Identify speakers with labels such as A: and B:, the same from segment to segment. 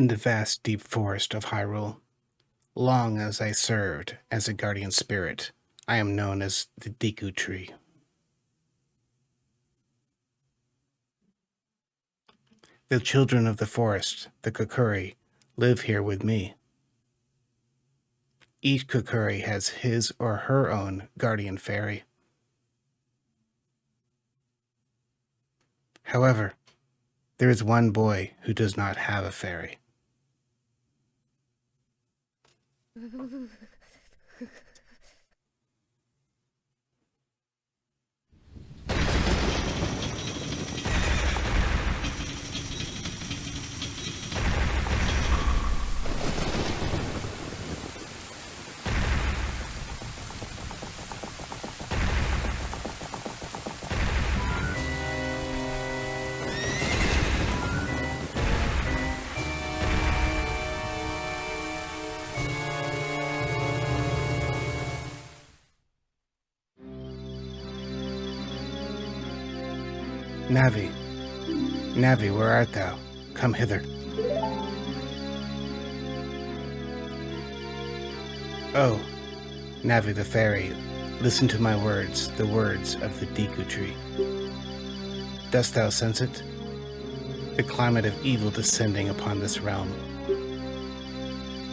A: In the vast deep forest of Hyrule, long as I served as a guardian spirit, I am known as the Deku tree. The children of the forest, the Kokiri, live here with me. Each Kokiri has his or her own guardian fairy. However, there is one boy who does not have a fairy. Navi, Navi, where art thou? Come hither. Oh, Navi the fairy, listen to my words, the words of the Deku tree. Dost thou sense it? The climate of evil descending upon this realm.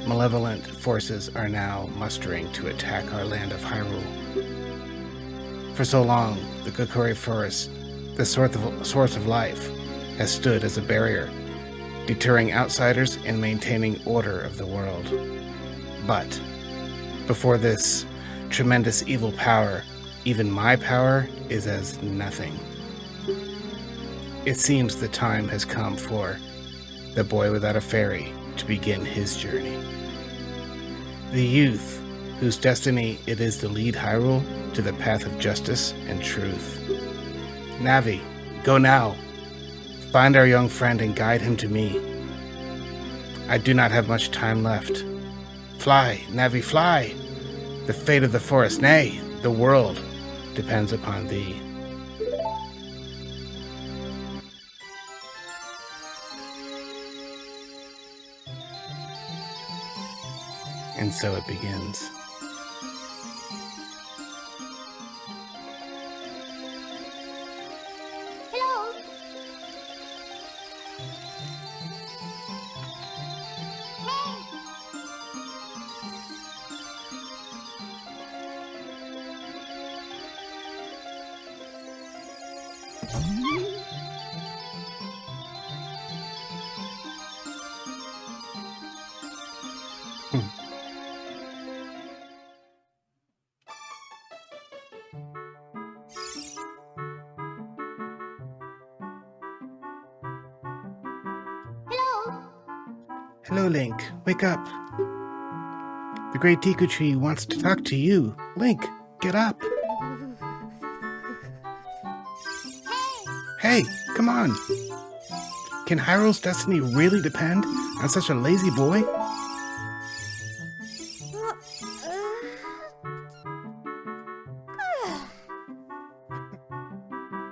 A: Malevolent forces are now mustering to attack our land of Hyrule. For so long, the Kokiri Forest, the source of life, has stood as a barrier, deterring outsiders and maintaining order of the world. But before this tremendous evil power, even my power is as nothing. It seems the time has come for the boy without a fairy to begin his journey. The youth whose destiny it is to lead Hyrule to the path of justice and truth. Navi, go now. Find our young friend and guide him to me. I do not have much time left. Fly, Navi, fly. The fate of the forest, nay, the world, depends upon thee. And so it begins. Hello, Link. Wake up. The great Deku tree wants to talk to you. Link, get up. Hey, come on. Can Hyrule's destiny really depend on such a lazy boy?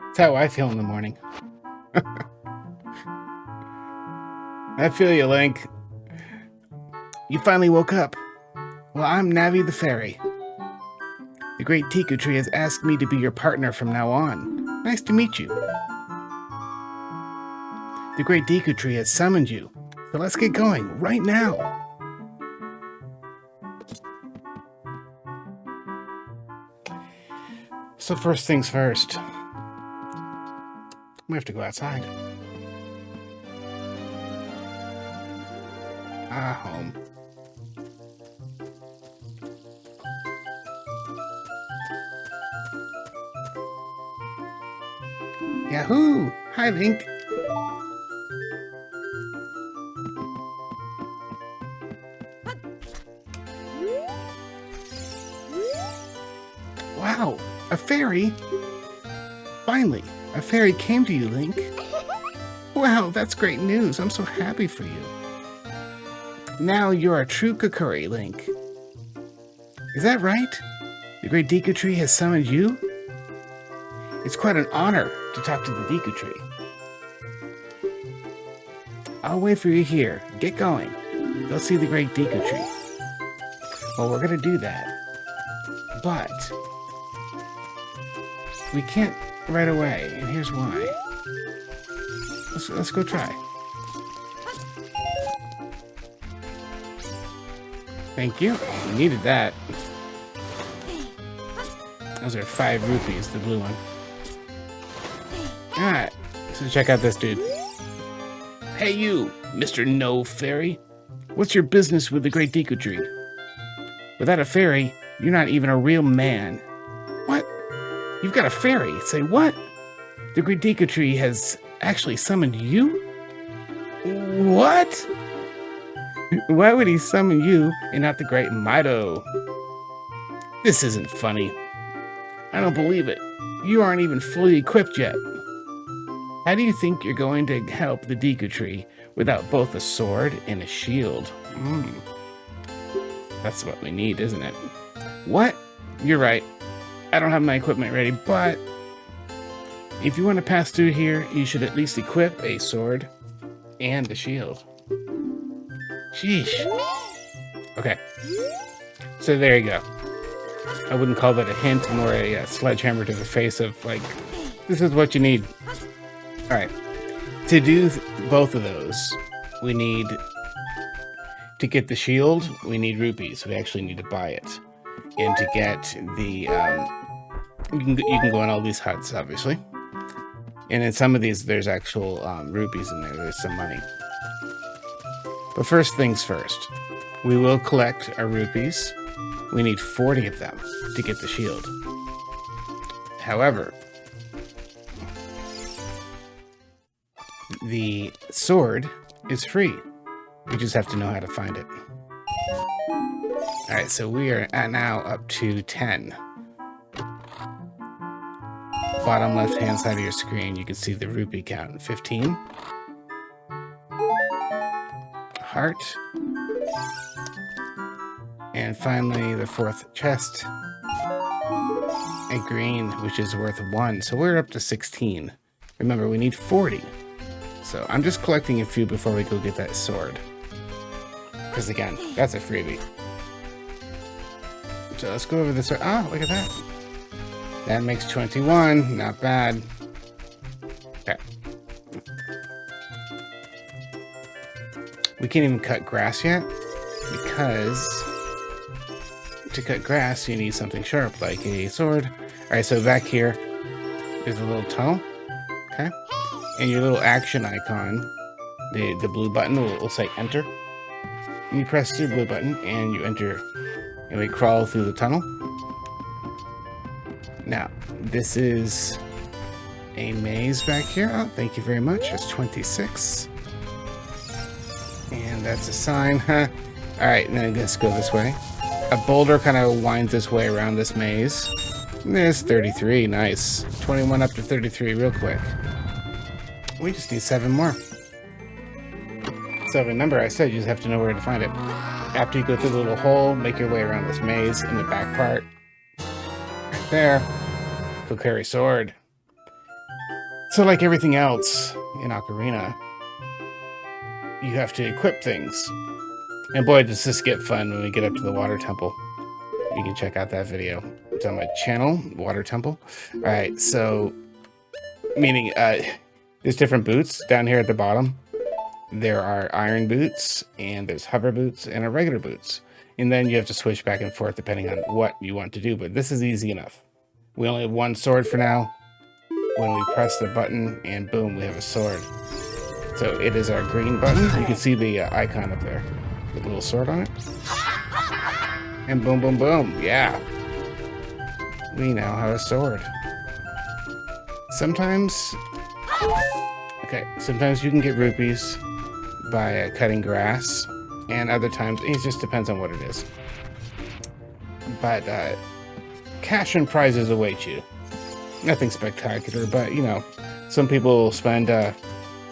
A: That's how I feel in the morning. I feel you, Link. You finally woke up. Well, I'm Navi the Fairy. The great Deku tree has asked me to be your partner from now on. Nice to meet you. The great Deku tree has summoned you, so let's get going right now. So first things first, we have to go outside. Home. Yahoo! Hi, Link. Wow, a fairy? Finally, a fairy came to you, Link. Wow, that's great news. I'm so happy for you. Now you're a true Kokiri, Link. Is that right? The great Deku tree has summoned you? It's quite an honor to talk to the Deku tree. I'll wait for you here. Get going. Go see the great Deku tree. Well, we're gonna do that. But we can't right away, and here's why. Let's go try. Thank you. We needed that. Those are 5 rupees, the blue one. Alright, so check out this dude. Hey you, Mr. No Fairy. What's your business with the great Deku tree? Without a fairy, you're not even a real man. What? You've got a fairy? Say what? The great Deku tree has actually summoned you? What? Why would he summon you and not the great Mido? This isn't funny. I don't believe it. You aren't even fully equipped yet. How do you think you're going to help the Deku tree without both a sword and a shield? That's what we need, isn't it? What? You're right. I don't have my equipment ready, but if you want to pass through here, you should at least equip a sword and a shield. Sheesh. Okay. So there you go. I wouldn't call that a hint, more a sledgehammer to the face of, like, this is what you need. Alright. To do both of those, we need to get the shield, we need rupees. We actually need to buy it. And to get the, you can go in all these huts, obviously. And in some of these, there's actual rupees in there. There's some money. But first things first, we will collect our rupees. We need 40 of them to get the shield. However, the sword is free. We just have to know how to find it. Alright, so we are now up to 10. Bottom left hand side of your screen, you can see the rupee count. 15. Heart. And finally, the 4th chest. A green, which is worth 1. So we're up to 16. Remember, we need 40. So I'm just collecting a few before we go get that sword. Because again, that's a freebie. So let's go over this. Ah, look at that. That makes 21. Not bad. Okay. We can't even cut grass yet. Because to cut grass, you need something sharp, like a sword. Alright, so back here, there's a little tunnel. Okay. And your little action icon, the blue button will say enter. And you press the blue button and you enter. And we crawl through the tunnel. Now, this is a maze back here. Oh, thank you very much. That's 26. And that's a sign. Alright, then let's go this way. A boulder kind of winds its way around this maze. There's 33. Nice. 21 up to 33 real quick. We just need 7 more. So remember, I said you just have to know where to find it. After you go through the little hole, make your way around this maze in the back part. Right there. Go carry sword. So like everything else in Ocarina, you have to equip things. And boy, does this get fun when we get up to the water temple. You can check out that video. It's on my channel, Water Temple. Alright, so meaning there's different boots down here at the bottom. There are iron boots, and there's hover boots, and a regular boots. And then you have to switch back and forth depending on what you want to do, but this is easy enough. We only have 1 sword for now. When we press the button, and boom, we have a sword. So it is our green button. You can see the icon up there with a little sword on it. And boom, boom, boom. Yeah. We now have a sword. Sometimes you can get rupees by cutting grass, and other times it just depends on what it is. But cash and prizes await you. Nothing spectacular, but you know, some people spend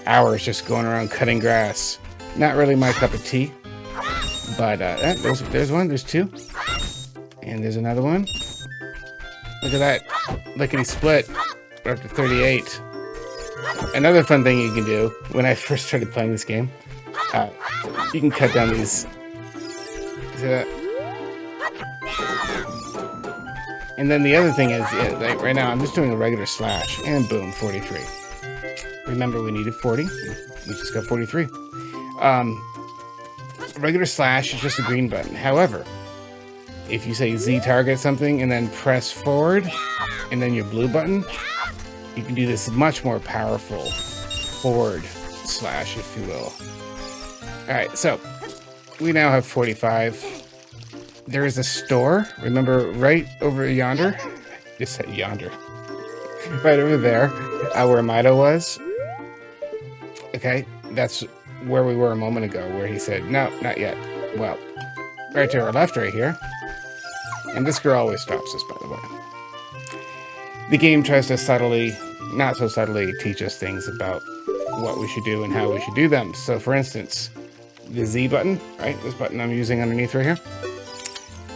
A: hours just going around cutting grass. Not really my cup of tea. But there's one, there's 2, and there's another one. Look at that, lickety split. We're up to 38. Another fun thing you can do, when I first started playing this game, you can cut down these. See that? And then the other thing is, like right now I'm just doing a regular slash, and boom, 43. Remember, we needed 40. We just got 43. Regular slash is just a green button. However, if you say Z target something and then press forward, and then your blue button, you can do this much more powerful forward slash, if you will. Alright, so we now have 45. There is a store, remember, right over yonder? I just said yonder. Right over there, where Mido was. Okay, that's where we were a moment ago, where he said, no, not yet. Well, right to our left right here. And this girl always stops us, by the way. The game tries to subtly, not so subtly, teach us things about what we should do and how we should do them. So, for instance, the Z button, right? This button I'm using underneath right here.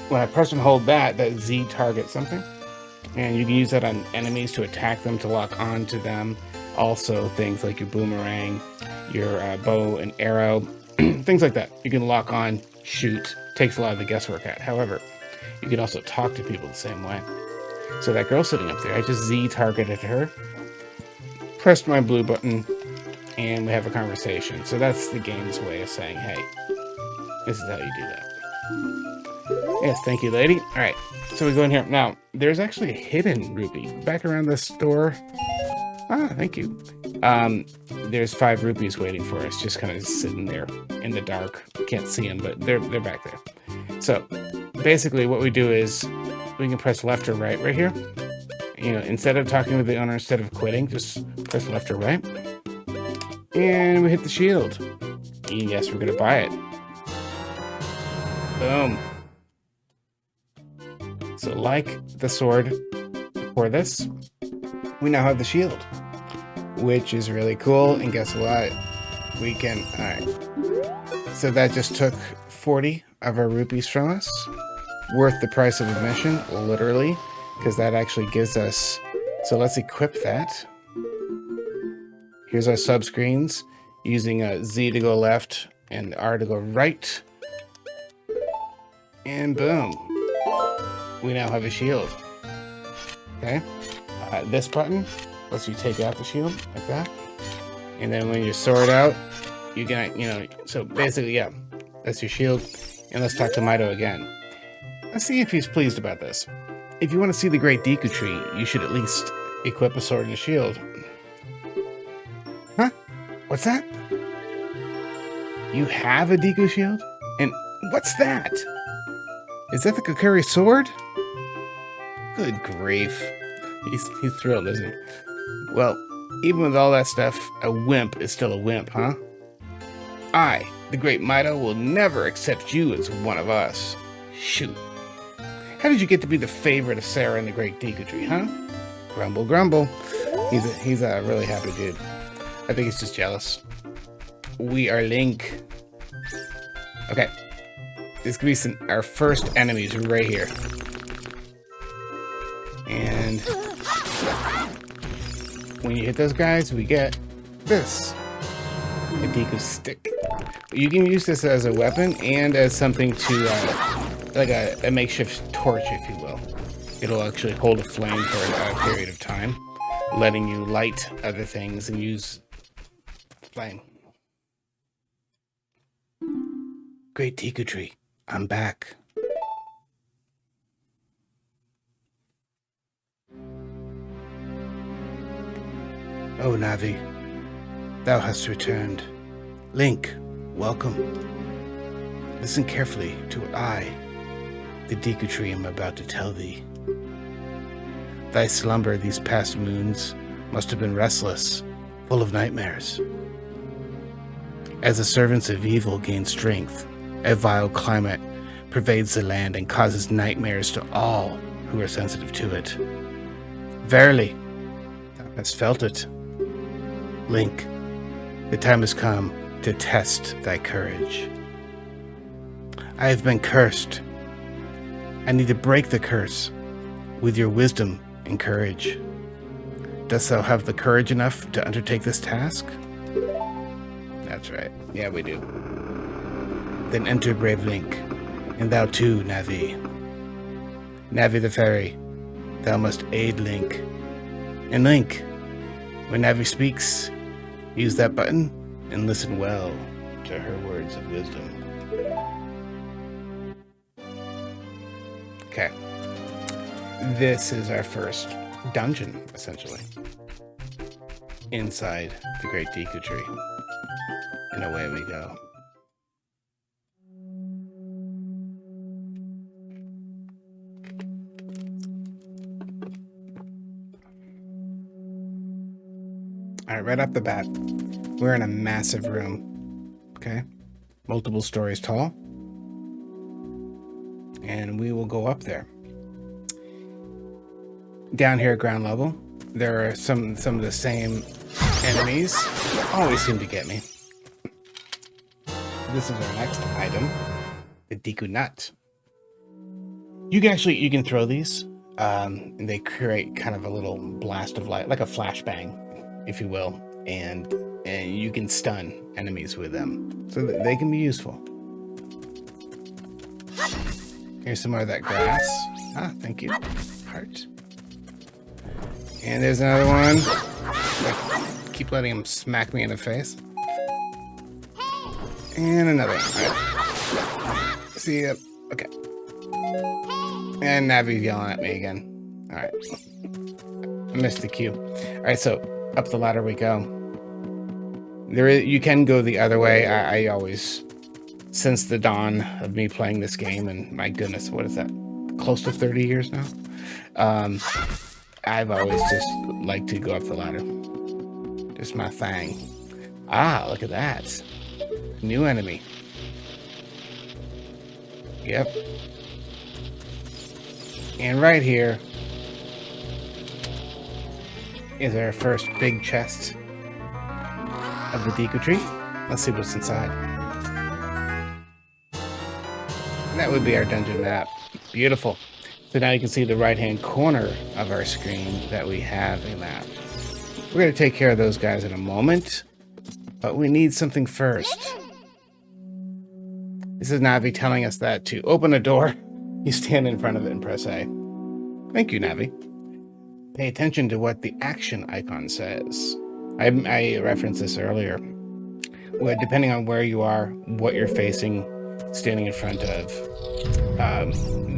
A: When I press and hold that Z targets something. And you can use that on enemies to attack them, to lock onto them. Also, things like your boomerang, your bow and arrow, things like that. You can lock on, shoot. Takes a lot of the guesswork out. However, you can also talk to people the same way. So that girl sitting up there, I just Z targeted her, pressed my blue button, and we have a conversation. So that's the game's way of saying, hey, this is how you do that. Yes, thank you, lady. All right, so we go in here. Now, there's actually a hidden rupee back around the store. Ah, thank you. There's 5 rupees waiting for us, just kind of sitting there in the dark. Can't see them, but they're back there. So basically what we do is we can press left or right here. You know, instead of talking to the owner, instead of quitting, just press left or right. And we hit the shield. And yes, we're going to buy it. Boom. So like the sword for this, we now have the shield, which is really cool. And guess what? We can, all right. So that just took 40 of our rupees from us, worth the price of admission, literally, because that actually gives us, so let's equip that. Here's our sub screens, using a Z to go left and R to go right. And boom, we now have a shield. Okay, this button lets you take out the shield like that. And then when you sword out, you can, you know, so basically, yeah, that's your shield. And let's talk to Mido again. Let's see if he's pleased about this. If you want to see the Great Deku Tree, you should at least equip a sword and a shield. Huh? What's that? You have a Deku shield? And what's that? Is that the Kokiri sword? Good grief. He's thrilled, isn't he? Well, even with all that stuff, a wimp is still a wimp, huh? I, the great Mido, will never accept you as one of us. Shoot. How did you get to be the favorite of Sarah and the Great Deku Tree, huh? Grumble, grumble. He's a really happy dude. I think he's just jealous. We are Link. Okay. This could be our first enemies right here. And when you hit those guys, we get this. A Deku stick. You can use this as a weapon and as something to, like a makeshift torch, if you will. It'll actually hold a flame for a period of time, letting you light other things and use flame. Great Deku Tree, I'm back. Oh, Navi, thou hast returned. Link, welcome. Listen carefully to what I, the Deku Tree, am about to tell thee. Thy slumber these past moons must have been restless, full of nightmares. As the servants of evil gain strength, a vile climate pervades the land and causes nightmares to all who are sensitive to it. Verily, thou hast felt it. Link, the time has come to test thy courage. I have been cursed. I need to break the curse with your wisdom and courage. Dost thou have the courage enough to undertake this task? That's right. Yeah, we do. Then enter, brave Link, and thou too, Navi. Navi the fairy, thou must aid Link. And Link, when Navi speaks, use that button and listen well to her words of wisdom. Okay. This is our first dungeon, essentially. Inside the Great Deku Tree. And away we go. Alright, right off the bat, we're in a massive room. Okay? Multiple stories tall. And we will go up there. Down here at ground level, there are some of the same enemies. Always seem to get me. This is our next item, the Deku Nut. You can throw these, and they create kind of a little blast of light, like a flashbang, if you will, and you can stun enemies with them, so that they can be useful. Here's some more of that grass. Ah, thank you. Heart. And there's another one. Keep letting him smack me in the face. And another one. All right. See ya. Okay. And Navi's yelling at me again. All right. I missed the cue. All right, so up the ladder we go. You can go the other way. I always, since the dawn of me playing this game, and my goodness, what is that? Close to 30 years now. I've always just liked to go up the ladder. Just my thing. Ah, look at that. New enemy. Yep. And right here is our first big chest of the Deku Tree. Let's see what's inside. And that would be our dungeon map. Beautiful. So now you can see the right-hand corner of our screen that we have a map. We're going to take care of those guys in a moment, but we need something first. This is Navi telling us that to open a door, you stand in front of it and press A. Thank you, Navi. Pay attention to what the action icon says. I referenced this earlier. Well, depending on where you are, what you're facing, standing in front of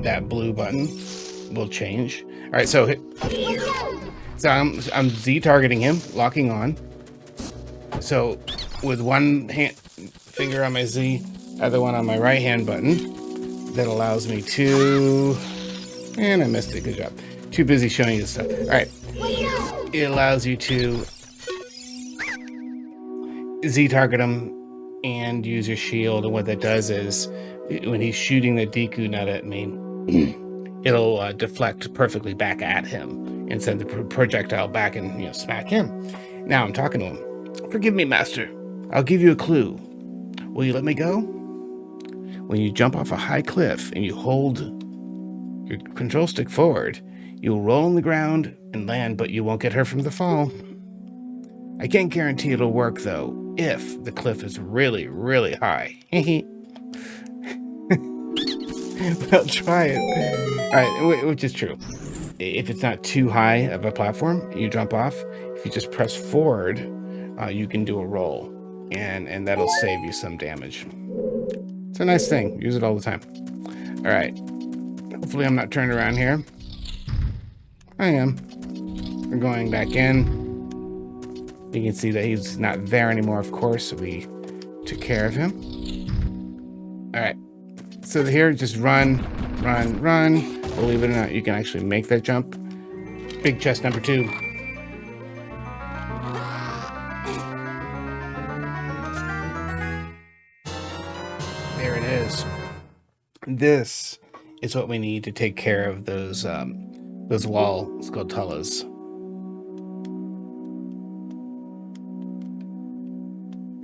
A: that blue button will change. All right, so I'm Z targeting him, locking on. So with one finger on my Z, other one on my right hand button, that allows me to, and I missed it, good job. Too busy showing you stuff. All right, it allows you to Z target him and use your shield, and what that does is when he's shooting the Deku Nut at me, it'll deflect perfectly back at him and send the projectile back and smack him. Now I'm talking to him. Forgive me, master. I'll give you a clue. Will you let me go? When you jump off a high cliff and you hold your control stick forward, you'll roll on the ground and land, but you won't get hurt from the fall. I can't guarantee it'll work though, if the cliff is really, really high. Well, try it. All right, which is true. If it's not too high of a platform, you jump off. If you just press forward, you can do a roll, and that'll save you some damage. It's a nice thing. Use it all the time. All right. Hopefully I'm not turned around here. I am. We're going back in. You can see that he's not there anymore, of course, so we took care of him. All right. So here, just run. Believe it or not, you can actually make that jump. Big chest number 2. There it is. This is what we need to take care of those wall Skultulas.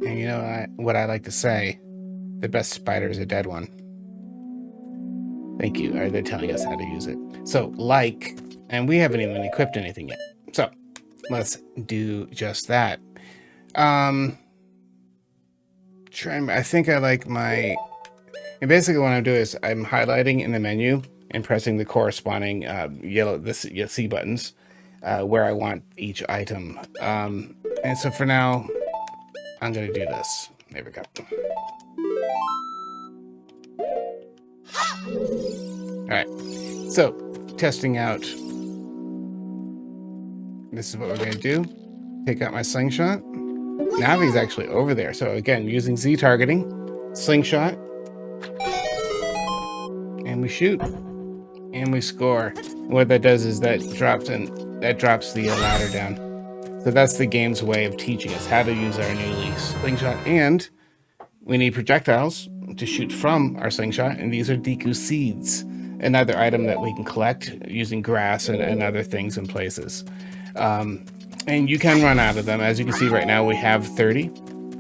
A: And you know what I like to say, the best spider is a dead one. Thank you. They're telling us how to use it. So, and we haven't even equipped anything yet. So, let's do just that. I think I like my... And basically what I'm doing is I'm highlighting in the menu and pressing the corresponding the C buttons where I want each item. And so for now, I'm going to do this. There we go. All right. So testing out. This is what we're going to do. Take out my slingshot. Navi's actually over there. So again, using Z targeting, slingshot, and we shoot, and we score. And what that does is that drops the ladder down. So that's the game's way of teaching us how to use our newly slingshot. And we need projectiles to shoot from our slingshot, and these are Deku seeds, another item that we can collect using grass and other things in places. And you can run out of them. As you can see right now, we have 30.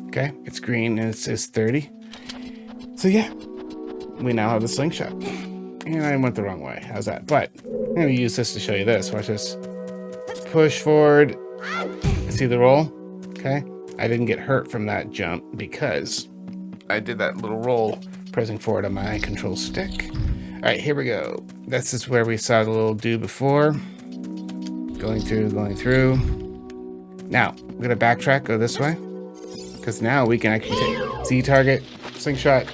A: Okay, it's green and it says 30. So yeah, we now have the slingshot. And I went the wrong way. How's that? But I'm going to use this to show you this. Watch this. Push forward. See the roll? Okay. I didn't get hurt from that jump because I did that little roll pressing forward on my control stick. All right, here we go. This is where we saw the little dude before. Going through. Now, I'm going to backtrack, go this way. Because now we can actually take Z target, slingshot.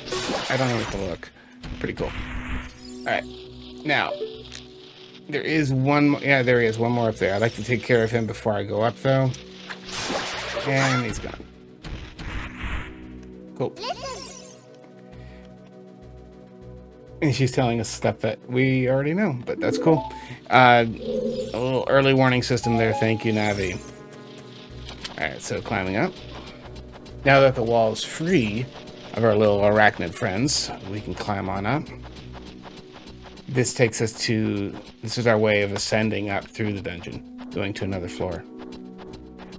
A: I don't know what to look. Pretty cool. All right. Now, there is one more. Yeah, there he is. One more up there. I'd like to take care of him before I go up, though. And he's gone. Cool. And she's telling us stuff that we already know, but that's cool. A little early warning system there. Thank you, Navi. All right, so climbing up. Now that the wall is free of our little arachnid friends, we can climb on up. This takes us to... This is our way of ascending up through the dungeon, going to another floor.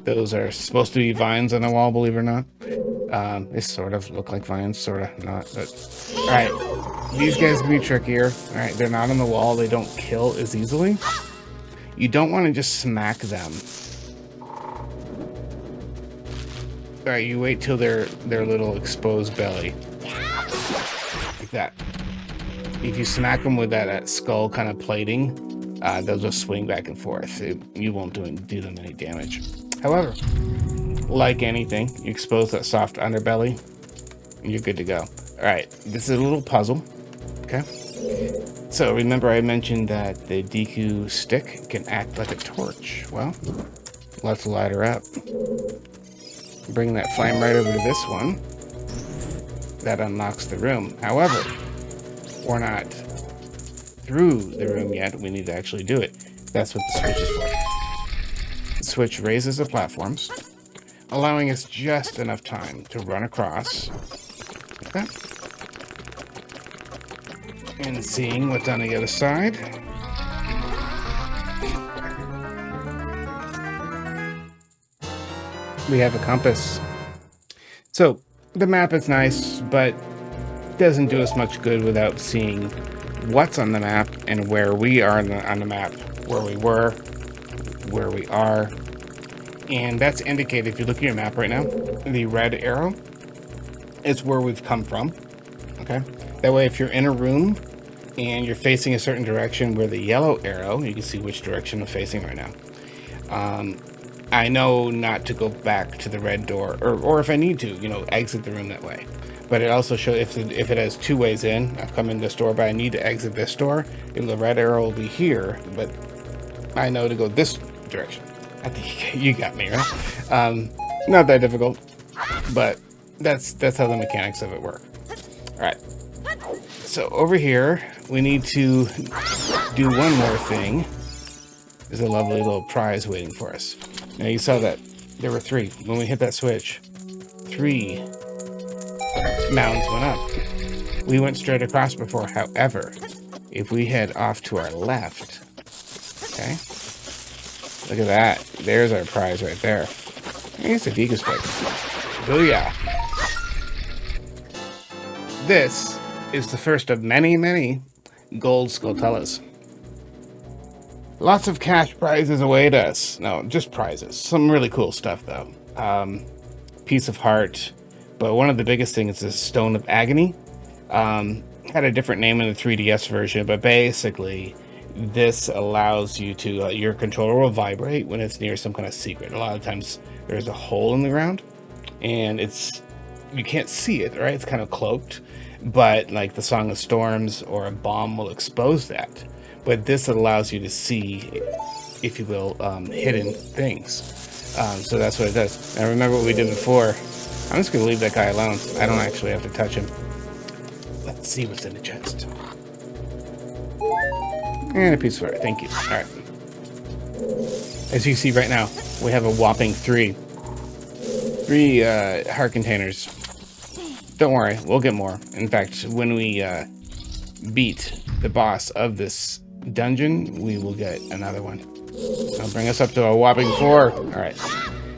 A: Those are supposed to be vines on the wall, believe it or not. They sort of look like vines, sort of not. But all right, these guys can be trickier. All right, they're not on the wall. They don't kill as easily. You don't want to just smack them. All right, you wait till their little exposed belly, like that. If you smack them with that skull kind of plating, they'll just swing back and forth. You won't do them any damage. However, like anything, you expose that soft underbelly, and you're good to go. All right, this is a little puzzle, okay? So remember I mentioned that the Deku stick can act like a torch. Well, let's light her up. Bring that flame right over to this one. That unlocks the room. However, we're not through the room yet. We need to actually do it. That's what the switch is for. The switch raises the platforms, allowing us just enough time to run across, like that, and seeing what's on the other side. We have a compass. So the map is nice, but doesn't do us much good without seeing what's on the map and where we are on the map, where we were, where we are. And that's indicated, if you look at your map right now, the red arrow is where we've come from, okay? That way, if you're in a room and you're facing a certain direction, where the yellow arrow, you can see which direction I'm facing right now. I know not to go back to the red door, or if I need to, exit the room that way. But it also shows if it has two ways in. I've come in this door, but I need to exit this door. The red arrow will be here, but I know to go this direction. I think you got me, right? Not that difficult, but that's how the mechanics of it work. All right. So over here, we need to do one more thing. There's a lovely little prize waiting for us. Now you saw that there were 3. When we hit that switch, 3 mounds went up. We went straight across before. However, if we head off to our left, okay, look at that. There's our prize right there. I think it's a Deku stick. Booyah! This is the first of many, many gold Skultulas. Lots of cash prizes await us. No, just prizes. Some really cool stuff, though. Piece of heart. But one of the biggest things is Stone of Agony. Had a different name in the 3DS version, but basically, this allows you to, your controller will vibrate when it's near some kind of secret. A lot of times, there's a hole in the ground, and you can't see it, right? It's kind of cloaked, but like the Song of Storms or a bomb will expose that. But this allows you to see, if you will, hidden things. So that's what it does. Now remember what we did before. I'm just gonna leave that guy alone. I don't actually have to touch him. Let's see what's in the chest. And a piece of art, thank you. All right. As you see right now, we have a whopping three heart containers. Don't worry, we'll get more. In fact, when we beat the boss of this dungeon, we will get another one. I'll bring us up to a whopping 4. All right.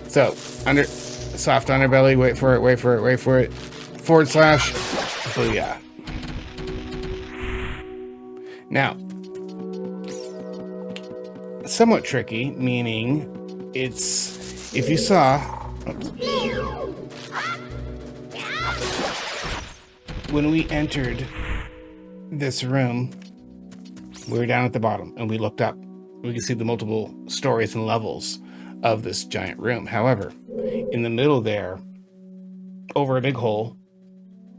A: So, soft underbelly, wait for it, wait for it, wait for it. / booyah. Now, somewhat tricky, meaning it's, if you saw, when we entered this room, we were down at the bottom and we looked up. We could see the multiple stories and levels of this giant room. However, in the middle there, over a big hole,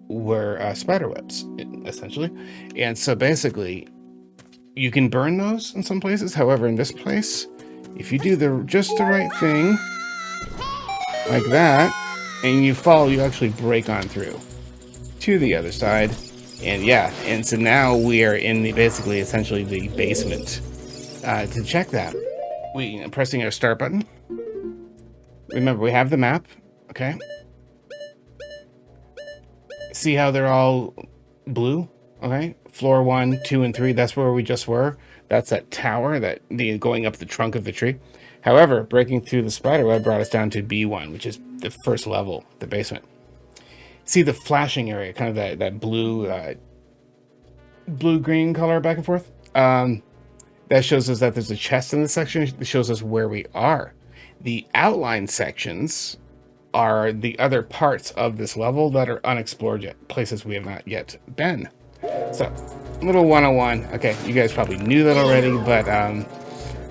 A: were spider webs, essentially. And so basically, you can burn those in some places. However, in this place, if you do just the right thing, like that, and you follow, you actually break on through to the other side. And yeah, and so now we are in basically essentially the basement. To check that, pressing our start button. Remember, we have the map, okay? See how they're all blue, okay? Floor 1, 2, and 3, that's where we just were. That's that tower, going up the trunk of the tree. However, breaking through the spiderweb brought us down to B1, which is the first level, the basement. See the flashing area, kind of that blue-green color back and forth? That shows us that there's a chest in this section. It shows us where we are. The outline sections are the other parts of this level that are unexplored yet, places we have not yet been. So, little 101. Okay, you guys probably knew that already, but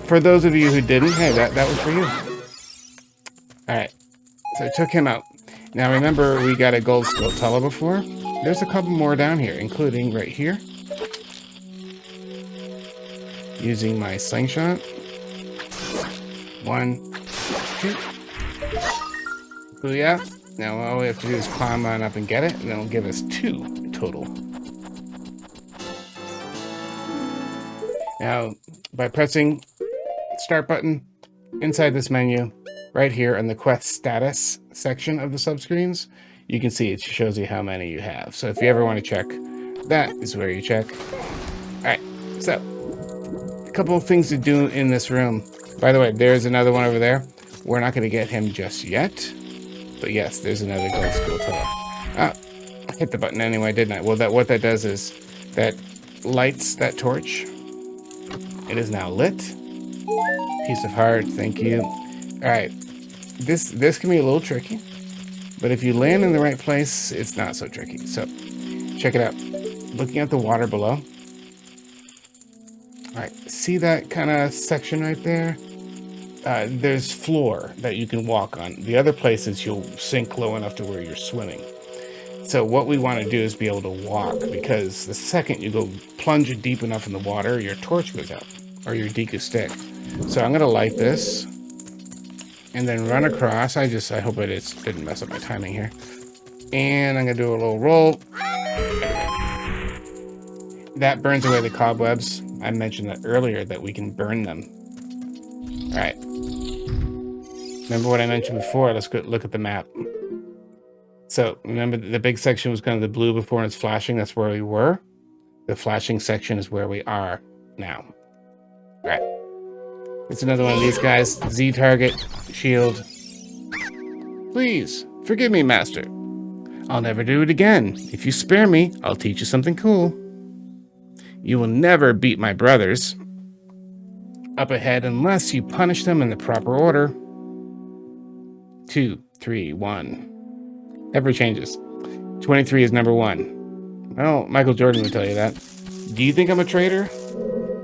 A: for those of you who didn't, hey, that was for you. All right, so I took him out. Now remember, we got a gold Skultula before. There's a couple more down here, including right here. Using my slingshot. 1, 2. Booyah. Now all we have to do is climb on up and get it, and then it'll give us 2 total. Now, by pressing start button inside this menu, right here in the quest status section of the subscreens, you can see it shows you how many you have. So if you ever want to check, that is where you check. All right, so a couple of things to do in this room. By the way, there's another one over there. We're not going to get him just yet, but yes, there's another gold Skultula. Ah, I hit the button anyway, didn't I? Well, what that does is that lights that torch. It is now lit. Piece of heart, thank you. All right, this can be a little tricky, but if you land in the right place, it's not so tricky. So check it out. Looking at the water below. All right, see that kind of section right there? There's floor that you can walk on. The other places you'll sink low enough to where you're swimming. So what we want to do is be able to walk, because the second you go plunge it deep enough in the water, your torch goes out, or your Deku stick. So I'm going to light this and then run across. I hope it didn't mess up my timing here. And I'm going to do a little roll. That burns away the cobwebs. I mentioned that earlier, that we can burn them. All right. Remember what I mentioned before? Let's go look at the map. So remember, the big section was kind of the blue before, and it's flashing. That's where we were. The flashing section is where we are now. All right. It's another one of these guys. Z target, shield. Please, forgive me, master. I'll never do it again. If you spare me, I'll teach you something cool. You will never beat my brothers. up ahead unless you punish them in the proper order. 2, 3, 1. Never changes. 23 is number 1. Well, Michael Jordan would tell you that. Do you think I'm a traitor?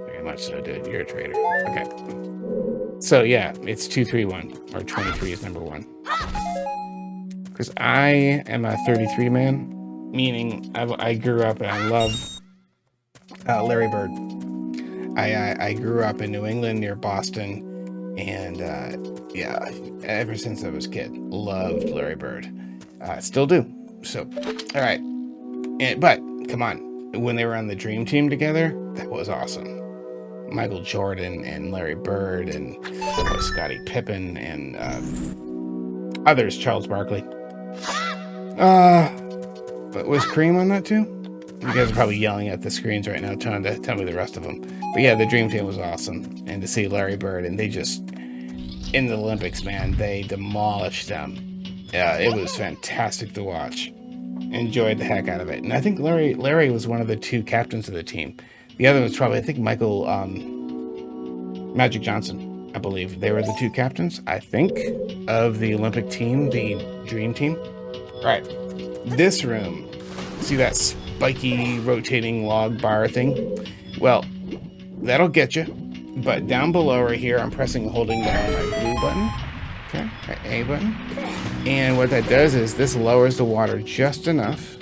A: Very much so, dude. You're a traitor. Okay. So, yeah, it's 2, 3, 1. Or 23 is number 1. Because I am a 33 man, meaning I grew up and I love Larry Bird. I grew up in New England near Boston, and yeah, ever since I was a kid, loved Larry Bird. Still do. So, all right. But come on, when they were on the Dream Team together, that was awesome. Michael Jordan and Larry Bird and Scottie Pippen and others, Charles Barkley. But was Kareem on that too? You guys are probably yelling at the screens right now, trying to tell me the rest of them. But yeah, the Dream Team was awesome. And to see Larry Bird, and they just, in the Olympics, man, they demolished them. Yeah, it was fantastic to watch. Enjoyed the heck out of it. And I think Larry was one of the 2 captains of the team. The other was probably, I think, Michael Magic Johnson, I believe. They were the 2 captains, I think, of the Olympic team, the Dream Team. All right, this room, see that spiky rotating log bar thing? Well, that'll get you. But down below right here, I'm holding down my blue button, okay, my A button. And what that does is this lowers the water just enough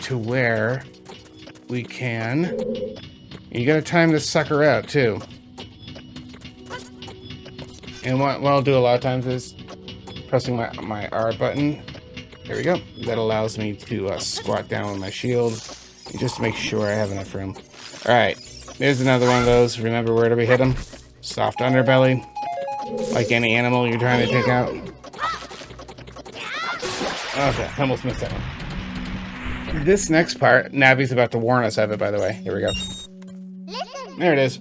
A: to where we can, you gotta time this sucker out too. And what I'll do a lot of times is pressing my R button. There we go. That allows me to squat down with my shield just to make sure I have enough room. All right, there's another one of those. Remember, where do we hit them? Soft underbelly, like any animal you're trying to take out. Okay, almost missed that one. This next part, Navi's about to warn us of it, by the way. Here we go. There it is.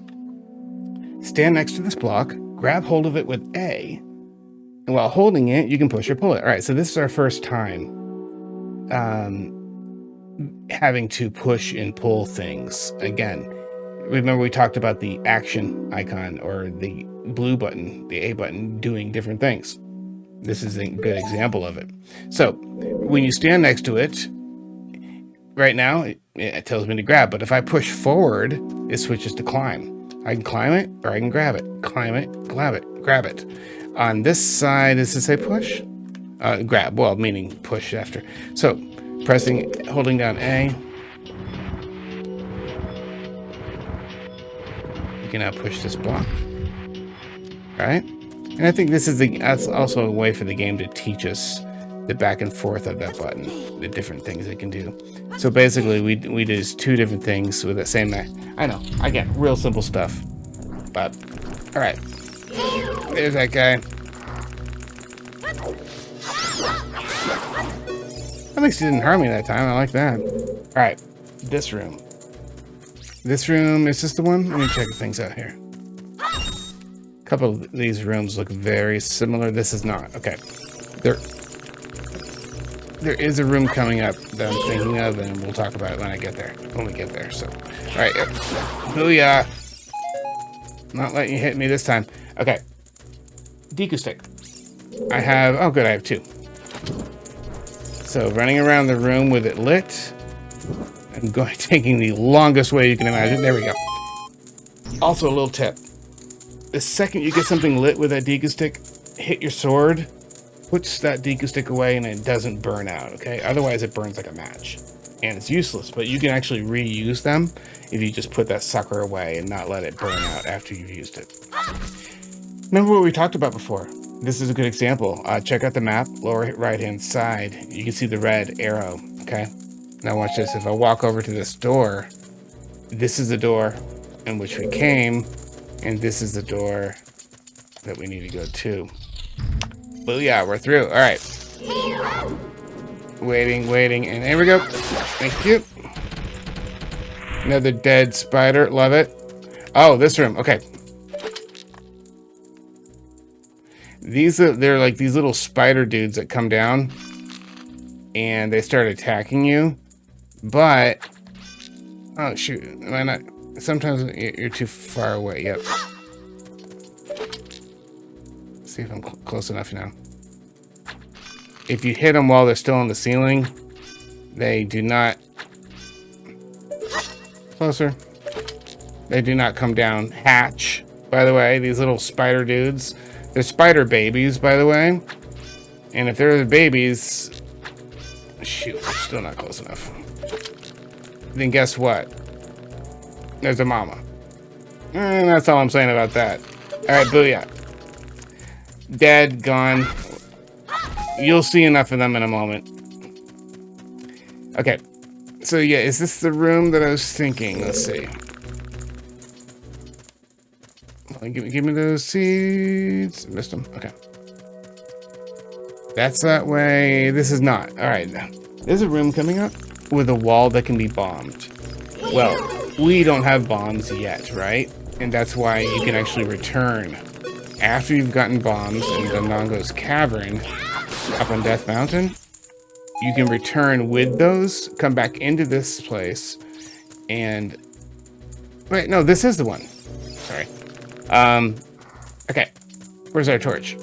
A: Stand next to this block, grab hold of it with A, and while holding it, you can push or pull it. All right, so this is our first time having to push and pull things. Again, remember we talked about the action icon or the blue button, the A button, doing different things. This is a good example of it. So when you stand next to it, right now, it tells me to grab, but if I push forward, it switches to climb. I can climb it or I can grab it. Climb it, grab it. On this side, does it say push? Grab, well, meaning push after. So, holding down A. You can now push this block. Right? And I think that's also a way for the game to teach us the back and forth of that button, the different things it can do. So basically, we did 2 different things with the same. I know, again, real simple stuff. But, all right. There's that guy. At least he didn't harm me that time. I like that. All right, this room. This room, is this the one? Let me check things out here. A couple of these rooms look very similar. This is not. Okay. There is a room coming up that I'm thinking of, and we'll talk about it when we get there. So, all right. Booyah. Not letting you hit me this time. Okay. Deku stick. I have 2. So running around the room with it lit. I'm taking the longest way you can imagine. There we go. Also a little tip. The second you get something lit with that Deku stick, hit your sword, puts that Deku stick away, and it doesn't burn out, okay? Otherwise it burns like a match. And it's useless, but you can actually reuse them if you just put that sucker away and not let it burn out after you've used it. Remember what we talked about before? This is a good example. Check out the map, lower right-hand side. You can see the red arrow, okay? Now watch this. If I walk over to this door, this is the door in which we came, and this is the door that we need to go to. Booyah, we're through. All right. Waiting, and here we go. Thank you. Another dead spider. Love it. Oh, this room. Okay. They're like these little spider dudes that come down and they start attacking you. But oh shoot, am I not? Sometimes you're too far away. Yep. See if I'm close enough now. If you hit them while they're still on the ceiling, they do not... Closer. They do not come down. Hatch, by the way. These little spider dudes. They're spider babies, by the way. And if they're the babies... Shoot, still not close enough. Then guess what? There's a mama. And that's all I'm saying about that. Alright, booyah. Dead, gone. You'll see enough of them in a moment. Okay. So yeah, is this the room that I was thinking? Let's see. Give me those seeds. Missed them. Okay. That's that way. This is not. Alright. There's a room coming up with a wall that can be bombed. Well, we don't have bombs yet, right? And that's why you can actually return after you've gotten bombs in Dodongo's Cavern up on Death Mountain. You can return with those, come back into this place, and... Wait, no, this is the one. Sorry. Okay. Where's our torch?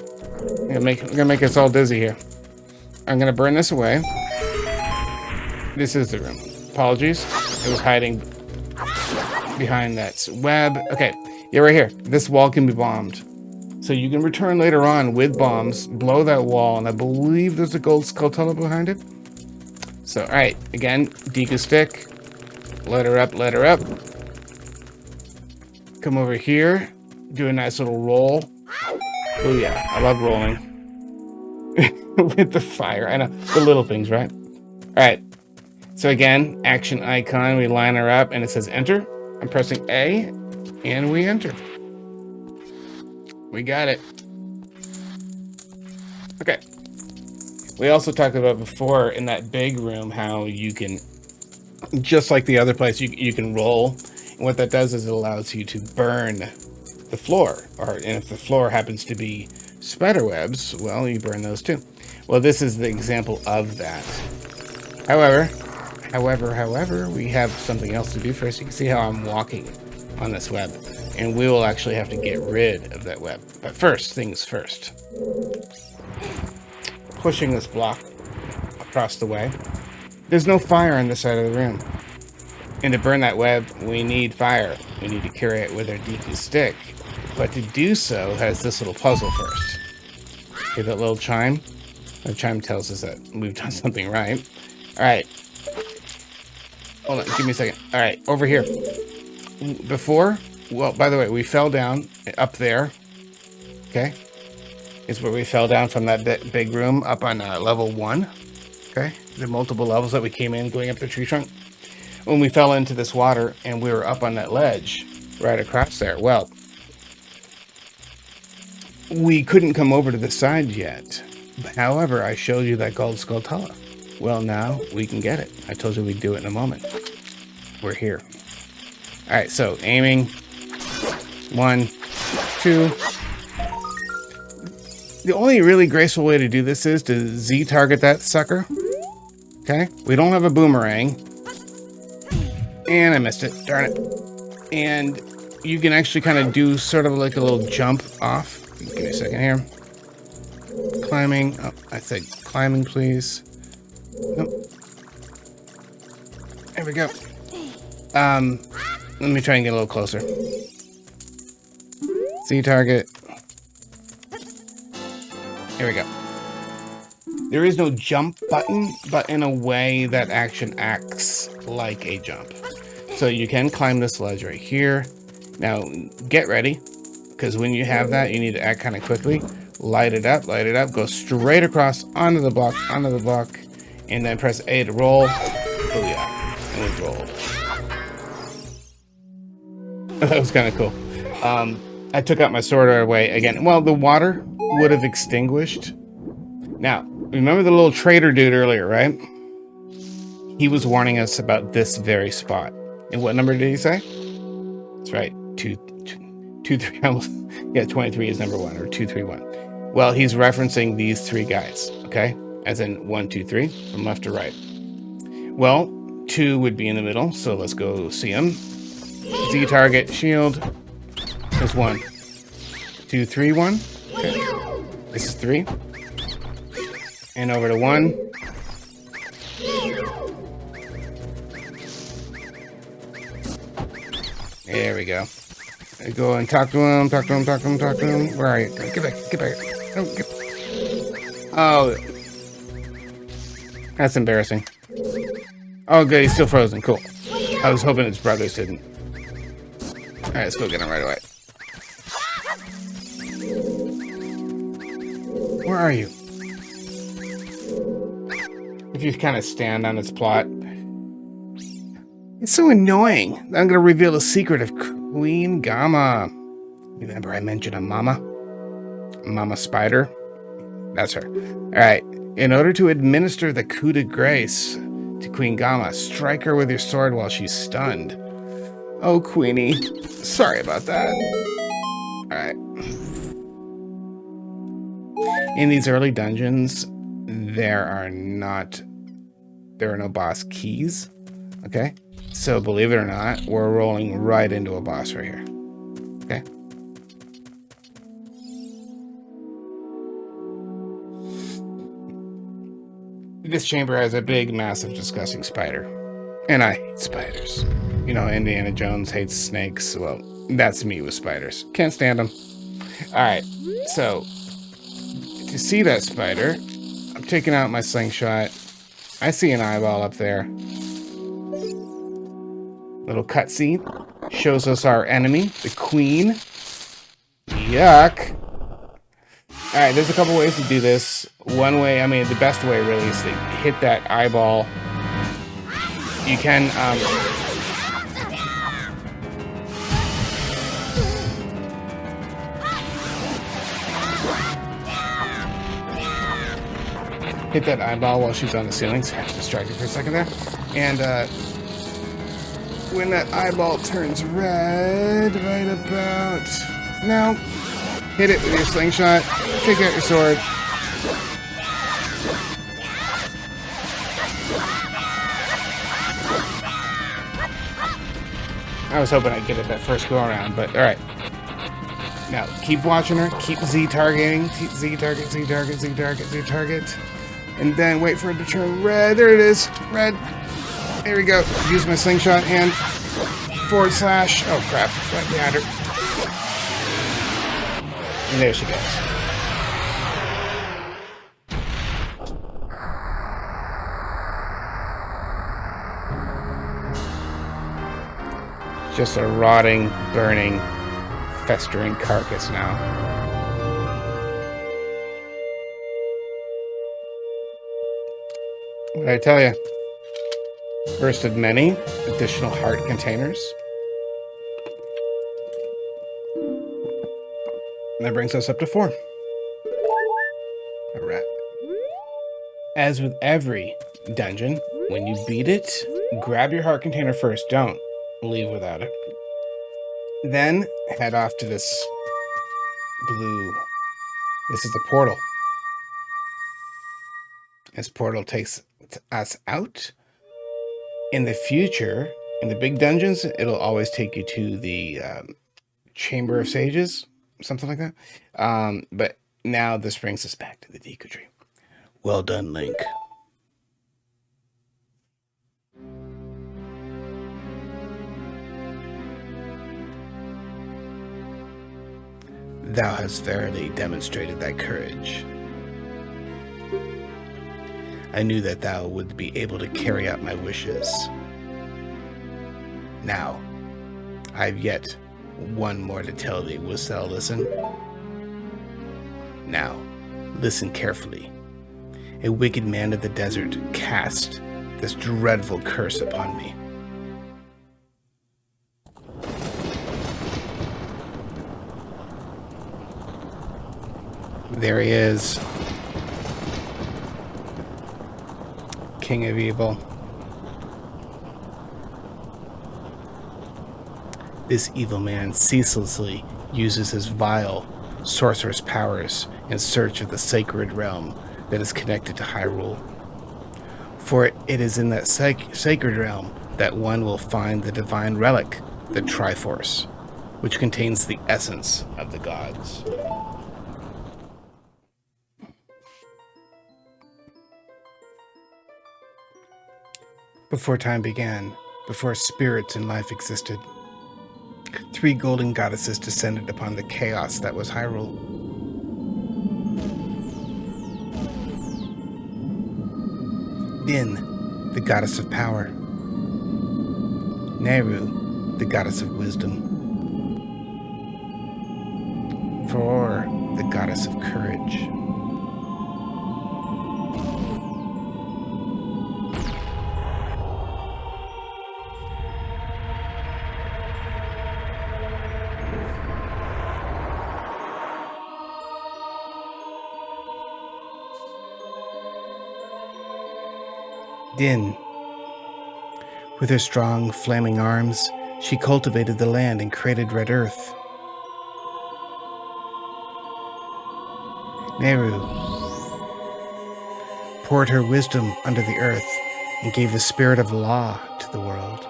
A: We're gonna make us all dizzy here. I'm gonna burn this away. This is the room. Apologies. It was hiding behind that web. Okay. Yeah, right here. This wall can be bombed. So you can return later on with bombs, blow that wall, and I believe there's a gold Skultula behind it. So, alright. Again, Deku stick. Let her up, let her up. Come over here. Do a nice little roll. Oh yeah, I love rolling. With the fire. I know. The little things, right? Alright. So again, action icon. We line her up and it says enter. I'm pressing A and we enter. We got it. Okay. We also talked about before in that big room how you can, just like the other place, you can roll. And what that does is it allows you to burn the floor. And if the floor happens to be spider webs, well, you burn those too. Well, this is the example of that. However, we have something else to do first. You can see how I'm walking on this web. And we will actually have to get rid of that web. But first things first. Pushing this block across the way. There's no fire on this side of the room. And to burn that web, we need fire. We need to carry it with our Deku stick. But to do so has this little puzzle first. Okay, that little chime. The chime tells us that we've done something right. Alright. Hold on, give me a second. Alright, over here. Before... Well, by the way, we fell down up there. Okay. Is where we fell down from that big room up on level 1. Okay. The multiple levels that we came in going up the tree trunk. When we fell into this water and we were up on that ledge right across there. Well, we couldn't come over to the side yet. However, I showed you that gold Skultula. Well, now we can get it. I told you we'd do it in a moment. We're here. All right, so aiming. 1, 2. The only really graceful way to do this is to Z target that sucker. Okay, we don't have a boomerang. And I missed it, darn it. And you can actually kind of do sort of like a little jump off. Give me a second here. Climbing. Oh, I said climbing, please. Nope. There we go. Let me try and get a little closer. Z target. Here we go. There is no jump button, but in a way that action acts like a jump. So you can climb this ledge right here. Now, get ready, because when you have that, you need to act kind of quickly. Light it up, go straight across onto the block, and then press A to roll. Oh yeah, and it rolled. That was kind of cool. I took out my sword right away again. Well, the water would have extinguished. Now, remember the little trader dude earlier, right? He was warning us about this very spot. And what number did he say? That's right, 2, 3. Yeah, 23 is number 1, or 2, 3, 1. Well, he's referencing these 3 guys, okay? As in 1, 2, 3, from left to right. Well, 2 would be in the middle, so let's go see him. Z target, shield. There's 1, 2, 3, 1. Okay. This is 3. And over to 1. There we go. I go and talk to him, talk to him, talk to him, talk to him. Where are you? Get back, get back. Oh. That's embarrassing. Oh, good, he's still frozen. Cool. I was hoping his brothers didn't. Alright, let's go get him right away. Where are you? If you kind of stand on its plot. It's so annoying. I'm going to reveal the secret of Queen Gama. Remember I mentioned a mama? Mama Spider? That's her. Alright. In order to administer the coup de grace to Queen Gama, strike her with your sword while she's stunned. Oh, Queenie. Sorry about that. Alright. In these early dungeons, there are no boss keys. Okay? So, believe it or not, we're rolling right into a boss right here. Okay? This chamber has a big, massive, disgusting spider. And I hate spiders. You know, Indiana Jones hates snakes. Well, that's me with spiders. Can't stand them. Alright, so, to see that spider, I'm taking out my slingshot. I see an eyeball up there. Little cutscene. Shows us our enemy, the queen. Yuck. Alright, there's a couple ways to do this. One way, I mean, the best way really is to hit that eyeball. You can, hit that eyeball while she's on the ceiling. So I have to distract her for a second there. And, when that eyeball turns red, right about now, hit it with your slingshot, take out your sword. I was hoping I'd get it that first go around, but alright. Now, keep watching her, keep Z-targeting, Z target, Z target, Z target, Z target, and then wait for it to turn red. There it is, red. There we go. Use my slingshot and / oh crap, right behind her. And there she goes. Just a rotting, burning, festering carcass now. What did I tell you? First of many additional heart containers. And that brings us up to 4. Alright. As with every dungeon, when you beat it, grab your heart container first. Don't leave without it. Then head off to this blue. This is the portal. This portal takes us out. In the future, in the big dungeons, it'll always take you to the Chamber of Sages, something like that. But now this brings us back to the Deku Tree. Well done, Link. Thou hast verily demonstrated thy courage. I knew that thou would be able to carry out my wishes. Now, I've yet one more to tell thee. Wouldst thou listen? Now, listen carefully. A wicked man of the desert cast this dreadful curse upon me. There he is. King of Evil. This evil man ceaselessly uses his vile sorcerer's powers in search of the sacred realm that is connected to Hyrule. For it is in that sacred realm that one will find the divine relic, the Triforce, which contains the essence of the gods. Before time began, before spirits and life existed, 3 golden goddesses descended upon the chaos that was Hyrule. Din, the goddess of power. Nehru, the goddess of wisdom. Faor, the goddess of courage. Din. With her strong, flaming arms, she cultivated the land and created red earth. Nehru poured her wisdom under the earth and gave the spirit of law to the world.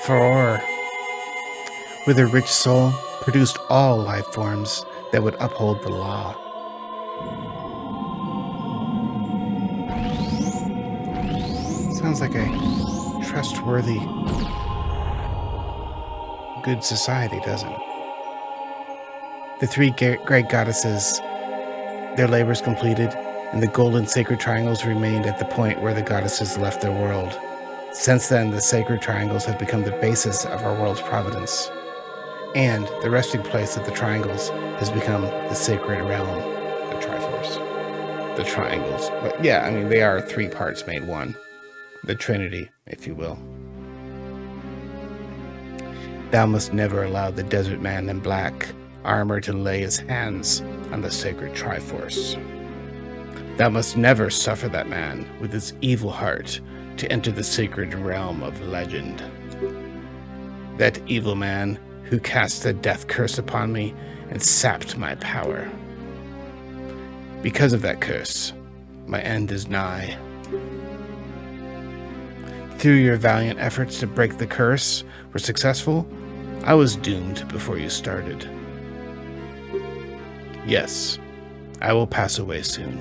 A: Faor, with her rich soul, produced all life forms that would uphold the law. Sounds like a trustworthy, good society, doesn't it? The 3 great goddesses, their labors completed, and the golden sacred triangles remained at the point where the goddesses left their world. Since then, the sacred triangles have become the basis of our world's providence. And the resting place of the triangles has become the sacred realm, the Triforce. The triangles. But yeah, I mean, they are 3 parts made one. The Trinity, if you will. Thou must never allow the desert man in black armor to lay his hands on the sacred Triforce. Thou must never suffer that man with his evil heart to enter the sacred realm of legend. That evil man who cast the death curse upon me and sapped my power. Because of that curse, my end is nigh. Through your valiant efforts to break the curse were successful, I was doomed before you started. Yes, I will pass away soon,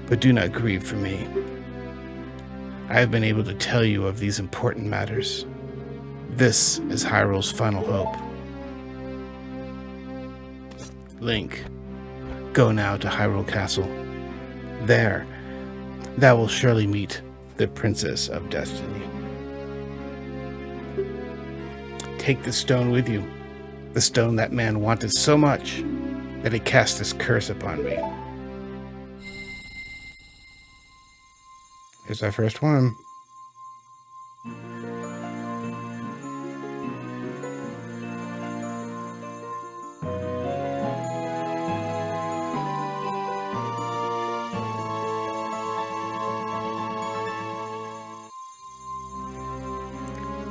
A: but do not grieve for me. I have been able to tell you of these important matters. This is Hyrule's final hope. Link, go now to Hyrule Castle. There, thou will surely meet the Princess of Destiny. Take the stone with you, the stone that man wanted so much that he cast this curse upon me. Here's our first one.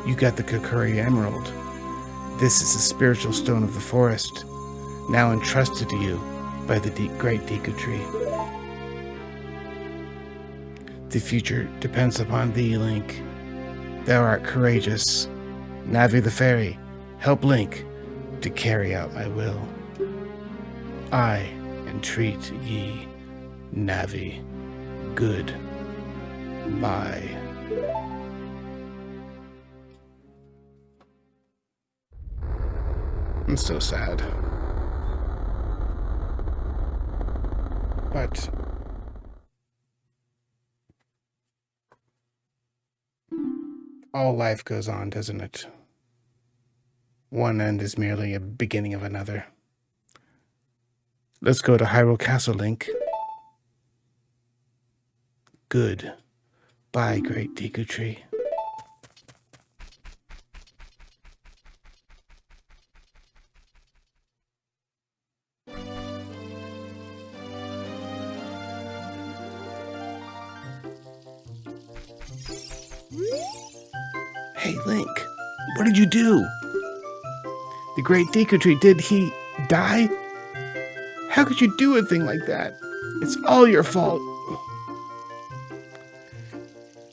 A: You got the Kokiri Emerald. This is the spiritual stone of the forest, now entrusted to you by the great Deku tree. The future depends upon thee, Link. Thou art courageous. Navi the fairy, help Link to carry out my will. I entreat ye, Navi. Good. Bye. I'm so sad. But all life goes on, doesn't it? One end is merely a beginning of another. Let's go to Hyrule Castle, Link. Good. Bye, great Deku tree. Hey, Link, what did you do? The great Deku tree, did he die? How could you do a thing like that? It's all your fault.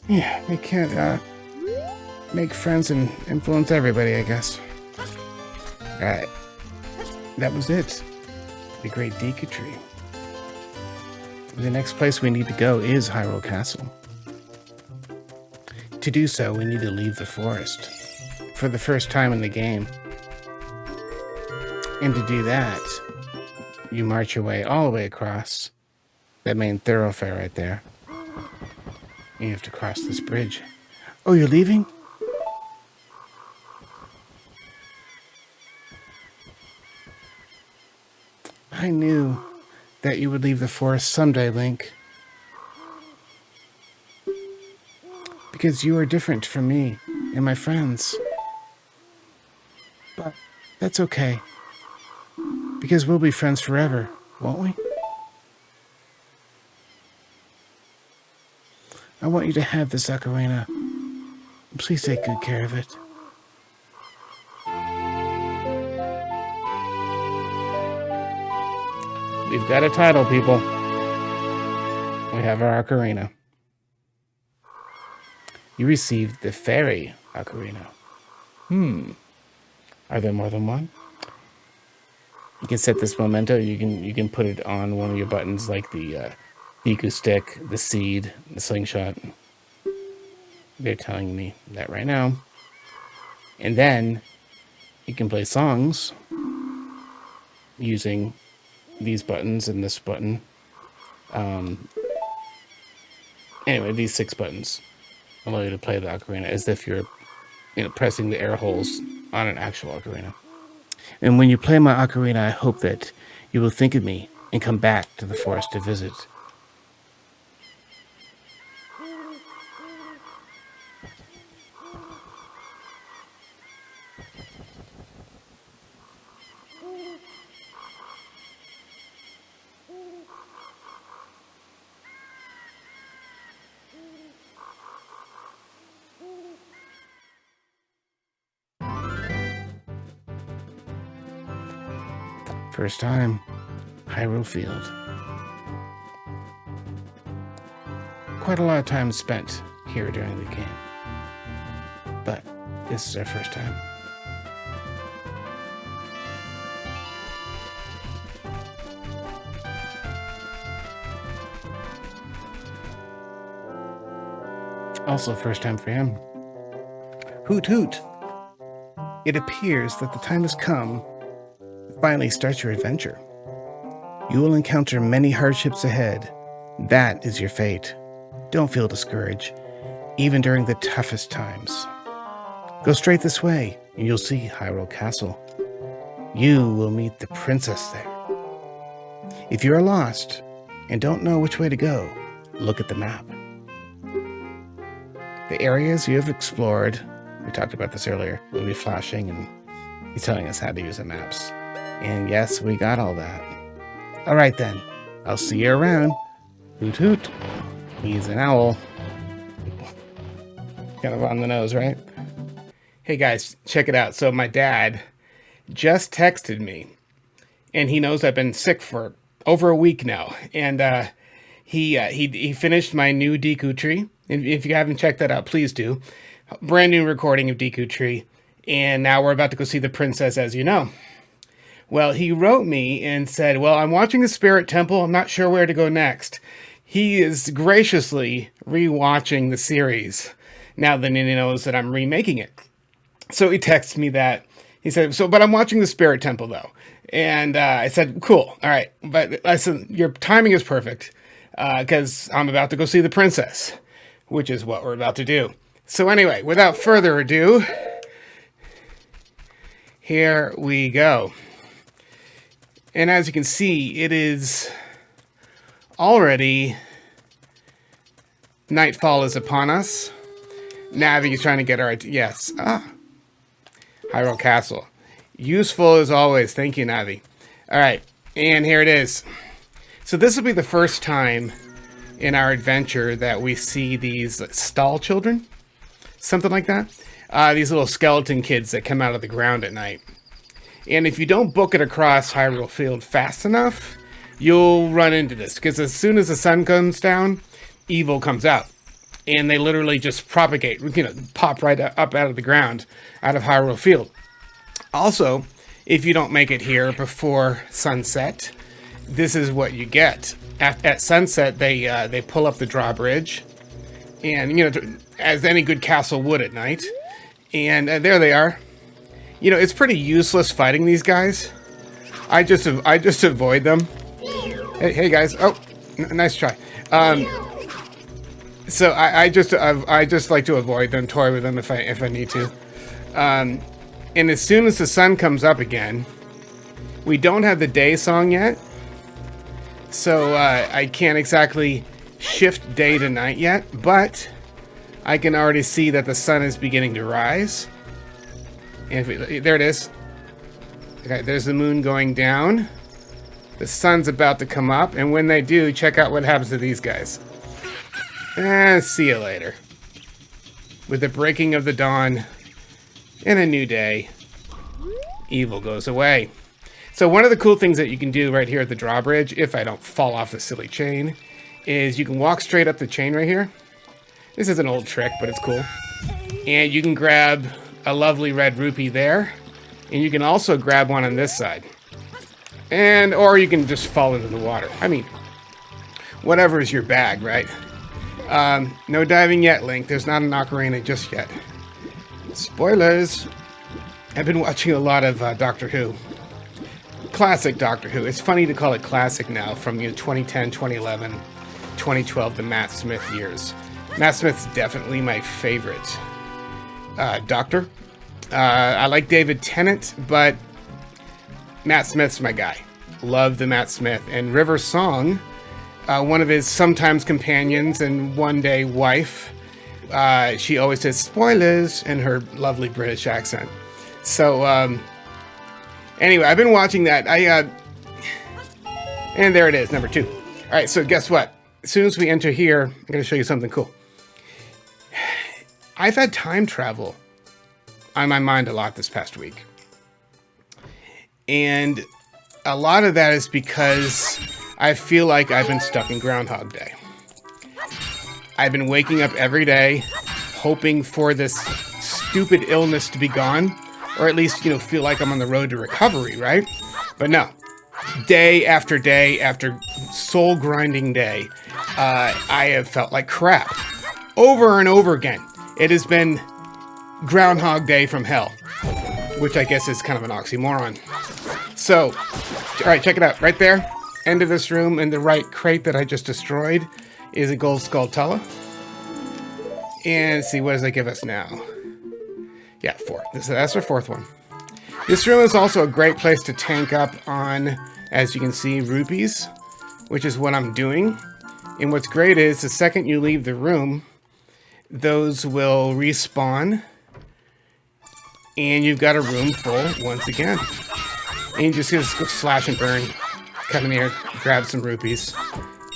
A: Yeah, we can't make friends and influence everybody, I guess. Alright, that was it. The great Deku tree. The next place we need to go is Hyrule Castle. To do so, we need to leave the forest for the first time in the game. And to do that, you march your way all the way across that main thoroughfare right there. You have to cross this bridge. Oh, you're leaving? I knew that you would leave the forest someday, Link. Because you are different from me and my friends. But that's okay. Because we'll be friends forever, won't we? I want you to have this ocarina. Please take good care of it. We've got a title, people. We have our ocarina. You received the fairy ocarina. Are there more than one? You can set this memento. You can put it on one of your buttons, like the Deku stick, the seed, the slingshot. They're telling me that right now. And then you can play songs using these buttons and this button. Anyway, these 6 buttons allow you to play the ocarina as if you're, pressing the air holes on an actual ocarina. And when you play my ocarina, I hope that you will think of me and come back to the forest to visit. First time, Hyrule Field. Quite a lot of time spent here during the game. But this is our first time. Also first time for him. Hoot hoot! It appears that the time has come to finally start your adventure. You will encounter many hardships ahead. That is your fate. Don't feel discouraged, even during the toughest times. Go straight this way, and you'll see Hyrule Castle. You will meet the princess there. If you are lost and don't know which way to go, look at the map. The areas you have explored, we talked about this earlier, will be flashing, and he's telling us how to use the maps. And yes, we got all that. All right then, I'll see you around. Hoot hoot. He's an owl. Kind of on the nose, right? Hey guys, check it out. So my dad just texted me, and he knows I've been sick for over a week now. And he finished my new Deku tree. And if you haven't checked that out, please do. Brand new recording of Deku tree. And now we're about to go see the princess, as you know. Well, he wrote me and said, well, I'm watching the Spirit Temple. I'm not sure where to go next. He is graciously rewatching the series now that he knows that I'm remaking it. So he texted me that. He said, but I'm watching the Spirit Temple, though. And I said, cool. All right. But I said, your timing is perfect because I'm about to go see the princess, which is what we're about to do. So anyway, without further ado, here we go. And as you can see, it is already nightfall is upon us. Navi is trying to get our... Yes. Hyrule Castle. Useful as always. Thank you, Navi. All right. And here it is. So this will be the first time in our adventure that we see these stall children. Something like that. These little skeleton kids that come out of the ground at night. And if you don't book it across Hyrule Field fast enough, you'll run into this. Because as soon as the sun comes down, evil comes out. And they literally just propagate, pop right up out of the ground, out of Hyrule Field. Also, if you don't make it here before sunset, this is what you get. At sunset, they pull up the drawbridge, and you know, as any good castle would at night, and there they are. You know, it's pretty useless fighting these guys. I just avoid them. Hey guys! Oh, nice try. So I just like to avoid them, toy with them if I need to. And as soon as the sun comes up again, we don't have the day song yet. So I can't exactly shift day to night yet, but I can already see that the sun is beginning to rise. And there it is. Okay, there's the moon going down. The sun's about to come up, and when they do, check out what happens to these guys. And see you later. With the breaking of the dawn and a new day, evil goes away. So one of the cool things that you can do right here at the drawbridge, if I don't fall off the silly chain, is you can walk straight up the chain right here. This is an old trick, but it's cool. And you can grab a lovely red rupee there. And you can also grab one on this side. Or you can just fall into the water. I mean, whatever is your bag, right? No diving yet, Link. There's not an ocarina just yet. Spoilers. I've been watching a lot of Doctor Who. Classic Doctor Who. It's funny to call it classic now, from 2010, 2011, 2012, the Matt Smith years. Matt Smith's definitely my favorite Doctor. I like David Tennant, but Matt Smith's my guy. Love the Matt Smith. And River Song, one of his sometimes companions and one day wife, she always says spoilers in her lovely British accent. So, anyway, I've been watching that. And there it is, number 2. All right, so guess what? As soon as we enter here, I'm going to show you something cool. I've had time travel on my mind a lot this past week. And a lot of that is because I feel like I've been stuck in Groundhog Day. I've been waking up every day hoping for this stupid illness to be gone, or at least, feel like I'm on the road to recovery, right? But no. Day after soul grinding day, I have felt like crap. Over and over again. It has been Groundhog Day from hell, which I guess is kind of an oxymoron. So, all right, check it out. Right there, end of this room, in the right crate that I just destroyed, is a gold Skultula. And let's see, what does that give us now? Yeah, 4. That's our 4th one. This room is also a great place to tank up on, as you can see, rupees, which is what I'm doing. And what's great is, the second you leave the room, those will respawn, and you've got a room full once again. And you just go slash and burn, come in here, grab some rupees.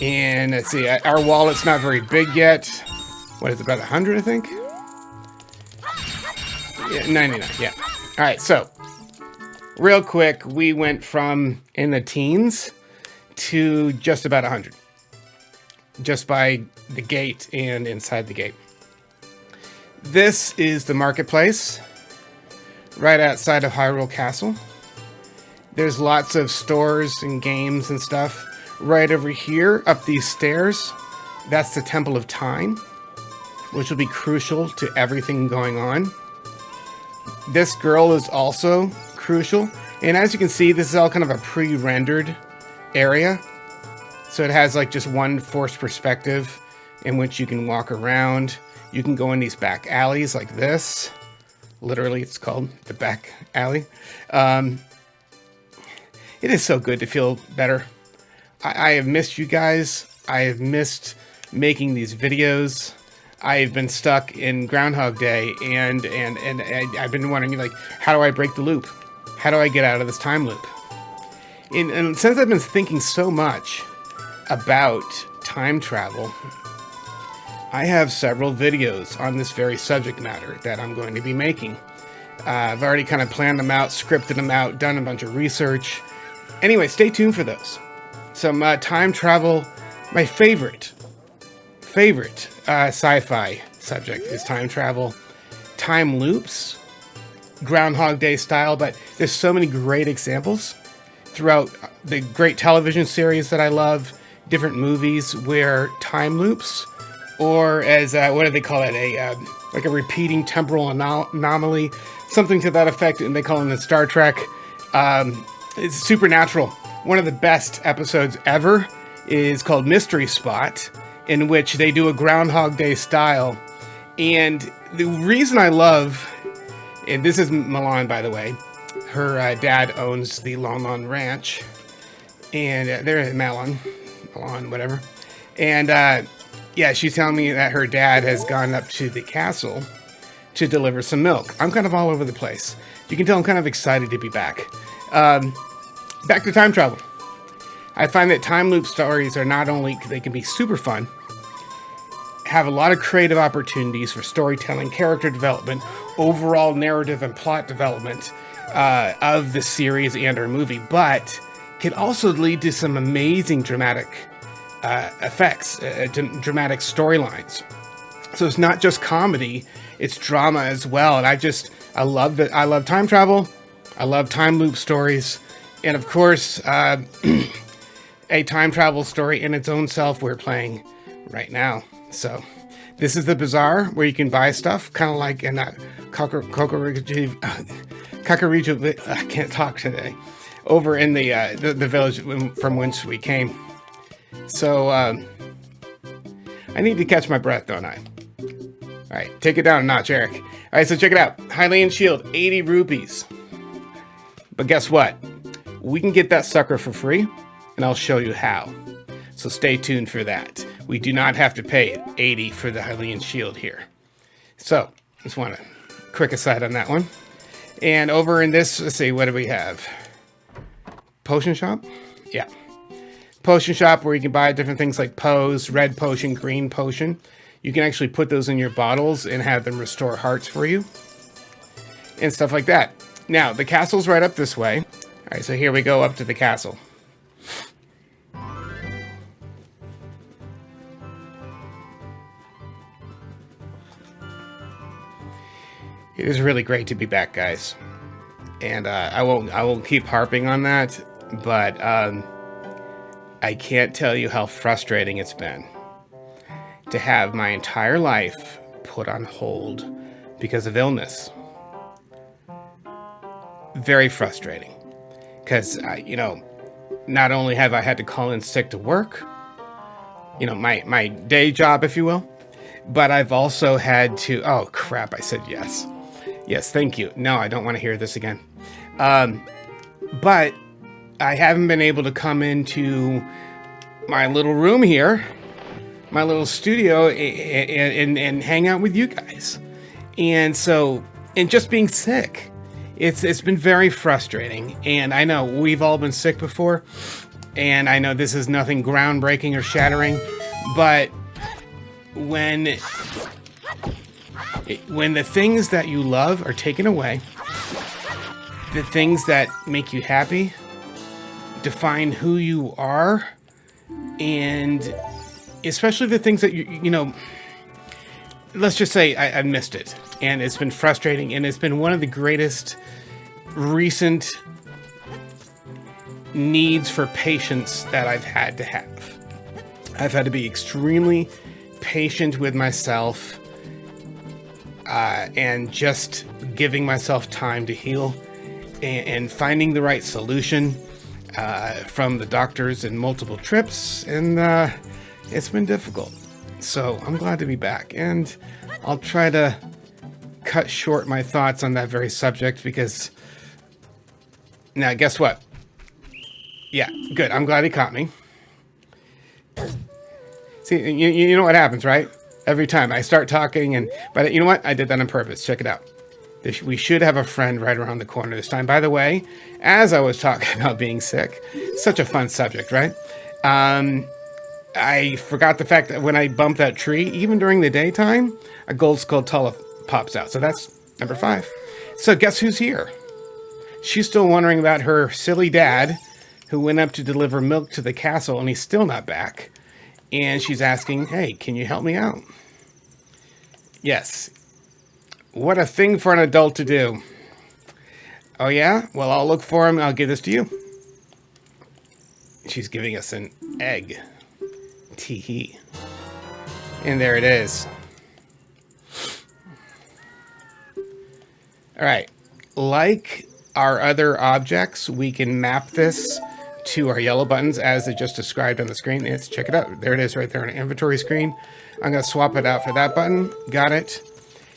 A: And let's see, our wallet's not very big yet. What is it, about 100, I think? Yeah, 99, yeah. All right, so real quick, we went from in the teens to just about 100. Just by the gate and inside the gate. This is the marketplace right outside of Hyrule Castle. There's lots of stores and games and stuff. Right over here, up these stairs, that's the Temple of Time, which will be crucial to everything going on. This girl is also crucial. And as you can see, this is all kind of a pre-rendered area. So it has like just one forced perspective in which you can walk around. You can go in these back alleys like this. Literally, it's called the back alley. It is so good to feel better. I have missed you guys. I have missed making these videos. I've been stuck in Groundhog Day, and I've been wondering, like, how do I break the loop? How do I get out of this time loop? And since I've been thinking so much about time travel, I have several videos on this very subject matter that I'm going to be making. I've already kind of planned them out, scripted them out, done a bunch of research. Anyway, stay tuned for those. Some time travel. My favorite sci-fi subject is time travel. Time loops. Groundhog Day style, but there's so many great examples. throughout the great television series that I love, different movies where time loops, or as what do they call it, like a repeating temporal anomaly, something to that effect, and they call it in Star Trek. It's supernatural. One of the best episodes ever is called Mystery Spot, in which they do a Groundhog Day style. And the reason I love, and this is Milan, by the way, her dad owns the Lon Lon Ranch, and they're in Milan, whatever. And yeah, she's telling me that her dad has gone up to the castle to deliver some milk. I'm kind of all over the place. You can tell I'm kind of excited to be back. Back to time travel. I find that time loop stories are not only, they can be super fun, have a lot of creative opportunities for storytelling, character development, overall narrative and plot development of the series and or movie, but can also lead to some amazing dramatic effects, dramatic storylines. So it's not just comedy, it's drama as well. And I love that. I love time travel. I love time loop stories. And of course, a time travel story in its own self we're playing right now. So this is the bazaar where you can buy stuff, kind of like in that Kakariko, I can't talk today, over in the village from whence we came. So I need to catch my breath, don't I? All right, take it down a notch, Eric. All right, so check it out. Hylian Shield, 80 rupees. But guess what? We can get that sucker for free, and I'll show you how. So stay tuned for that. We do not have to pay 80 for the Hylian Shield here. So, just want a quick aside on that one. And over in this, let's see, what do we have? Potion shop? Yeah. Potion shop where you can buy different things like Pose, red potion, green potion. You can actually put those in your bottles and have them restore hearts for you. And stuff like that. Now, the castle's right up this way. All right, so here we go up to the castle. It is really great to be back, guys. And I won't keep harping on that, but I can't tell you how frustrating it's been to have my entire life put on hold because of illness. Very frustrating. Because, not only have I had to call in sick to work, my day job, if you will, but I've also had to, oh crap, I said yes. Yes, thank you. No, I don't want to hear this again. But I haven't been able to come into my little room here, my little studio, and hang out with you guys. And so, and just being sick, it's been very frustrating. And I know we've all been sick before, and I know this is nothing groundbreaking or shattering, but when the things that you love are taken away, the things that make you happy, define who you are, and especially the things that let's just say I missed it, and it's been frustrating, and it's been one of the greatest recent needs for patience that I've had to have. I've had to be extremely patient with myself, and just giving myself time to heal and finding the right solution from the doctors and multiple trips, and it's been difficult. So I'm glad to be back, and I'll try to cut short my thoughts on that very subject because now guess what? Yeah, good. I'm glad he caught me. See, you know what happens, right? Every time I start talking, but you know what? I did that on purpose. Check it out. We should have a friend right around the corner this time. By the way, as I was talking about being sick, such a fun subject, right? I forgot the fact that when I bump that tree, even during the daytime, a gold Skultula pops out. So that's number 5. So guess who's here? She's still wondering about her silly dad who went up to deliver milk to the castle, and he's still not back. And she's asking, hey, can you help me out? Yes. What a thing for an adult to do. Oh, yeah? Well, I'll look for him. I'll give this to you. she's giving us an egg. Tee-hee. And there it is. All right. Like our other objects, we can map this to our yellow buttons as it just described on the screen. Check it out. There it is right there on the inventory screen. I'm going to swap it out for that button. Got it.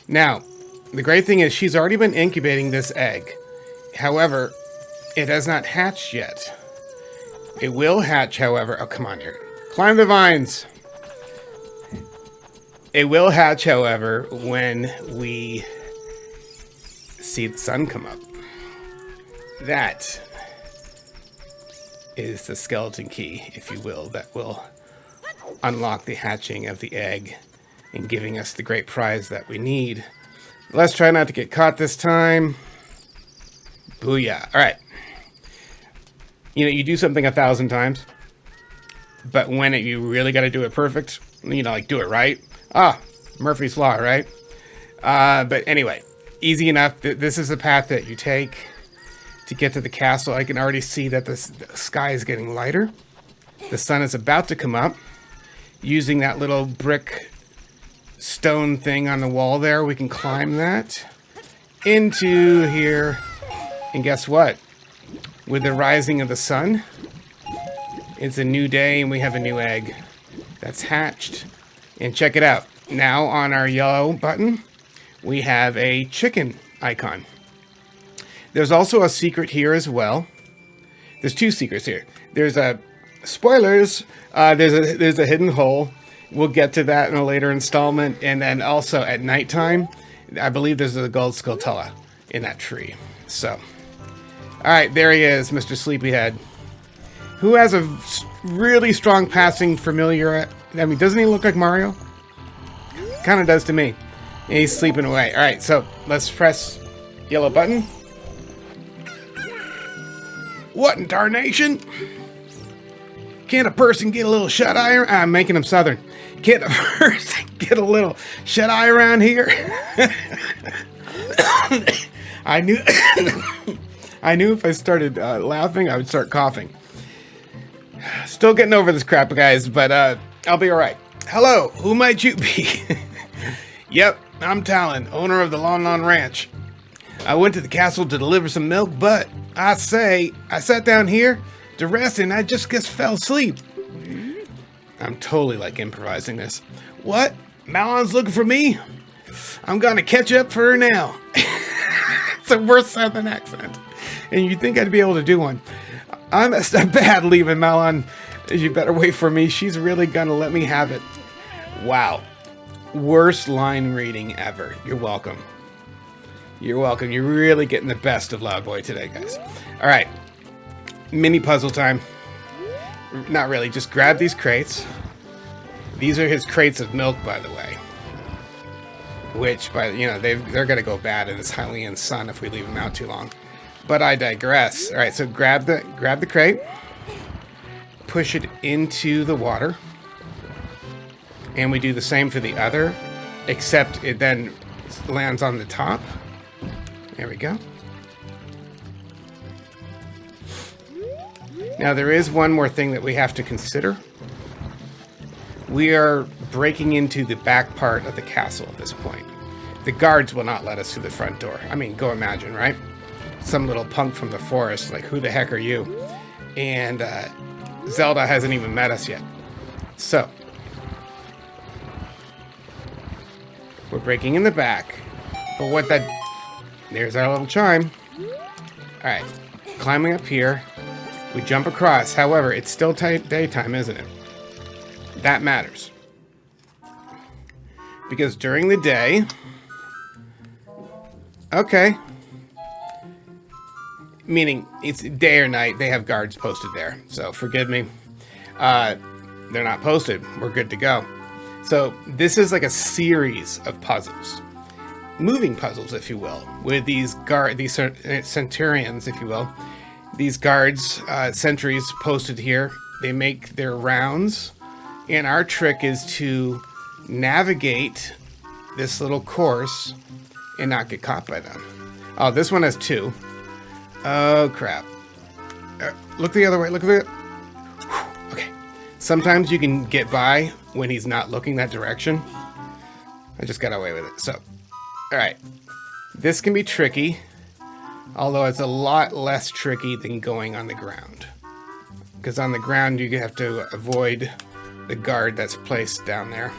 A: Now, the great thing is she's already been incubating this egg. However, it has not hatched yet. It will hatch, however. Oh, come on here. Climb the vines. It will hatch, however, when we see the sun come up. That is the skeleton key, if you will, that will unlock the hatching of the egg and giving us the great prize that we need. Let's try not to get caught this time. Booyah. All right. You know, you do something 1,000 times, but when you really got to do it perfect, you know, like do it right. Murphy's Law, right? But anyway, easy enough. This is the path that you take to get to the castle. I can already see that the sky is getting lighter. The sun is about to come up. Using that little brick stone thing on the wall there, we can climb that into here. And guess what? With the rising of the sun, it's a new day and we have a new egg that's hatched. And check it out. Now on our yellow button, we have a chicken icon. There's also a secret here as well. There's two secrets here. There's a spoilers. There's a hidden hole. We'll get to that in a later installment. And then also at nighttime, I believe there's a gold Skultula in that tree. So, all right, there he is, Mr. Sleepyhead, who has a really strong passing familiar. I mean, doesn't he look like Mario? Kind of does to me. And he's sleeping away. All right, so let's press yellow button. What in tarnation? Can't a person get a little shut-eye? I'm making him southern. Can't a person get a little shut-eye around here? I knew I knew if I started laughing, I would start coughing. Still getting over this crap, guys, but I'll be all right. Hello, who might you be? Yep, I'm Talon, owner of the Lon Lon Ranch. I went to the castle to deliver some milk, but I sat down here to rest and I just fell asleep. I'm totally like improvising this. What? Malon's looking for me? I'm gonna catch up for her now. It's a worse southern accent. And you'd think I'd be able to do one. I messed up bad leaving Malon. You better wait for me. She's really gonna let me have it. Wow. Worst line reading ever. You're welcome. You're welcome. You're really getting the best of Loudboy today, guys. All right. Mini puzzle time. Not really. Just grab these crates. These are his crates of milk, by the way. Which, they're going to go bad in this Hylian sun if we leave them out too long. But I digress. All right, so grab the crate. Push it into the water. And we do the same for the other, except it then lands on the top. There we go. Now there is one more thing that we have to consider. We are breaking into the back part of the castle at this point. The guards will not let us through the front door. I mean, go imagine, right? Some little punk from the forest, like, who the heck are you? And Zelda hasn't even met us yet. So, we're breaking in the back. But there's our little chime. Alright, climbing up here. We jump across. However, it's still daytime, isn't it? That matters. Because during the day... Okay. Meaning, it's day or night, they have guards posted there. So, forgive me. They're not posted. We're good to go. So, this is like a series of puzzles. Moving puzzles, if you will. With these centurions, if you will. These guards, sentries posted here. They make their rounds. And our trick is to navigate this little course and not get caught by them. Oh, this one has 2. Oh, crap. Look the other way. Look at it. Sometimes you can get by when he's not looking that direction. I just got away with it. So, all right. This can be tricky, although it's a lot less tricky than going on the ground. Because on the ground, you have to avoid the guard that's placed down there.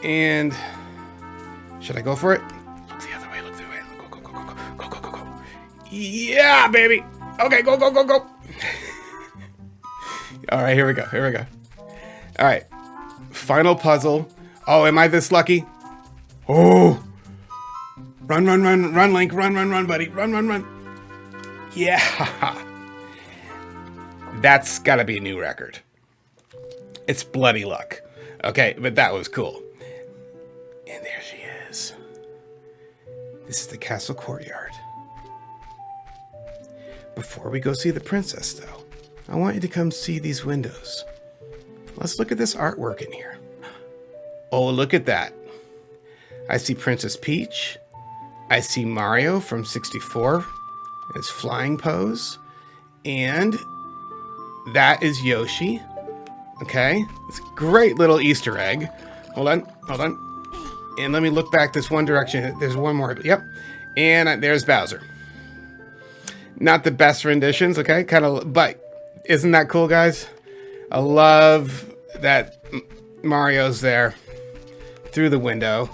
A: And should I go for it? Look the other way, look the other way. Go, go, go, go, go, go, go, go, go. Yeah, baby. Okay, go, go, go, go. All right, here we go, here we go. All right, final puzzle. Oh, am I this lucky? Oh, run, run, run, run, Link, run, run, run, buddy, run, run, run. Yeah, that's gotta be a new record. It's bloody luck. Okay, but that was cool. And there she is. This is the castle courtyard. Before we go see the princess, though, I want you to come see these windows. Let's look at this artwork in here. Oh, look at that. I see Princess Peach. I see Mario from 64 in his flying pose. And that is Yoshi. Okay, it's a great little Easter egg. Hold on, hold on. And let me look back this one direction. There's one more. Yep. And there's Bowser. Not the best renditions, okay? Kind of, but isn't that cool, guys? I love that Mario's there through the window.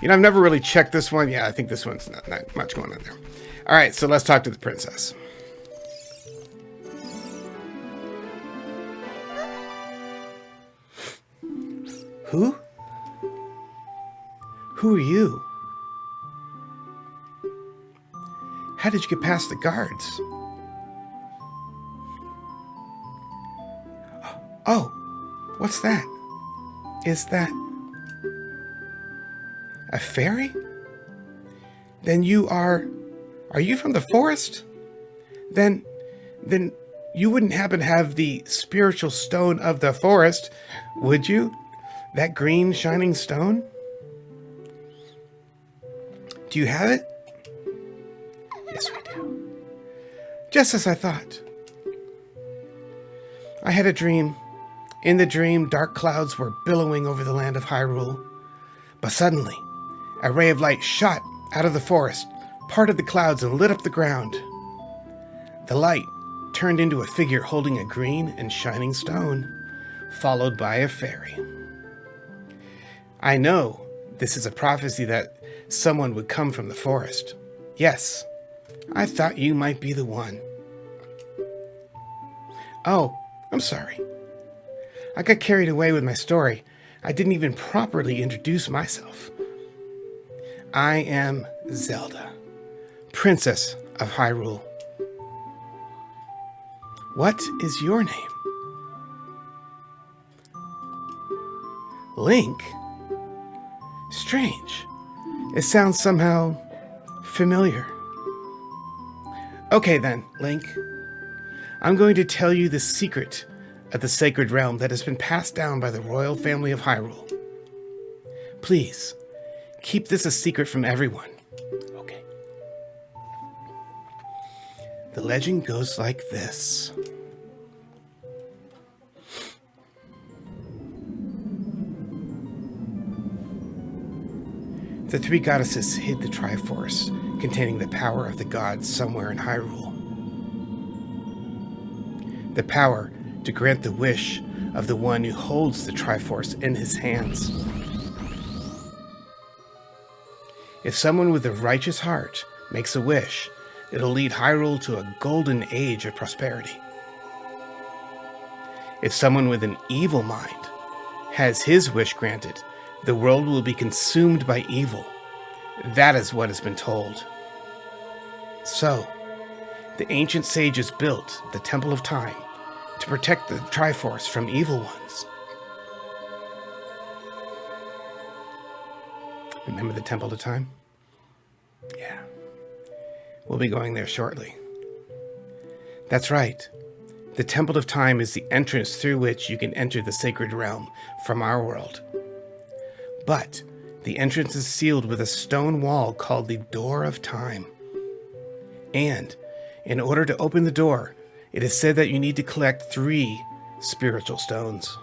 A: You know, I've never really checked this one. Yeah, I think this one's not much going on there. All right, so let's talk to the princess. Who? Who are you? How did you get past the guards? Oh, what's that? Is that a fairy? Then you are you from the forest? Then you wouldn't happen to have the spiritual stone of the forest, would you? That green shining stone? Do you have it? Yes, we do. Just as I thought. I had a dream. In the dream, dark clouds were billowing over the land of Hyrule. But suddenly, a ray of light shot out of the forest, parted the clouds, and lit up the ground. The light turned into a figure holding a green and shining stone, followed by a fairy. I know this is a prophecy that someone would come from the forest. Yes, I thought you might be the one. Oh, I'm sorry. I got carried away with my story. I didn't even properly introduce myself. I am Zelda, Princess of Hyrule. What is your name? Link? Strange. It sounds somehow familiar. Okay then, Link. I'm going to tell you the secret of the sacred realm that has been passed down by the royal family of Hyrule. Please, keep this a secret from everyone. Okay. The legend goes like this. The three goddesses hid the Triforce, containing the power of the gods somewhere in Hyrule. The power to grant the wish of the one who holds the Triforce in his hands. If someone with a righteous heart makes a wish, it'll lead Hyrule to a golden age of prosperity. If someone with an evil mind has his wish granted, the world will be consumed by evil. That is what has been told. So, the ancient sages built the Temple of Time to protect the Triforce from evil ones. Remember the Temple of Time? Yeah. We'll be going there shortly. That's right. The Temple of Time is the entrance through which you can enter the sacred realm from our world. But the entrance is sealed with a stone wall called the Door of Time. And in order to open the door, it is said that you need to collect 3 spiritual stones.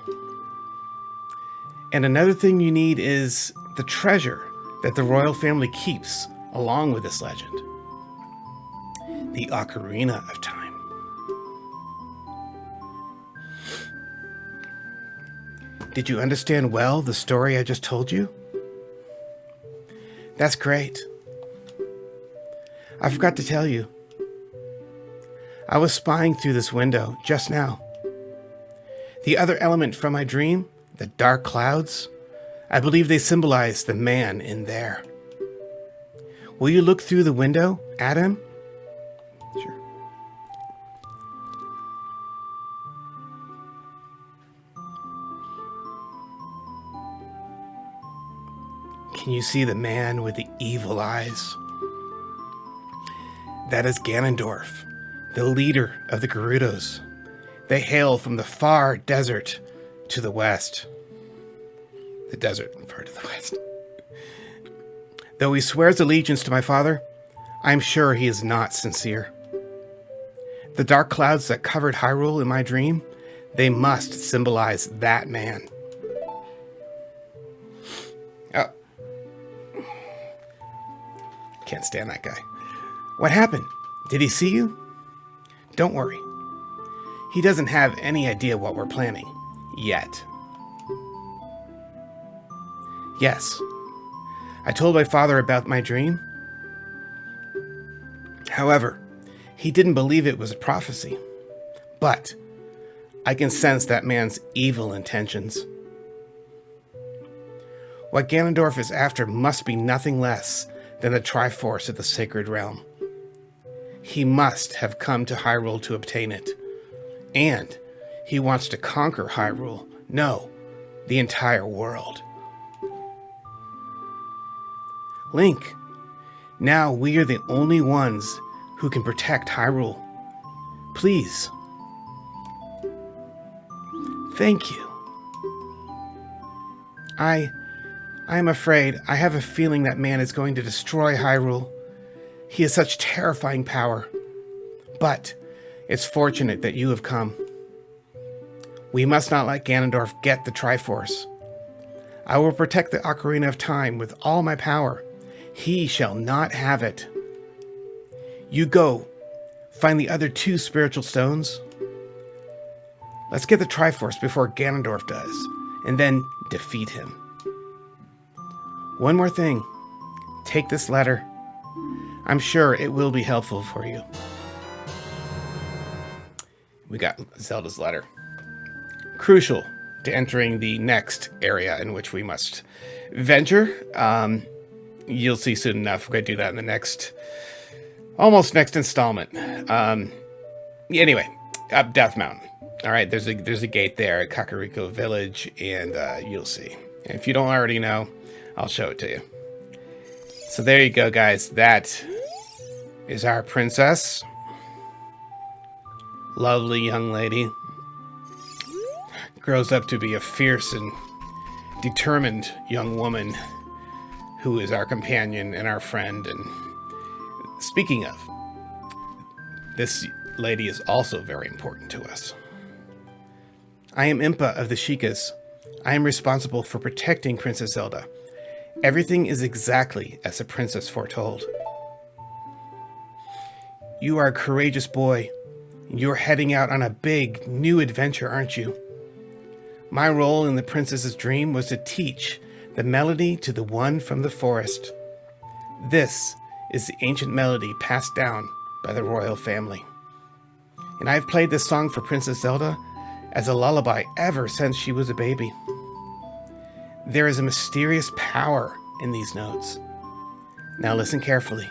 A: And another thing you need is the treasure that the royal family keeps along with this legend. The Ocarina of Time. Did you understand well the story I just told you? That's great. I forgot to tell you. I was spying through this window just now. The other element from my dream, the dark clouds, I believe they symbolize the man in there. Will you look through the window at him? Sure. Can you see the man with the evil eyes? That is Ganondorf, the leader of the Gerudos. They hail from the far desert to the west. The desert far to the west. Though he swears allegiance to my father, I am sure he is not sincere. The dark clouds that covered Hyrule in my dream, they must symbolize that man. Oh. Can't stand that guy. What happened? Did he see you? Don't worry. He doesn't have any idea what we're planning. Yet. Yes. I told my father about my dream. However, he didn't believe it was a prophecy. But I can sense that man's evil intentions. What Ganondorf is after must be nothing less than the Triforce of the Sacred Realm. He must have come to Hyrule to obtain it. And he wants to conquer Hyrule. No, the entire world. Link, now we are the only ones who can protect Hyrule. Please. Thank you. I am afraid. I have a feeling that man is going to destroy Hyrule. He has such terrifying power. But it's fortunate that you have come. We must not let Ganondorf get the Triforce. I will protect the Ocarina of Time with all my power. He shall not have it. You go, find the other 2 spiritual stones. Let's get the Triforce before Ganondorf does, and then defeat him. One more thing. Take this letter. I'm sure it will be helpful for you. We got Zelda's letter. Crucial to entering the next area in which we must venture. You'll see soon enough. We're going to do that in the next, almost next installment. Anyway, up Death Mountain. All right, there's a gate there at Kakariko Village, and you'll see. And if you don't already know, I'll show it to you. So there you go, guys. That is our princess. Lovely young lady. Grows up to be a fierce and determined young woman who is our companion and our friend. And speaking of, this lady is also very important to us. I am Impa of the Sheikahs. I am responsible for protecting Princess Zelda. Everything is exactly as the princess foretold. You are a courageous boy. You're heading out on a big, new adventure, aren't you? My role in the princess's dream was to teach the melody to the one from the forest. This is the ancient melody passed down by the royal family. And I've played this song for Princess Zelda as a lullaby ever since she was a baby. There is a mysterious power in these notes. Now listen carefully.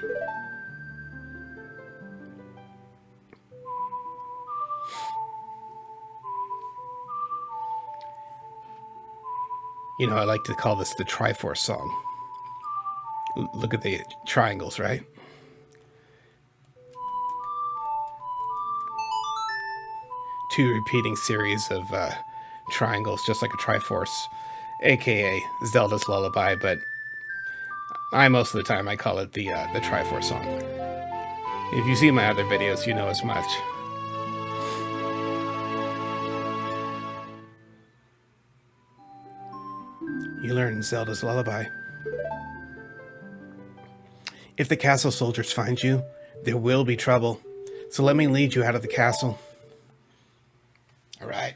A: You know, I like to call this the Triforce song. Look at the triangles, right? Two repeating series of triangles, just like a Triforce, aka Zelda's Lullaby, but most of the time I call it the Triforce song. If you see my other videos, you know as much. you learn Zelda's lullaby. If the castle soldiers find you, there will be trouble. So let me lead you out of the castle. All right.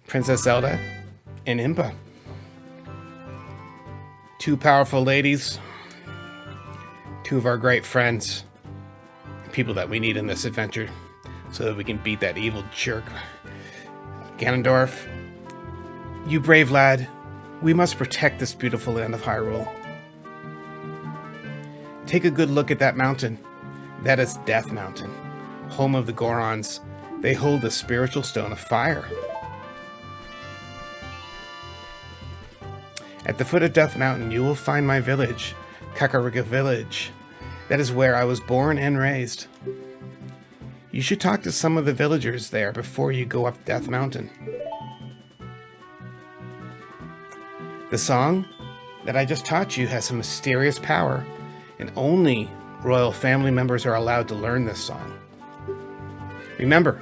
A: Princess Zelda and Impa. Two powerful ladies. Two of our great friends. People that we need in this adventure so that we can beat that evil jerk. Ganondorf, you brave lad. We must protect this beautiful land of Hyrule. Take a good look at that mountain. That is Death Mountain, home of the Gorons. They hold the spiritual stone of fire. At the foot of Death Mountain, you will find my village, Kakarika Village. That is where I was born and raised. You should talk to some of the villagers there before you go up Death Mountain. The song that I just taught you has some mysterious power, and only royal family members are allowed to learn this song. Remember,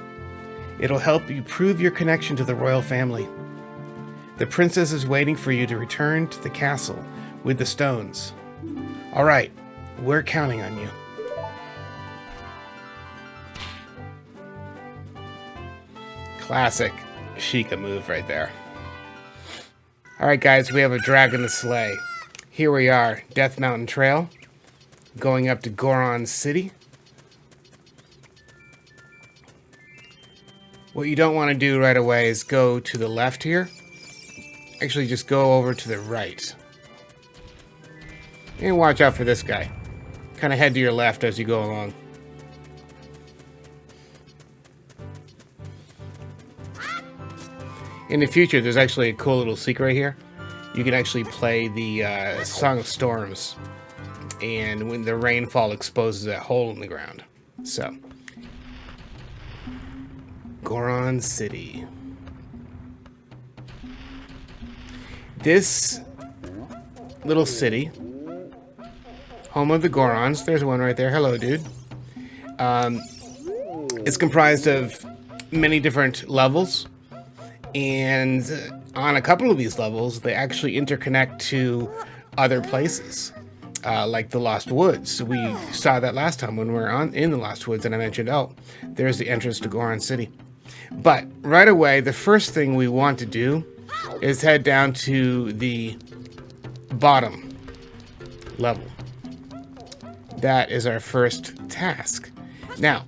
A: it'll help you prove your connection to the royal family. The princess is waiting for you to return to the castle with the stones. All right, we're counting on you. Classic Sheikah move right there. All right, guys, we have a dragon to slay. Here we are, Death Mountain Trail, going up to Goron City. What you don't want to do right away is go to the left here. Actually, just go over to the right. And watch out for this guy. Kind of head to your left as you go along. In the future, there's actually a cool little secret here. You can actually play the Song of Storms. And when the rainfall exposes that hole in the ground. So, Goron City. This little city, home of the Gorons, there's one right there, hello dude. It's comprised of many different levels, and on a couple of these levels, they actually interconnect to other places. Like the Lost Woods. We saw that last time when we were in the Lost Woods, and I mentioned, oh, there's the entrance to Goron City. But right away, the first thing we want to do is head down to the bottom level. That is our first task. Now,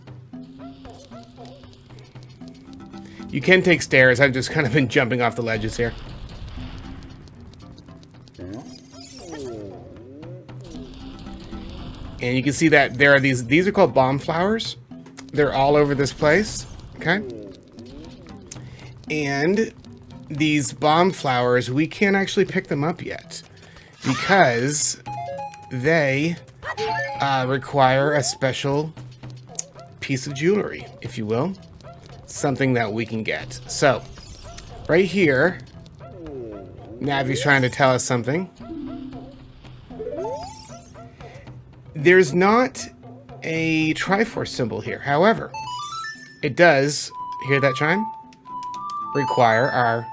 A: you can take stairs. I've just kind of been jumping off the ledges here. And you can see that there are these are called bomb flowers. They're all over this place, okay? And these bomb flowers, we can't actually pick them up yet because they require a special piece of jewelry, if you will. Something that we can get. So, right here, Navi's trying to tell us something. There's not a Triforce symbol here. However, it does, hear that chime? Require our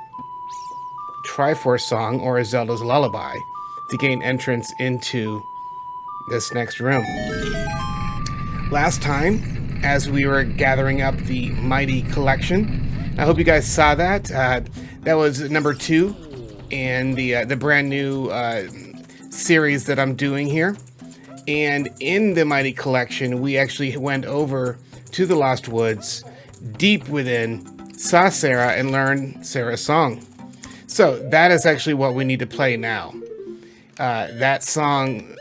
A: Triforce song or Zelda's lullaby to gain entrance into this next room. Last time, as we were gathering up the Mighty Collection, I hope you guys saw that. That was number 2 in the brand new series that I'm doing here. And in the Mighty Collection, we actually went over to the Lost Woods, deep within, saw Sarah, and learned Sarah's song. So that is actually what we need to play now. That song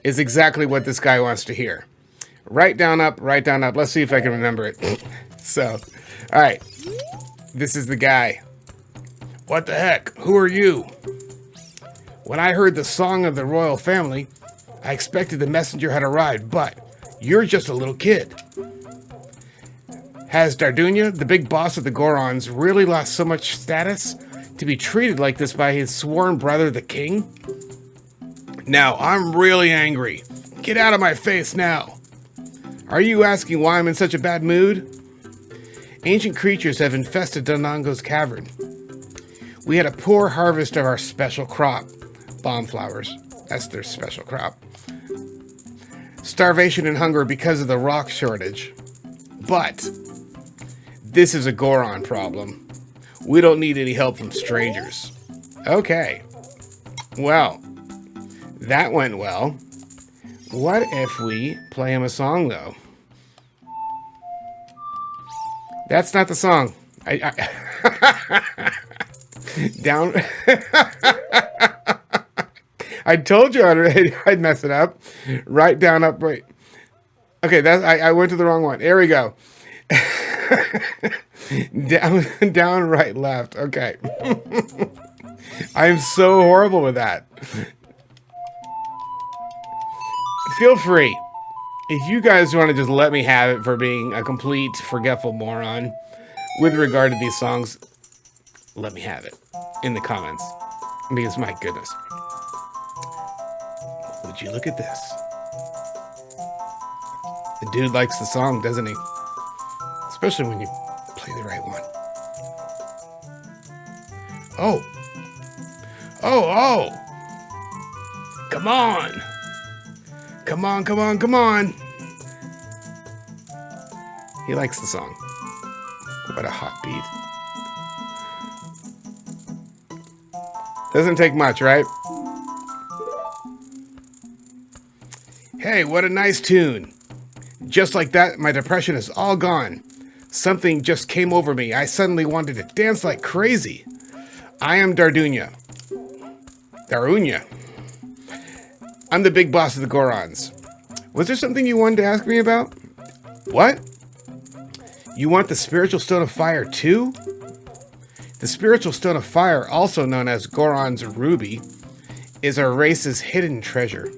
A: is exactly what this guy wants to hear. Right down, up, right down, up. Let's see if I can remember it. So, all right. This is the guy. What the heck? Who are you? When I heard the song of the royal family, I expected the messenger had arrived, but you're just a little kid. Has Dardunia, the big boss of the Gorons, really lost so much status to be treated like this by his sworn brother, the king? Now, I'm really angry. Get out of my face now. Are you asking why I'm in such a bad mood? Ancient creatures have infested Dodongo's cavern. We had a poor harvest of our special crop. Bomb flowers. That's their special crop. Starvation and hunger because of the rock shortage. But this is a Goron problem. We don't need any help from strangers. Okay. Well, that went well. What if we play him a song, though? That's not the song. Down. I told you I'd mess it up. Right, down, up, right. Okay, I went to the wrong one. There we go. Down, right, left. Okay. I'm so horrible with that. Feel free. If you guys want to just let me have it for being a complete forgetful moron with regard to these songs, let me have it in the comments. Because my goodness. Would you look at this? The dude likes the song, doesn't he? Especially when you play the right one. Oh. Oh. Come on. Come on, come on, come on. He likes the song. What a hot beat. Doesn't take much, right? Hey, what a nice tune. Just like that, my depression is all gone. Something just came over me. I suddenly wanted to dance like crazy. I am Darunya. I'm the big boss of the Gorons. Was there something you wanted to ask me about? What? You want the Spiritual Stone of Fire too? The Spiritual Stone of Fire, also known as Goron's Ruby, is our race's hidden treasure.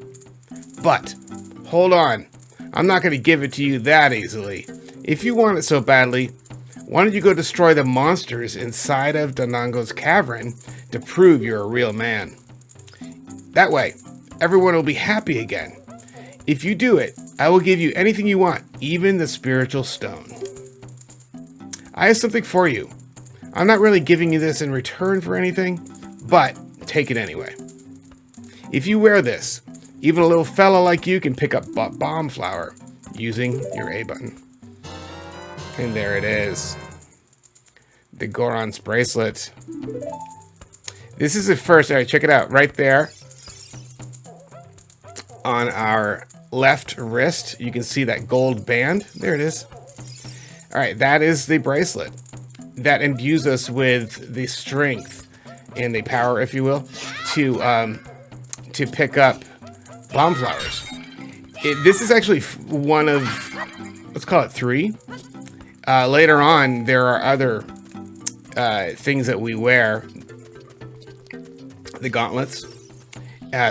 A: But, hold on. I'm not going to give it to you that easily. If you want it so badly, why don't you go destroy the monsters inside of Dodongo's Cavern to prove you're a real man? That way, everyone will be happy again. If you do it, I will give you anything you want, even the Spiritual Stone. I have something for you. I'm not really giving you this in return for anything, but take it anyway. If you wear this, even a little fella like you can pick up bomb flower using your A button. And there it is. The Goron's bracelet. This is the first. All right, check it out. Right there on our left wrist, you can see that gold band. There it is. All right, that is the bracelet that imbues us with the strength and the power, if you will, to pick up bomb flowers. This is actually one of, let's call it 3. Later on, there are other things that we wear. The gauntlets.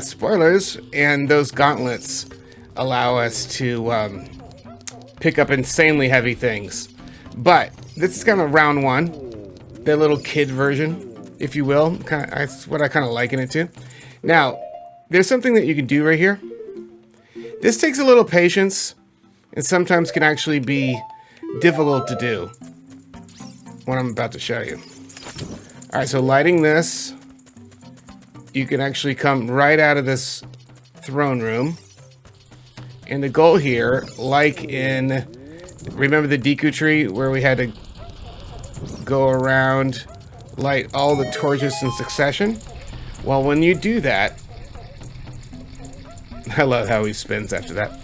A: Spoilers. And those gauntlets allow us to pick up insanely heavy things. But this is kind of round 1. The little kid version, if you will. That's what I kind of liken it to. Now, there's something that you can do right here. This takes a little patience and sometimes can actually be difficult to do. What I'm about to show you. All right, so lighting this, you can actually come right out of this throne room. And the goal here, like in, remember the Deku tree where we had to go around, light all the torches in succession? Well, when you do that, I love how he spins after that.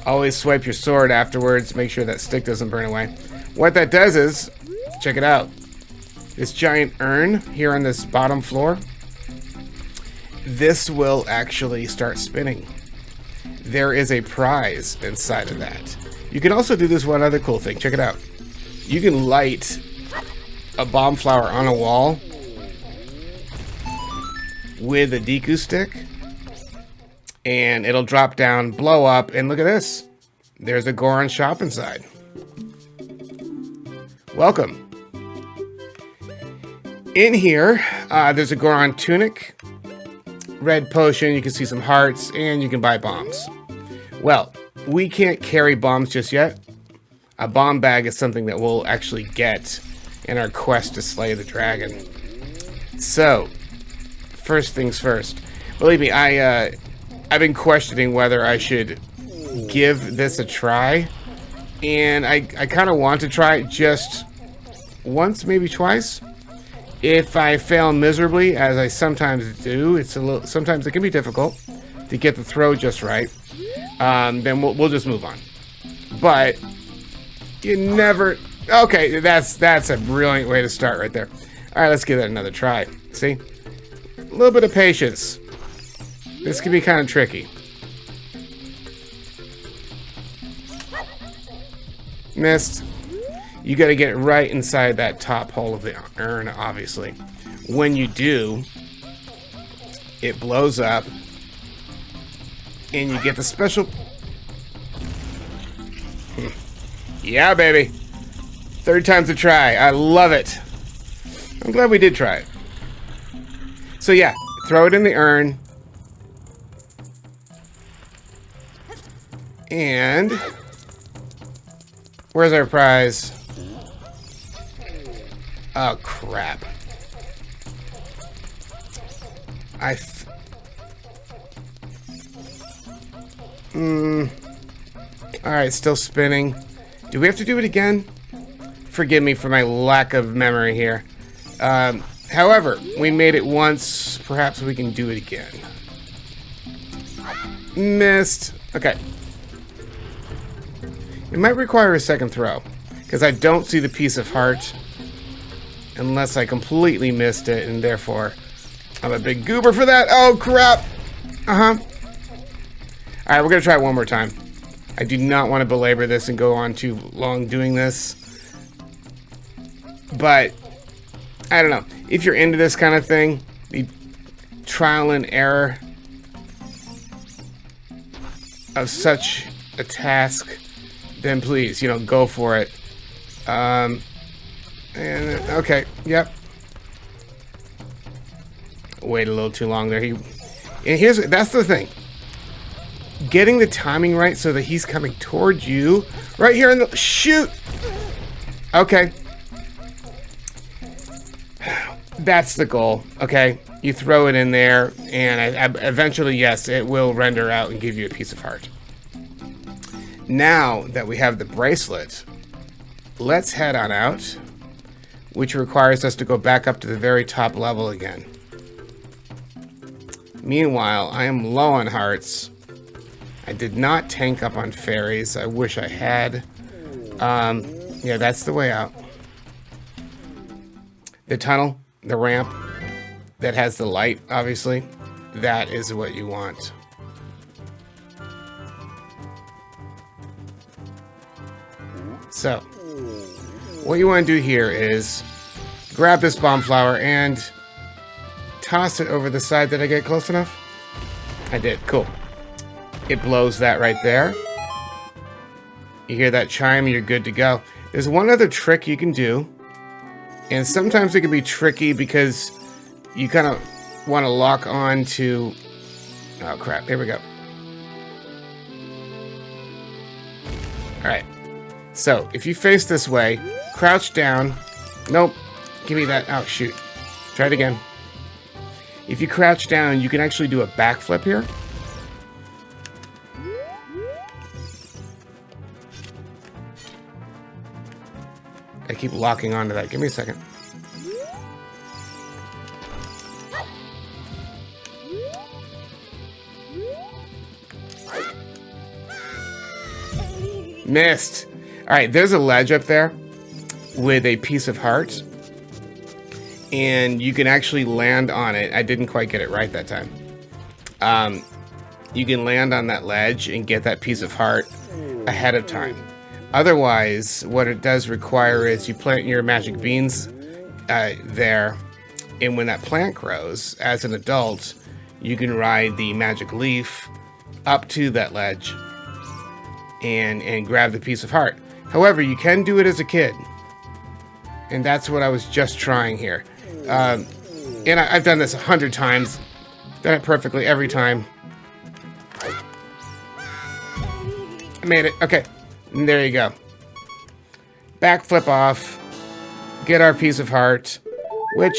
A: Always swipe your sword afterwards. Make sure that stick doesn't burn away. What that does is, check it out. This giant urn here on this bottom floor, this will actually start spinning. There is a prize inside of that. You can also do this one other cool thing. Check it out. You can light a bomb flower on a wall with a Deku stick. And it'll drop down, blow up, and look at this. There's a Goron shop inside. Welcome. In here, there's a Goron tunic, red potion, you can see some hearts, and you can buy bombs. Well, we can't carry bombs just yet. A bomb bag is something that we'll actually get in our quest to slay the dragon. So, first things first. Believe me, I've been questioning whether I should give this a try. And I kind of want to try it just once, maybe twice. If I fail miserably, as I sometimes do, sometimes it can be difficult to get the throw just right. Then we'll just move on. But you never. Okay, that's a brilliant way to start right there. All right, let's give that another try. See, a little bit of patience. This can be kind of tricky. Missed. You got to get right inside that top hole of the urn, obviously. When you do, it blows up, and you get the special... Yeah, baby. Third time's a try. I love it. I'm glad we did try it. So yeah, throw it in the urn. And... where's our prize? Oh, crap. Alright, still spinning. Do we have to do it again? Forgive me for my lack of memory here. However, we made it once. Perhaps we can do it again. Missed. Okay. It might require a second throw, because I don't see the piece of heart unless I completely missed it, and therefore I'm a big goober for that. Oh, crap. Alright, we're going to try it one more time. I do not want to belabor this and go on too long doing this. But, I don't know. If you're into this kind of thing, the trial and error of such a task, then please, go for it. Okay, yep. Wait a little too long there. That's the thing. Getting the timing right so that he's coming towards you. Right here in the... Shoot! Okay. That's the goal, okay? You throw it in there, and eventually, yes, it will render out and give you a piece of heart. Now that we have the bracelet, let's head on out, which requires us to go back up to the very top level again. Meanwhile, I am low on hearts. I did not tank up on fairies. I wish I had. Yeah, that's the way out. The tunnel, the ramp that has the light, obviously, that is what you want. So, what you want to do here is grab this bomb flower and toss it over the side. Did I get close enough? I did. Cool. It blows that right there. You hear that chime, you're good to go. There's one other trick you can do. And sometimes it can be tricky because you kind of want to lock on to... Oh, crap. Here we go. Alright. So, if you face this way, crouch down. Nope. Give me that. Oh, shoot. Try it again. If you crouch down, you can actually do a backflip here. I keep locking onto that. Give me a second. Missed. Alright, there's a ledge up there with a piece of heart. And you can actually land on it. I didn't quite get it right that time. You can land on that ledge and get that piece of heart ahead of time. Otherwise, what it does require is you plant your magic beans there, and when that plant grows, as an adult, you can ride the magic leaf up to that ledge and grab the piece of heart. However, you can do it as a kid, and that's what I was just trying here. And I've done this 100 times, done it perfectly every time. I made it. Okay. And there you go. Backflip off. Get our piece of heart. Which,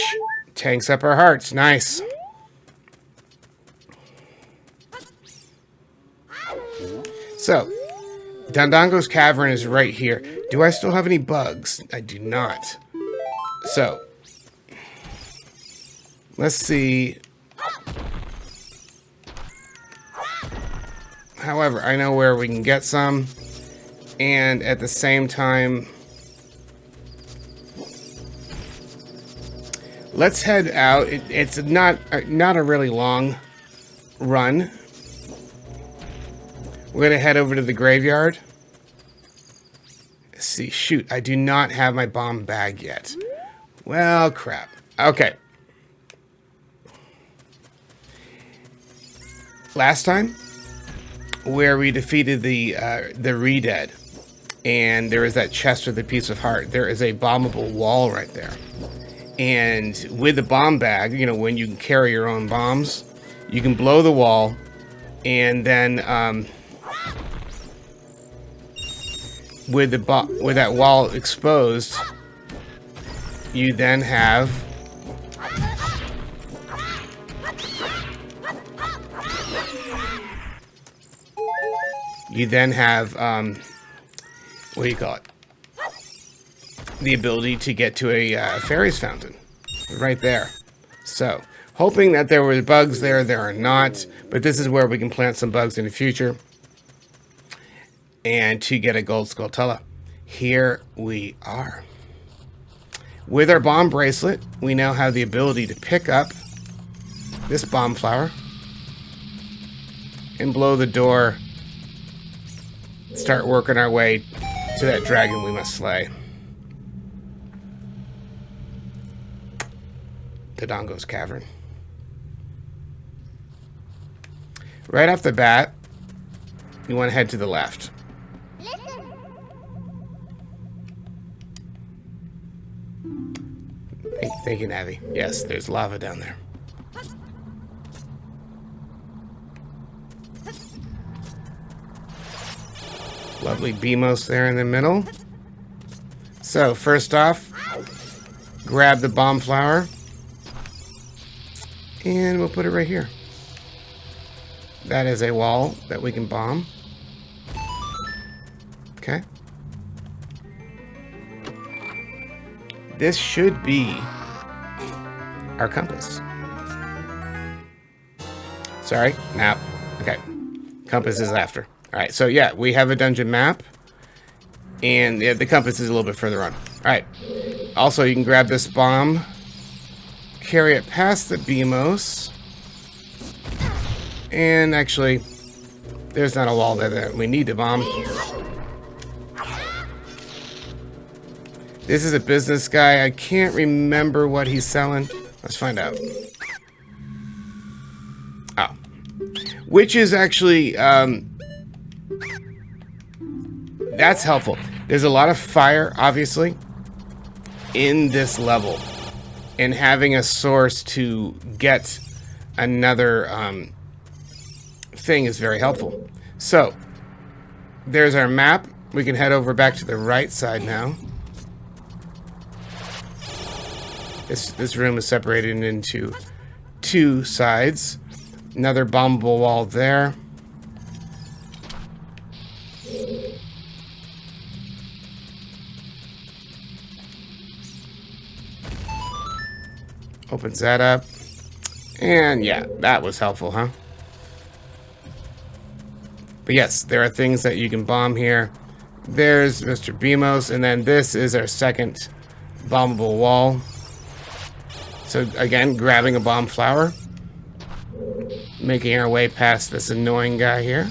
A: Tanks up our hearts. Nice. So, Dodongo's Cavern is right here. Do I still have any bugs? I do not. So, let's see. However, I know where we can get some. And at the same time, let's head out. It's not a really long run. We're going to head over to the graveyard. Let's see. Shoot, I do not have my bomb bag yet. Well, crap. Okay. Last time, where we defeated the Re-Dead, and there is that chest with a piece of heart, there is a bombable wall right there. And with the bomb bag, you know, when you can carry your own bombs, you can blow the wall, and then with that wall exposed, you then have what do you call it? The ability to get to a fairies fountain right there. So, hoping that there were bugs there. There are not, but this is where we can plant some bugs in the future. And to get a gold Skultula. Here we are. With our bomb bracelet, we now have the ability to pick up this bomb flower and blow the door. Start working our way to that dragon we must slay. Dodongo's Cavern. Right off the bat, you want to head to the left. Thank you, Navi. Yes, there's lava down there. Lovely Beamos there in the middle. So, first off, grab the bomb flower. And we'll put it right here. That is a wall that we can bomb. Okay. This should be our compass. Sorry, map. Okay. Compass is after. Alright, so yeah, we have a dungeon map. And the compass is a little bit further on. Alright. Also, you can grab this bomb. Carry it past the Beamos. And actually, there's not a wall there that we need to bomb. This is a business guy. I can't remember what he's selling. Let's find out. Oh. Which is actually, that's helpful. There's a lot of fire, obviously, in this level. And having a source to get another thing is very helpful. So, there's our map. We can head over back to the right side now. This room is separated into two sides. Another bombable wall there. Opens that up. And yeah, that was helpful, huh? But yes, there are things that you can bomb here. There's Mr. Beamos, and then this is our second bombable wall. So again, grabbing a bomb flower. Making our way past this annoying guy here.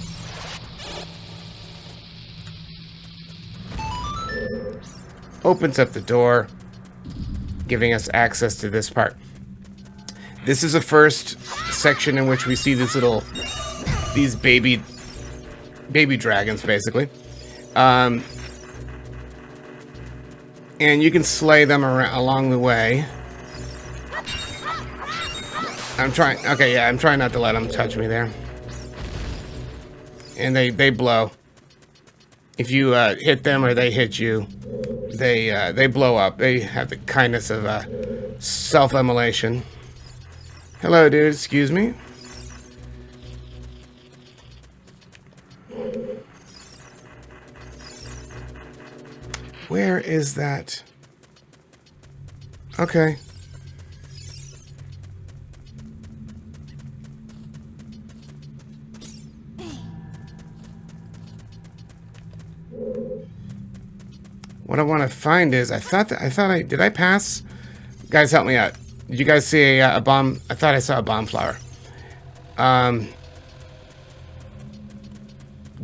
A: Opens up the door, giving us access to this part. This is the first section in which we see these baby dragons, basically. And you can slay them along the way. I'm trying not to let them touch me there. And they blow. If you hit them or they hit you, they blow up. They have the kindness of Self-immolation. Hello, dude. Excuse me. Where is that? Okay. What I want to find is, did I pass? Guys, help me out. Did you guys see a bomb? I thought I saw a bomb flower.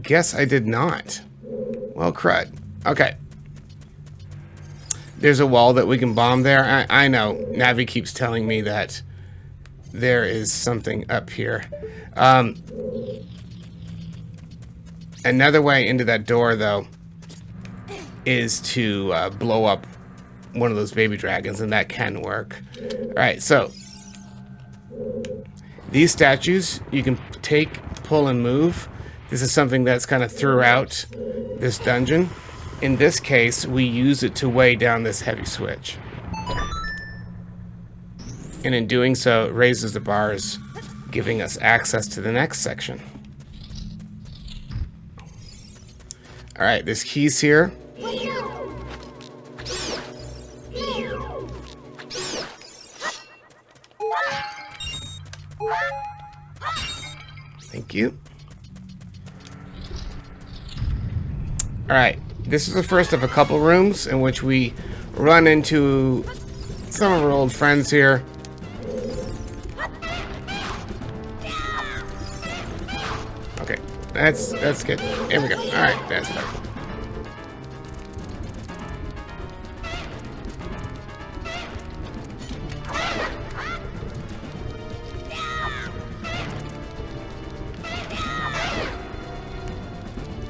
A: Guess I did not. Well, crud. Okay. There's a wall that we can bomb there. I know. Navi keeps telling me that there is something up here. Another way into that door, though, is to blow up one of those baby dragons, and that can work. Alright, so these statues you can take, pull, and move. This is something that's kind of throughout this dungeon. In this case, we use it to weigh down this heavy switch. And in doing so, it raises the bars, giving us access to the next section. Alright, there's keys here. Thank you. Alright, this is the first of a couple rooms in which we run into some of our old friends here. Okay, that's good. Here we go. Alright, that's better.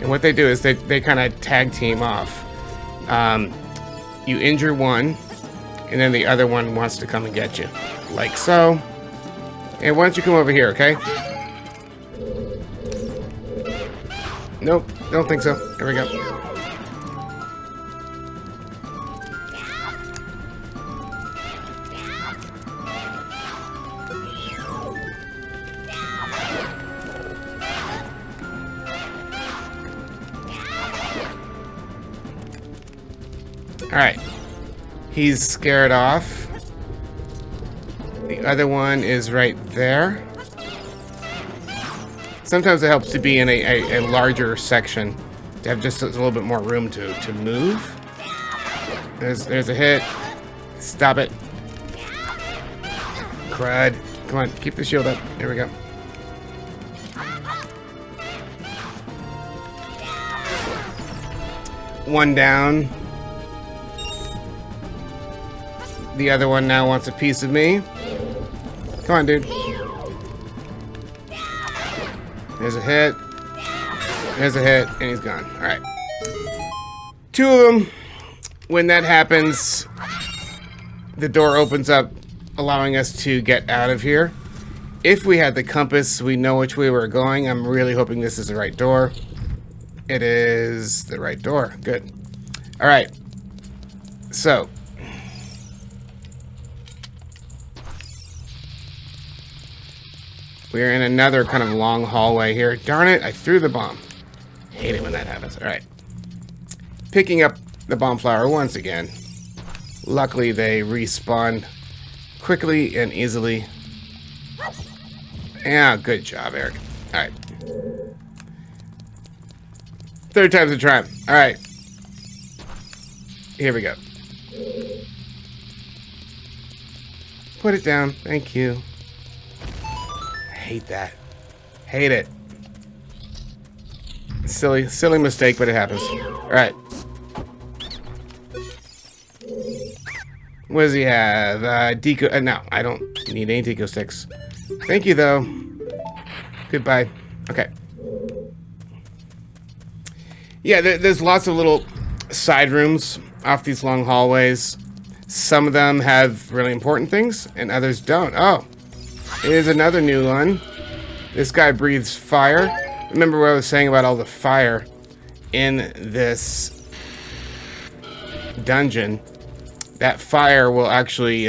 A: And what they do is they kind of tag team off. You injure one, and then the other one wants to come and get you. Like so. And why don't you come over here, okay? Nope, don't think so. Here we go. Alright. He's scared off. The other one is right there. Sometimes it helps to be in a larger section to have just a little bit more room to move. There's a hit. Stop it. Crud. Come on, keep the shield up. There we go. One down. The other one now wants a piece of me. Come on, dude. There's a hit. There's a hit, and he's gone. Alright. Two of them. When that happens, the door opens up, allowing us to get out of here. If we had the compass, we know which way we're going. I'm really hoping this is the right door. It is the right door. Good. Alright. So. We're in another kind of long hallway here. Darn it, I threw the bomb. Hate it when that happens. Alright. Picking up the bomb flower once again. Luckily, they respawn quickly and easily. Yeah, good job, Eric. Alright. Third time's a charm. Alright. Here we go. Put it down. Thank you. Hate that. Hate it. Silly mistake, but it happens. Alright. What does he have? Deku. No, I don't need any Deku sticks. Thank you, though. Goodbye. Okay. Yeah, there's lots of little side rooms off these long hallways. Some of them have really important things, and others don't. Oh. Here's another new one. This guy breathes fire. Remember what I was saying about all the fire in this dungeon? That fire will actually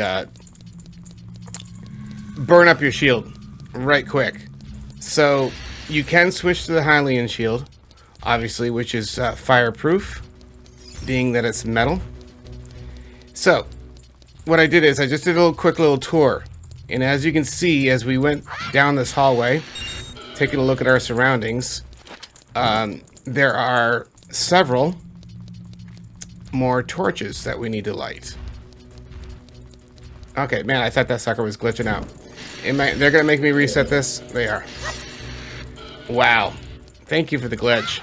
A: burn up your shield right quick. So you can switch to the Hylian shield, obviously, which is fireproof, being that it's metal. So what I did is I just did a quick little tour. And as you can see, as we went down this hallway, taking a look at our surroundings, there are several more torches that we need to light. Okay, man, I thought that sucker was glitching out. They're gonna make me reset this? They are. Wow. Thank you for the glitch.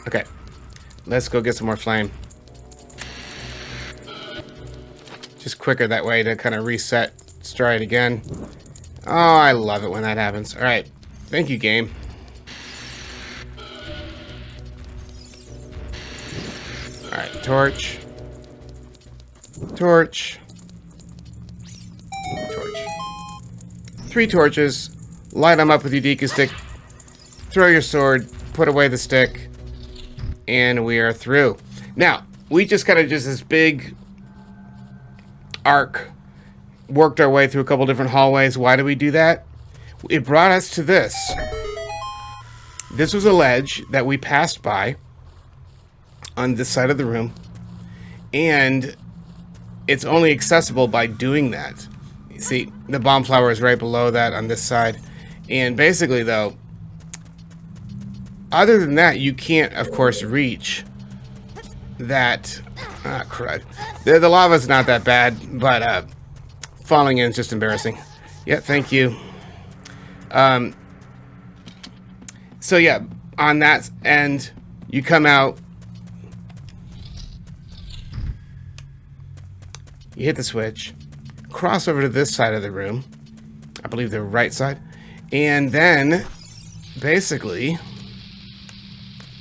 A: Okay, let's go get some more flame. Just quicker that way to kind of reset, let's try it again. Oh, I love it when that happens. All right, thank you, game. All right, torch. Torch. Torch. 3 torches. Light them up with your Deku stick. Throw your sword. Put away the stick. And we are through. Now, we just kind of just this big arc. Worked our way through a couple different hallways. Why did we do that? It brought us to this. This was a ledge that we passed by on this side of the room. And it's only accessible by doing that. You see, the bomb flower is right below that on this side. And basically, though, other than that, you can't, of course, reach that. Ah, crud. The lava's not that bad, but falling in is just embarrassing. Yeah, thank you. So yeah, on that end, you come out. You hit the switch, cross over to this side of the room, I believe the right side, and then basically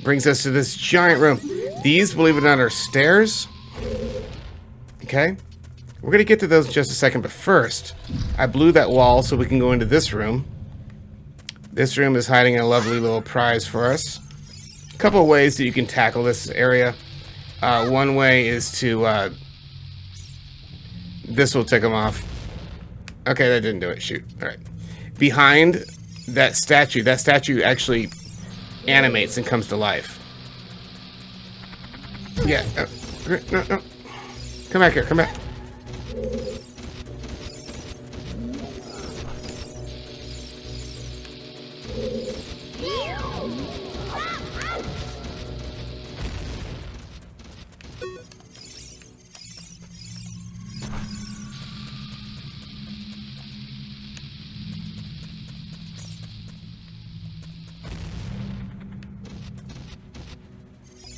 A: brings us to this giant room. These, believe it or not, are stairs. Okay, we're gonna get to those in just a second, but first, I blew that wall so we can go into this room. This room is hiding a lovely little prize for us. A couple of ways that you can tackle this area. One way is to this will tick them off. Okay, that didn't do it. Shoot. All right. Behind that statue actually animates and comes to life. Yeah. No. Come back here. Come back.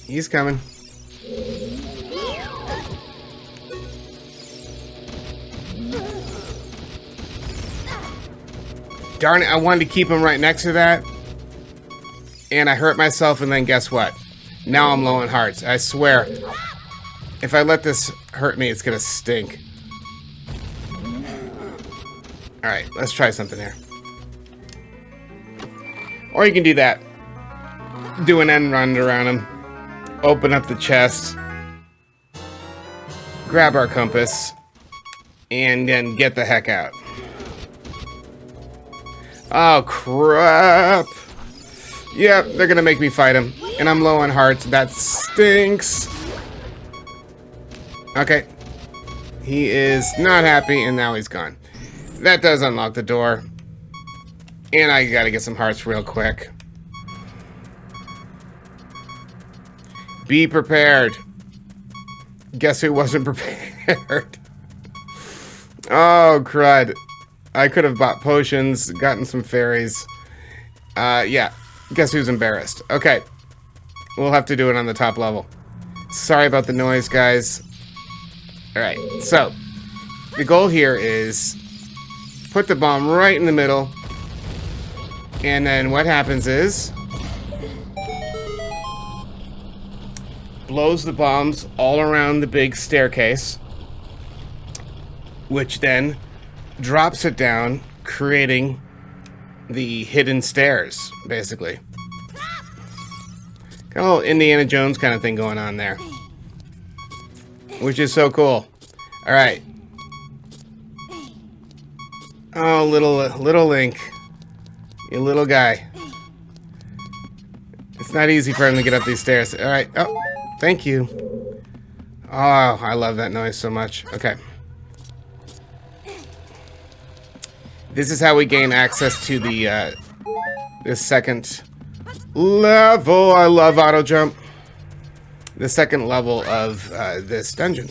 A: He's coming. Darn it, I wanted to keep him right next to that. And I hurt myself, and then guess what? Now I'm low on hearts. I swear. If I let this hurt me, it's gonna stink. Alright, let's try something here. Or you can do that. Do an end run around him. Open up the chest, grab our compass, and then get the heck out. Oh, crap. Yep, they're gonna make me fight him. And I'm low on hearts. That stinks. Okay. He is not happy, and now he's gone. That does unlock the door. And I gotta get some hearts real quick. Be prepared. Guess who wasn't prepared? Oh, crud. I could have bought potions, gotten some fairies. Yeah. Guess who's embarrassed? Okay. We'll have to do it on the top level. Sorry about the noise, guys. Alright, so the goal here is put the bomb right in the middle. And then what happens is blows the bombs all around the big staircase, which then drops it down, creating the hidden stairs, basically. Got a little Indiana Jones kind of thing going on there, which is so cool. Alright, Oh, little Link. You little guy. It's not easy for him to get up these stairs. Alright. Oh, thank you. Oh, I love that noise so much. Okay. This is how we gain access to the, this second level. I love auto jump. The second level of this dungeon.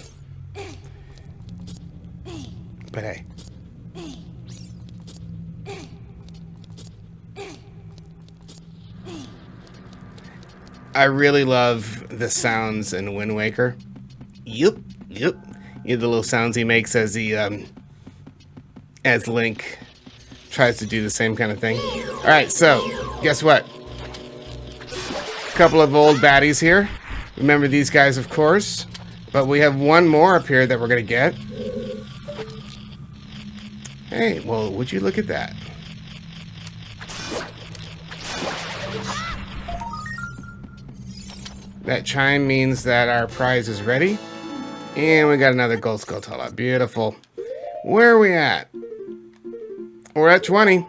A: But hey. I really love the sounds in Wind Waker. Yep. You know, the little sounds he makes as he, as Link tries to do the same kind of thing. Alright, so, guess what? A couple of old baddies here. Remember these guys, of course. But we have one more up here that we're going to get. Hey, well, would you look at that? That chime means that our prize is ready. And we got another gold Skultula. Beautiful. Where are we at? We're at 20.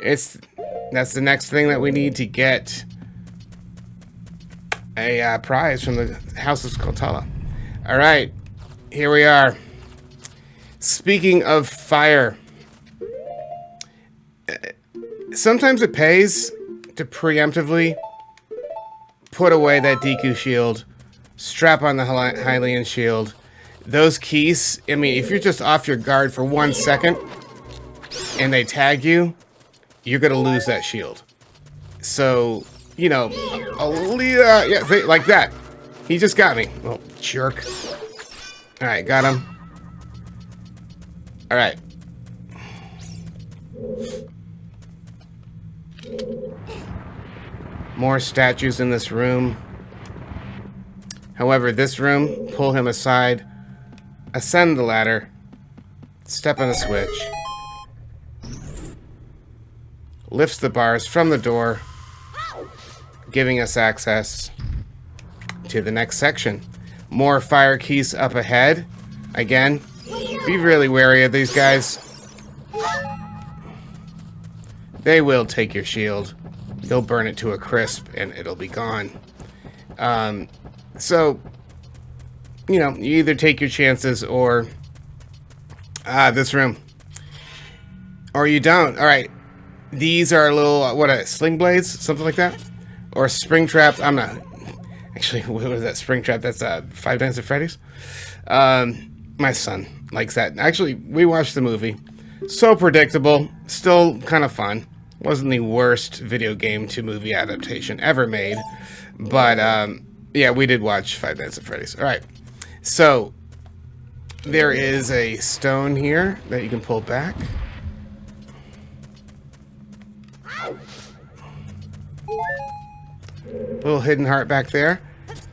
A: That's the next thing that we need to get a prize from the House of Skultula. Alright. Here we are. Speaking of fire. Sometimes it pays to preemptively put away that Deku shield, strap on the Hylian shield. Those keys, I mean, if you're just off your guard for 1 second and they tag you, you're going to lose that shield. So, you know, yeah, like that. He just got me. Oh, jerk. Alright, got him. Alright. More statues in this room. However, this room, pull him aside, ascend the ladder, step on the switch, lifts the bars from the door, giving us access to the next section. More fire keys up ahead. Again, be really wary of these guys. They will take your shield. They'll burn it to a crisp and it'll be gone. So, you know, you either take your chances or this room. Or you don't. Alright. These are little, sling blades? Something like that? Or spring traps. I'm not. Actually, what was that spring trap? That's Five Nights at Freddy's. My son likes that. Actually, we watched the movie. So predictable. Still kind of fun. Wasn't the worst video game to movie adaptation ever made. But, yeah, we did watch Five Nights at Freddy's. Alright. So, there is a stone here that you can pull back. Little hidden heart back there.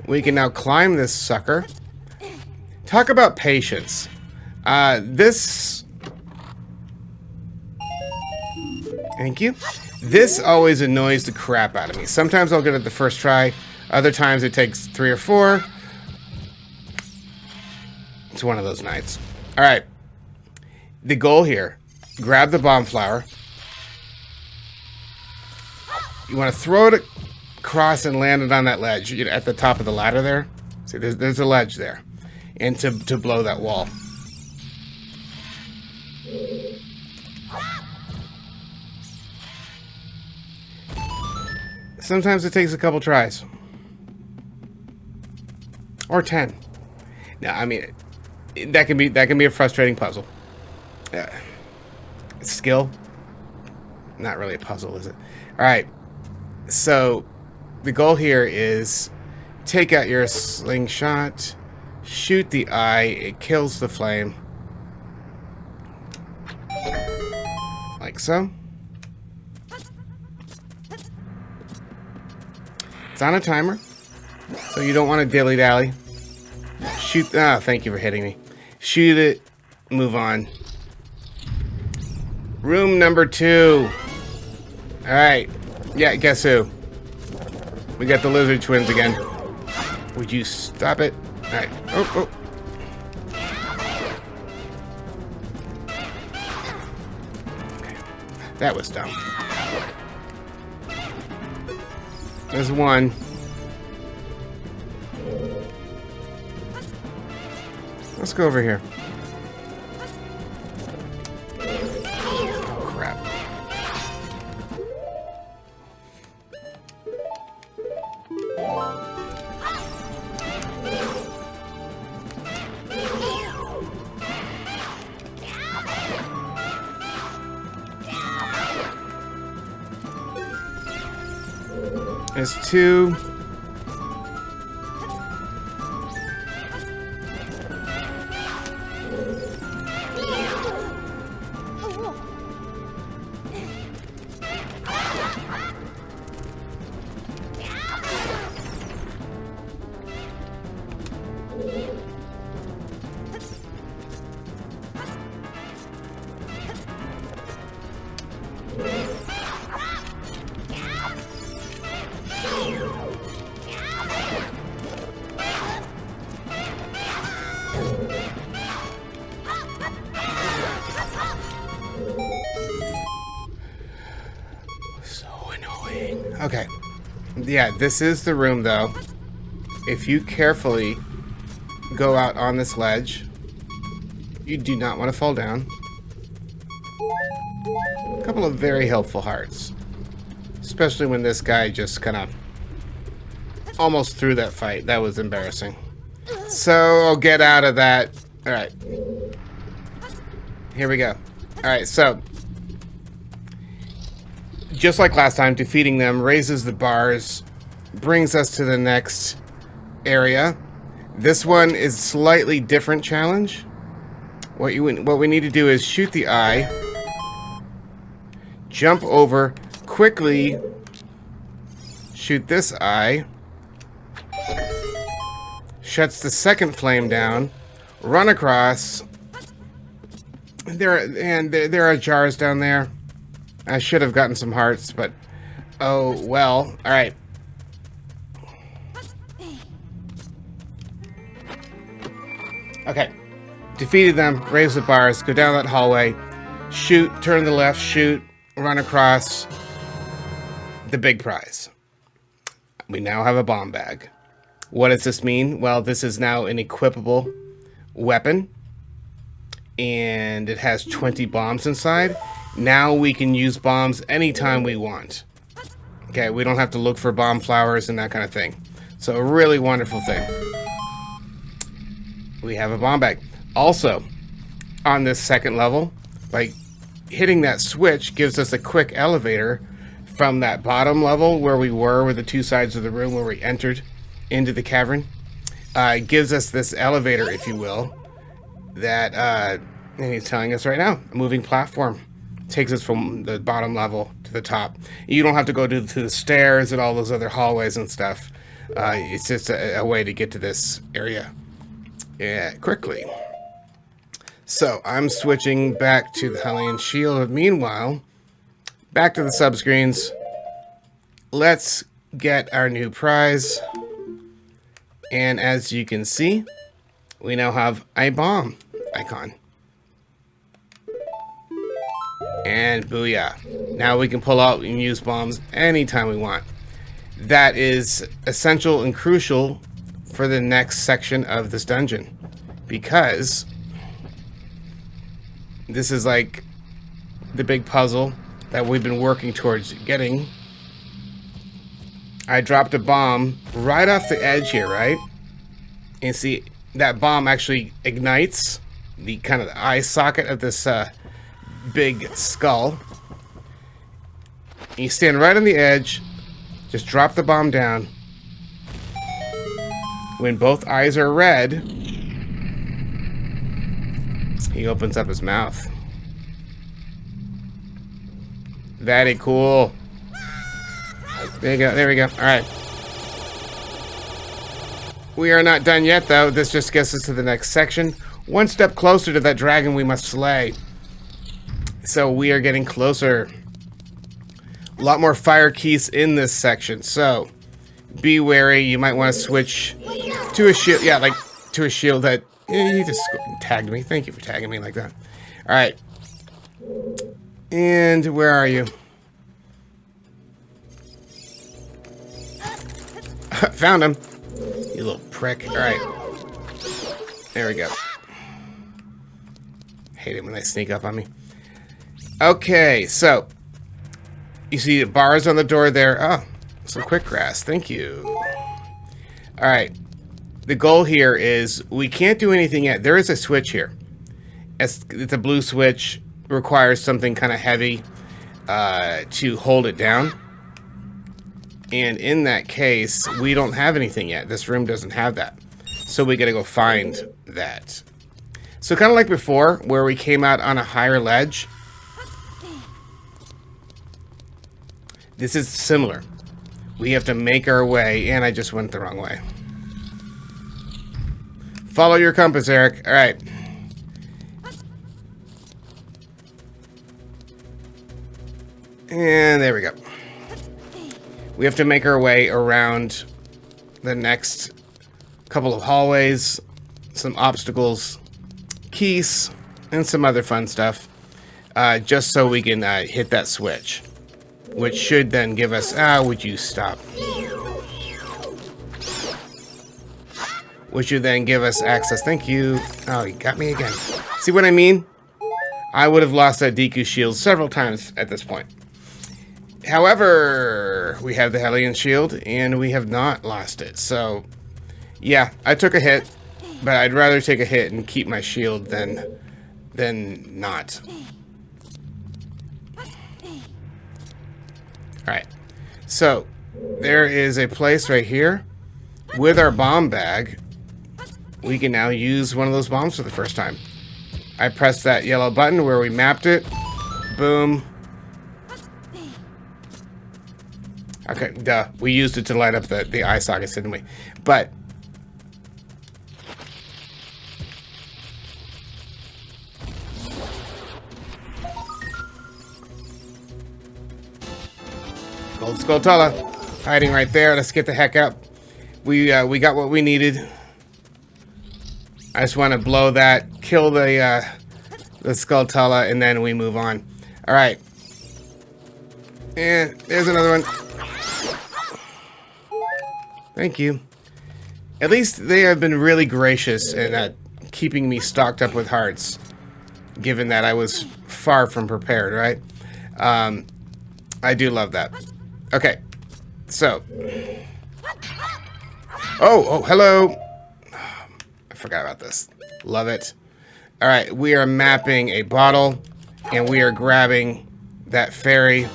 A: We can now climb this sucker. Talk about patience. Thank you. This always annoys the crap out of me. Sometimes I'll get it the first try. Other times it takes 3 or 4. It's one of those nights. Alright. The goal here. Grab the bomb flower. You want to throw it across and land it on that ledge. At the top of the ladder there. See, there's a ledge there. And to blow that wall. Sometimes it takes a couple tries. Or 10. Now, I mean, that can be a frustrating puzzle. Skill. Not really a puzzle, is it? Alright. So, the goal here is take out your slingshot, shoot the eye, it kills the flame. Like so. It's on a timer, so you don't want to dilly-dally. Shoot. Thank you for hitting me. Shoot it. Move on. Room number 2. Alright. Yeah, guess who? We got the lizard twins again. Would you stop it? Alright. Oh. That was dumb. There's one. Let's go over here. Oh, crap. There's two. Okay. Yeah, this is the room, though. If you carefully go out on this ledge, you do not want to fall down. A couple of very helpful hearts. Especially when this guy just kind of almost threw that fight. That was embarrassing. So, I'll get out of that. Alright. Here we go. Alright, so just like last time, defeating them raises the bars, brings us to the next area. This one is slightly different challenge. What we need to do is shoot the eye, jump over, quickly shoot this eye, shuts the second flame down, run across. There are jars down there. I should have gotten some hearts, but oh well. Alright. Okay. Defeated them, raise the bars, go down that hallway, shoot, turn to the left, shoot, run across. The big prize. We now have a bomb bag. What does this mean? Well, this is now an equipable weapon. And it has 20 bombs inside. Now we can use bombs anytime we want. Okay, we don't have to look for bomb flowers and that kind of thing. So a really wonderful thing. We have a bomb bag. Also, on this second level, like hitting that switch gives us a quick elevator from that bottom level where we were with the two sides of the room where we entered into the cavern. It gives us this elevator, if you will, that and he's telling us right now, a moving platform. Takes us from the bottom level to the top. You don't have to go to the stairs and all those other hallways and stuff. It's just a way to get to this area quickly. So I'm switching back to the Hellion Shield. Meanwhile, back to the subscreens. Let's get our new prize. And as you can see, we now have a bomb icon. And booyah. Now we can pull out and use bombs anytime we want. That is essential and crucial for the next section of this dungeon. Because this is like the big puzzle that we've been working towards getting. I dropped a bomb right off the edge here, right? And see, that bomb actually ignites the kind of the eye socket of this big skull. And you stand right on the edge, just drop the bomb down. When both eyes are red, he opens up his mouth. Very cool. There you go, there we go. Alright. We are not done yet, though. This just gets us to the next section. One step closer to that dragon we must slay. So we are getting closer. A lot more fire keys in this section, so be wary. You might want to switch to a shield. Yeah, like to a shield that... you just tagged me. Thank you for tagging me like that. Alright. And where are you? Found him. You little prick. Alright. There we go. Hate it when they sneak up on me. Okay, so you see the bars on the door there. Oh, some quick grass. Thank you. Alright. The goal here is we can't do anything yet. There is a switch here. It's a blue switch. Requires something kind of heavy to hold it down. And in that case, we don't have anything yet. This room doesn't have that. So we gotta go find that. So kind of like before, where we came out on a higher ledge. This is similar. We have to make our way, and I just went the wrong way. Follow your compass, Eric. All right. And there we go. We have to make our way around the next couple of hallways, some obstacles, keys, and some other fun stuff, just so we can hit that switch, which should then give us... would you stop? Which should then give us access. Thank you. Oh, he got me again. See what I mean? I would have lost that Deku shield several times at this point. However, we have the Hellion shield, and we have not lost it. So, yeah, I took a hit, but I'd rather take a hit and keep my shield than not. Alright, so there is a place right here with our bomb bag. We can now use one of those bombs for the first time. I pressed that yellow button where we mapped it. Boom. Okay, duh. We used it to light up the eye sockets, didn't we? But Gold Skultula hiding right there. Let's get the heck up. We got what we needed. I just want to blow that, kill the Skultula, and then we move on. All right. And there's another one. Thank you. At least they have been really gracious in keeping me stocked up with hearts, given that I was far from prepared, right? I do love that. Okay, so. Oh, hello. I forgot about this. Love it. All right, we are mapping a bottle, and we are grabbing that fairy.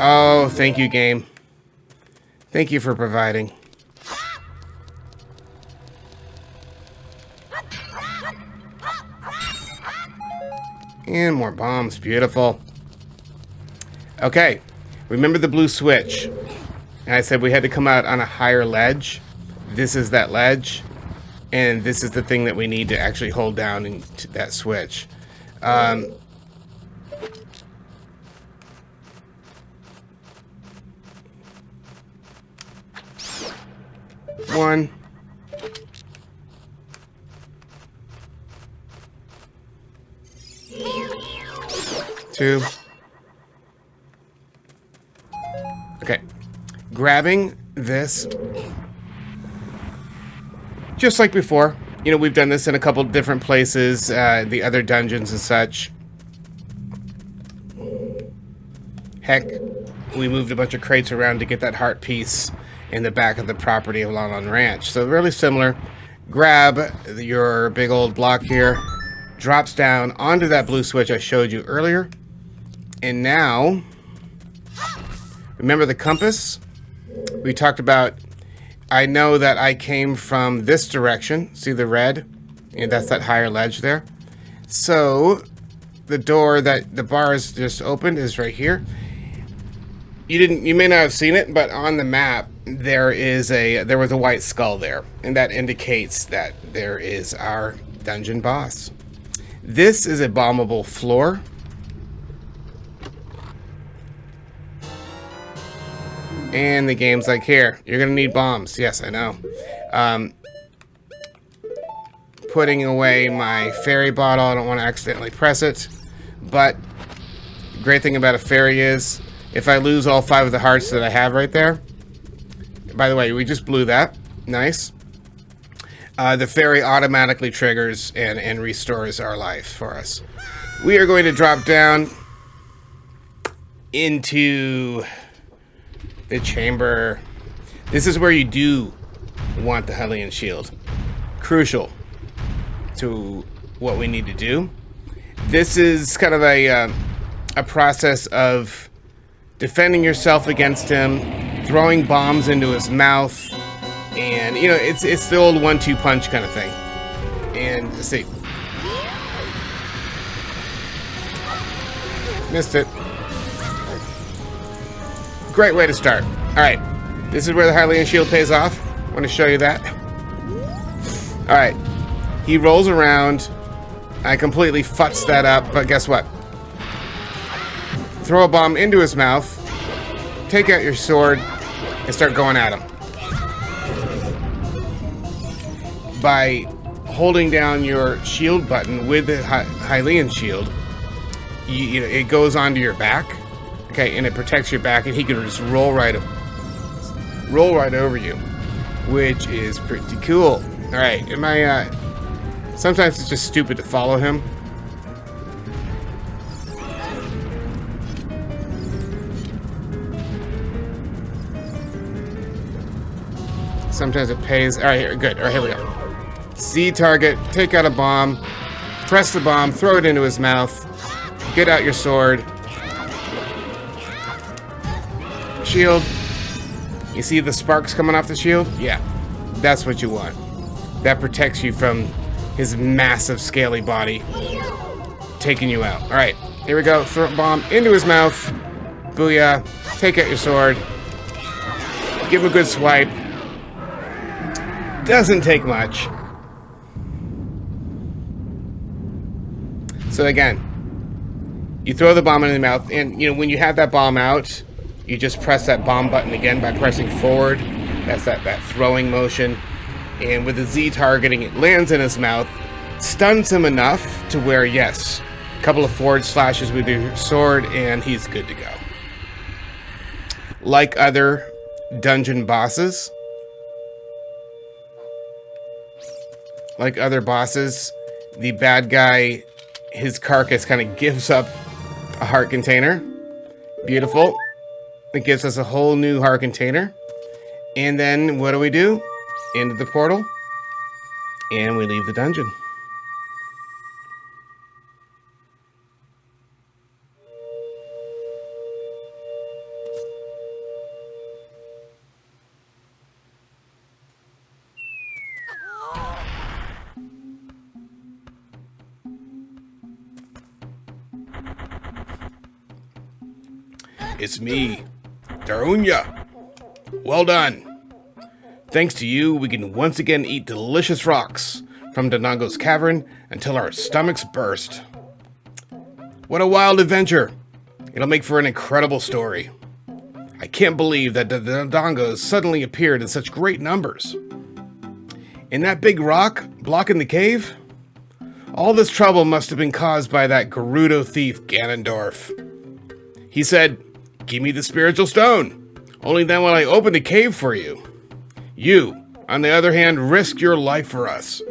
A: Oh, thank you, game. Thank you for providing. And more bombs. Beautiful. Okay. Remember the blue switch. And I said we had to come out on a higher ledge. This is that ledge. And this is the thing that we need to actually hold down into that switch. One. Two. Okay. Grabbing this. Just like before. You know, we've done this in a couple different places, the other dungeons and such. Heck, we moved a bunch of crates around to get that heart piece in the back of the property of Lon Ranch. So really similar. Grab your big old block here. Drops down onto that blue switch I showed you earlier. And now, remember the compass? We talked about, I know that I came from this direction. See the red? And that's that higher ledge there. So, the door that the bars just opened is right here. You may not have seen it, but on the map there was a white skull there, and that indicates that there is our dungeon boss. This is a bombable floor. And the game's like, here, you're gonna need bombs. Yes, I know. Putting away my fairy bottle. I don't want to accidentally press it, but The great thing about a fairy is, if I lose all 5 of the hearts that I have right there, by the way, we just blew that. Nice. The fairy automatically triggers and restores our life for us. We are going to drop down into the chamber. This is where you do want the Hylian shield. Crucial to what we need to do. This is kind of a process of defending yourself against him, throwing bombs into his mouth, and you know it's the old 1-2 punch kind of thing. And let's see, missed it. Great way to start. All right, this is where the Hylian shield pays off. I want to show you that. All right, he rolls around. I completely futz that up, but guess what? Throw a bomb into his mouth, take out your sword, and start going at him. By holding down your shield button with the Hylian shield, you know, it goes onto your back, okay, and it protects your back, and he can just roll right over you, which is pretty cool. All right, sometimes it's just stupid to follow him. Sometimes it pays. All right, here, good. All right, here we go. Z target, take out a bomb, press the bomb, throw it into his mouth, get out your sword. Shield. You see the sparks coming off the shield? Yeah, that's what you want. That protects you from his massive scaly body taking you out. All right, here we go. Throw a bomb into his mouth. Booyah. Take out your sword. Give him a good swipe. Doesn't take much. So again, you throw the bomb in the mouth, and you know when you have that bomb out, you just press that bomb button again by pressing forward. That's that throwing motion. And with the Z targeting, it lands in his mouth, stuns him enough to where, yes, a couple of forward slashes with your sword, and he's good to go. Like other dungeon bosses, the bad guy, his carcass kind of gives up a heart container. Beautiful. It gives us a whole new heart container. And then what do? Into the portal. And we leave the dungeon. It's me, Darunya. Well done. Thanks to you, we can once again eat delicious rocks from Dodongo's Cavern until our stomachs burst. What a wild adventure. It'll make for an incredible story. I can't believe that the Dodongos suddenly appeared in such great numbers. And that big rock blocking the cave? All this trouble must have been caused by that Gerudo thief, Ganondorf. He said, "Give me the spiritual stone. Only then will I open the cave for you. You, on the other hand, risked your life for us.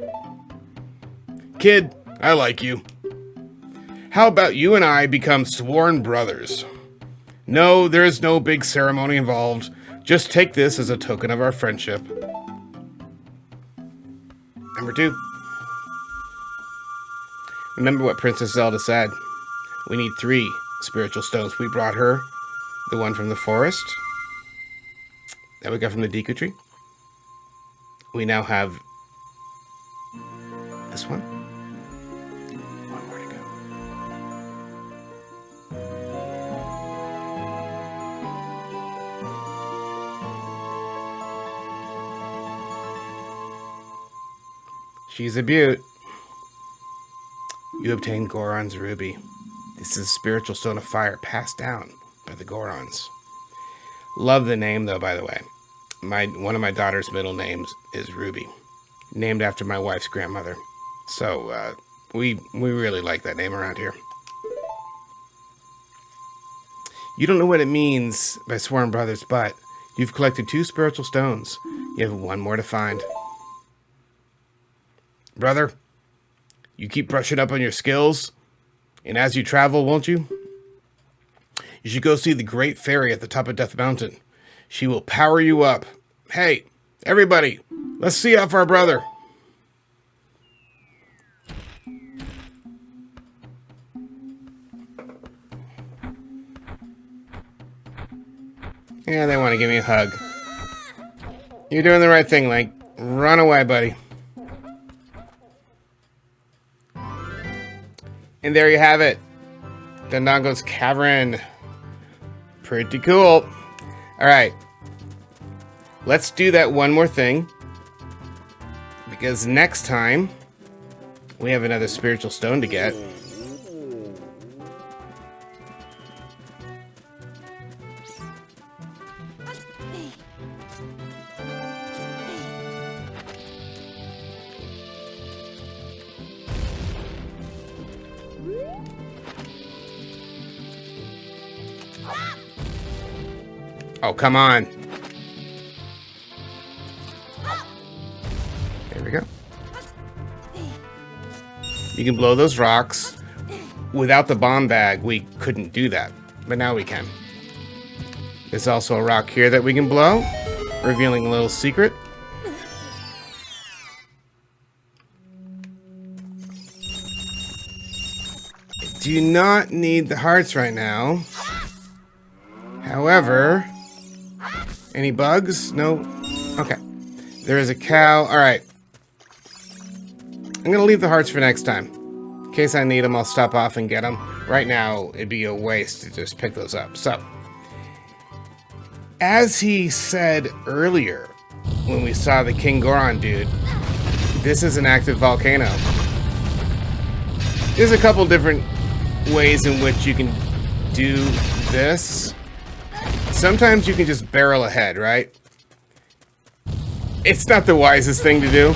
A: Kid, I like you. How about you and I become sworn brothers? No, there is no big ceremony involved. Just take this as a token of our friendship." Number 2. Remember what Princess Zelda said. We need 3 spiritual stones. We brought her the one from the forest that we got from the Deku tree. We now have this one. One more to go. She's a beaut. You obtained Goron's ruby. This is a spiritual stone of fire passed down by the Gorons. Love the name, though, by the way. One of my daughter's middle names is Ruby, named after my wife's grandmother. So we really like that name around here. You don't know what it means by Sworn Brothers, but you've collected 2 spiritual stones. You have 1 more to find. Brother, you keep brushing up on your skills, and as you travel, won't you? You should go see the Great Fairy at the top of Death Mountain. She will power you up. Hey, everybody, let's see off our brother. Yeah, they want to give me a hug. You're doing the right thing, Link. Run away, buddy. And there you have it. Dodongo's Cavern. Pretty cool. Alright. Let's do that one more thing. Because next time, we have another spiritual stone to get. Oh, come on. There we go. You can blow those rocks. Without the bomb bag, we couldn't do that. But now we can. There's also a rock here that we can blow, revealing a little secret. I do not need the hearts right now. However... Any bugs? No? Okay. There is a cow. Alright. I'm going to leave the hearts for next time. In case I need them, I'll stop off and get them. Right now, it'd be a waste to just pick those up. So, as he said earlier, when we saw the King Goron dude, this is an active volcano. There's a couple different ways in which you can do this. Sometimes you can just barrel ahead, right? It's not the wisest thing to do.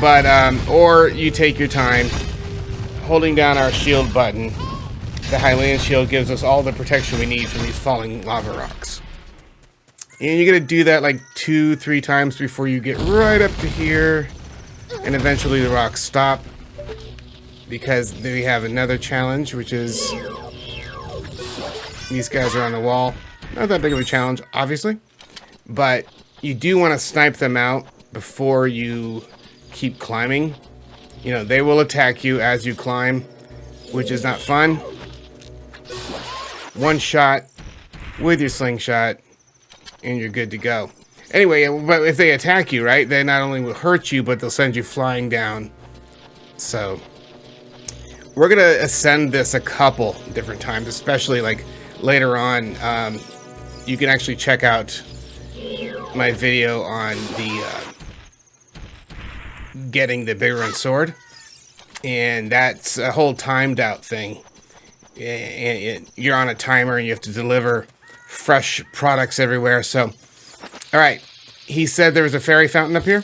A: But, or you take your time holding down our shield button. The Hylian shield gives us all the protection we need from these falling lava rocks. And you're going to do that like 2-3 times before you get right up to here. And eventually the rocks stop. Because we have another challenge, which is... These guys are on the wall. Not that big of a challenge, obviously. But you do want to snipe them out before you keep climbing. You know, they will attack you as you climb, which is not fun. One shot with your slingshot, and you're good to go. Anyway, but if they attack you, right, they not only will hurt you, but they'll send you flying down. So, we're going to ascend this a couple different times, especially like later on. You can actually check out my video on the getting the Biggoron sword, and that's a whole timed out thing. And you're on a timer and you have to deliver fresh products everywhere. So, all right, he said there was a fairy fountain up here.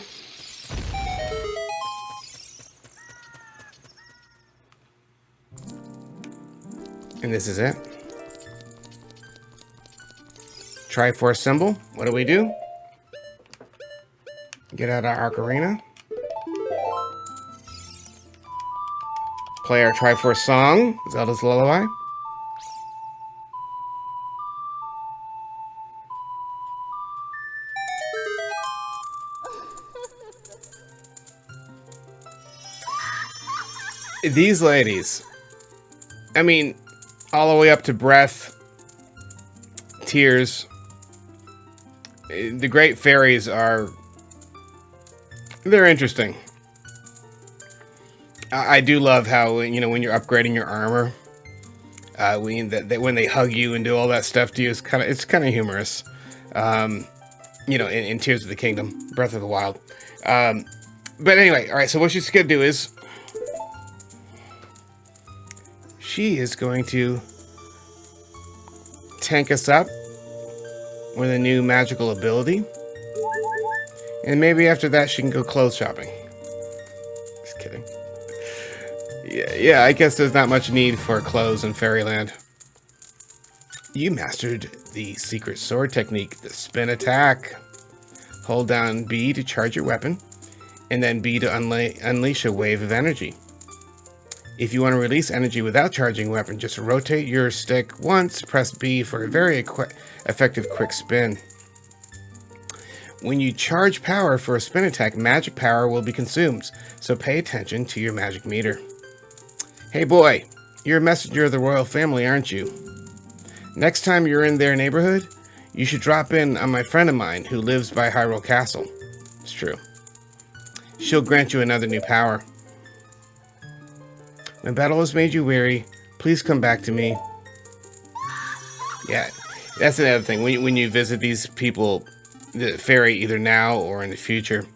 A: And this is it. Triforce symbol. What do we do? Get out our Ocarina. Play our Triforce song, Zelda's Lullaby. These ladies, I mean, all the way up to breath, tears. The great fairies are, they're interesting. I do love how, you know, when you're upgrading your armor, when they hug you and do all that stuff to you, it's kind of humorous. You know, in Tears of the Kingdom, Breath of the Wild. But anyway, all right. So what she's gonna do is she is going to tank us up with a new magical ability, and maybe after that she can go clothes shopping. Just kidding. Yeah, I guess there's not much need for clothes in Fairyland. You mastered the secret sword technique, the spin attack. Hold down B to charge your weapon, and then B to unleash a wave of energy. If you want to release energy without charging a weapon, just rotate your stick once, press B for a very effective quick spin. When you charge power for a spin attack, magic power will be consumed, so pay attention to your magic meter. Hey boy, you're a messenger of the royal family, aren't you? Next time you're in their neighborhood, you should drop in on my friend of mine who lives by Hyrule Castle. It's true. She'll grant you another new power. When battle has made you weary, please come back to me. Yeah, that's another thing. When you visit these people, the fairy, either now or in the future,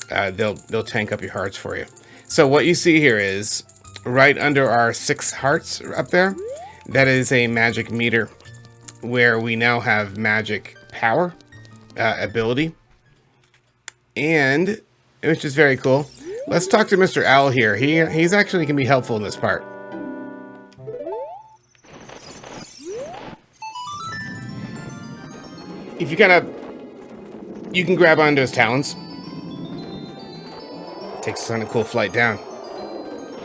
A: they'll tank up your hearts for you. So what you see here is right under our 6 hearts up there, that is a magic meter where we now have magic power ability, and which is very cool. Let's talk to Mr. Owl here. He's actually can be helpful in this part. If you can grab onto his talons. Takes us on a cool flight down.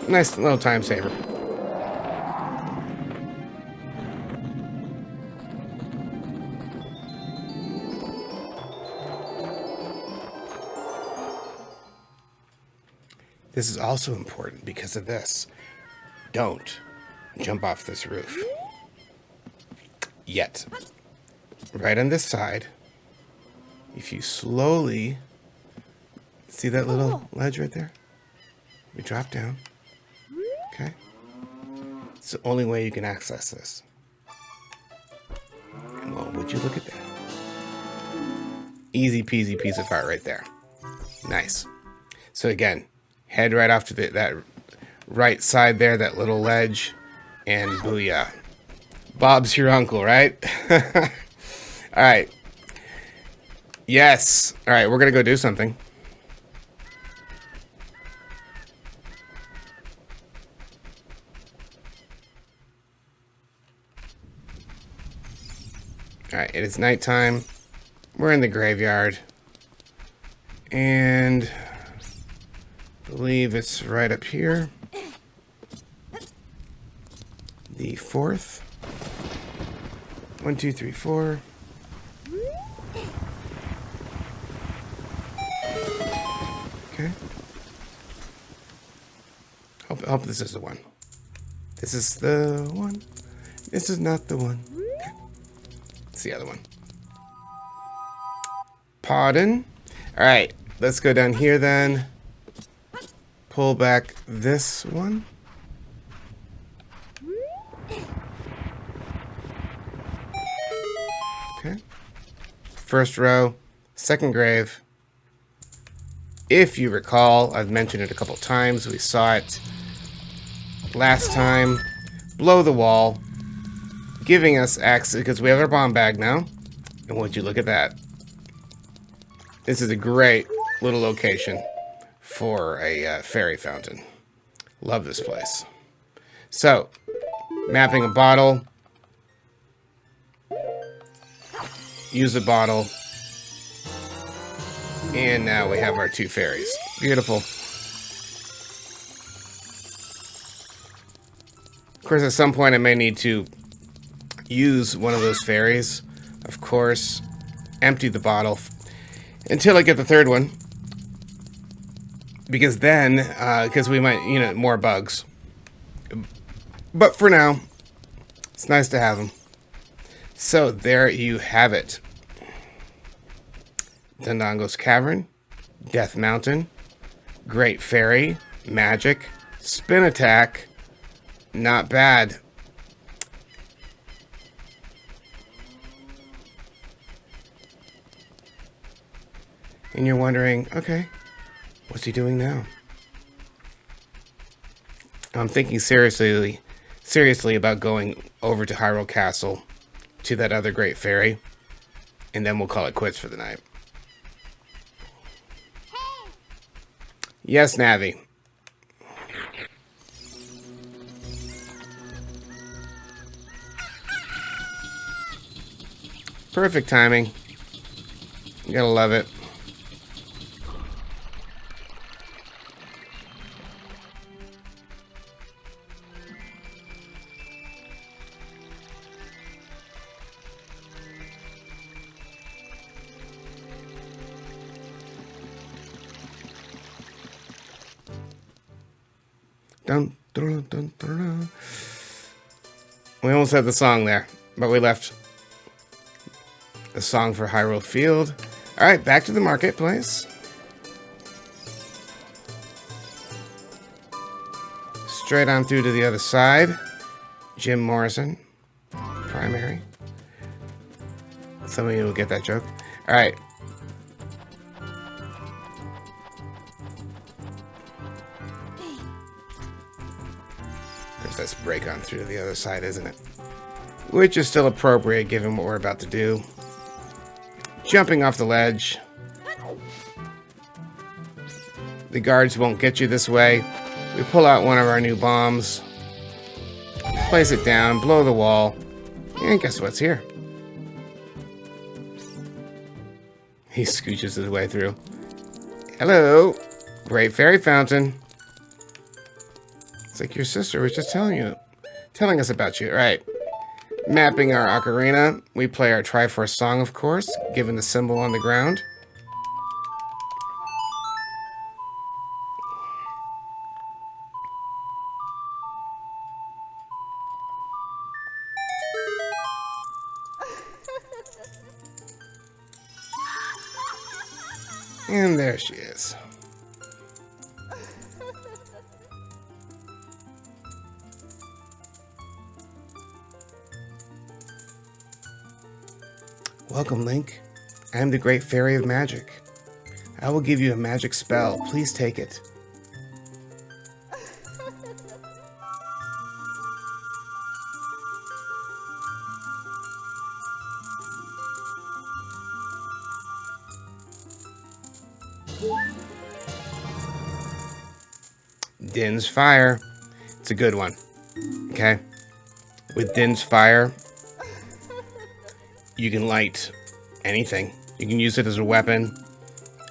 A: Nice little time saver. This is also important because of this. Don't jump off this roof. Yet. Right on this side, if you slowly see that little ledge right there? We drop down. Okay. It's the only way you can access this. And well, would you look at that? Easy peasy piece of art right there. Nice. So again, head right off to that right side there, that little ledge, and booyah. Bob's your uncle, right? All right. Yes. All right, we're going to go do something. All right, it is nighttime. We're in the graveyard. And I believe it's right up here. The 4th. 1, 2, 3, 4. Okay. Hope this is the one. This is the one. This is not the one. Okay. It's the other one. Pardon. All right, let's go down here then. Pull back this one. Okay. First row, second grave. If you recall, I've mentioned it a couple times. We saw it last time. Blow the wall, giving us access because we have our bomb bag now. And would you look at that? This is a great little location for a fairy fountain. Love this place. So, mapping a bottle. Use the bottle. And now we have our 2 fairies. Beautiful. Of course, at some point I may need to use one of those fairies. Of course, empty the bottle until I get the 3rd one. Because then, because we might, more bugs. But for now, it's nice to have them. So there you have it. Dodongo's Cavern, Death Mountain, Great Fairy, Magic, Spin Attack. Not bad. And you're wondering, okay, what's he doing now? I'm thinking seriously about going over to Hyrule Castle to that other Great Fairy, and then we'll call it quits for the night. Yes, Navi. Perfect timing. You gotta love it. Dun, dun, dun, dun, dun. We almost had the song there, but we left the song for Hyrule Field. All right, back to the marketplace. Straight on through to the other side. Jim Morrison, primary. Some of you will get that joke. All right. Let's break on through to the other side, isn't it? Which is still appropriate given what we're about to do. Jumping off the ledge. The guards won't get you this way. We pull out one of our new bombs. Place it down, blow the wall. And guess what's here? He scooches his way through. Hello. Great fairy fountain. It's like your sister was just telling us about you. All right. Mapping our ocarina. We play our Triforce song, of course, given the symbol on the ground. And there she is. Welcome, Link. I am the Great Fairy of Magic. I will give you a magic spell. Please take it. Din's Fire. It's a good one. Okay? With Din's Fire, you can light anything. You can use it as a weapon.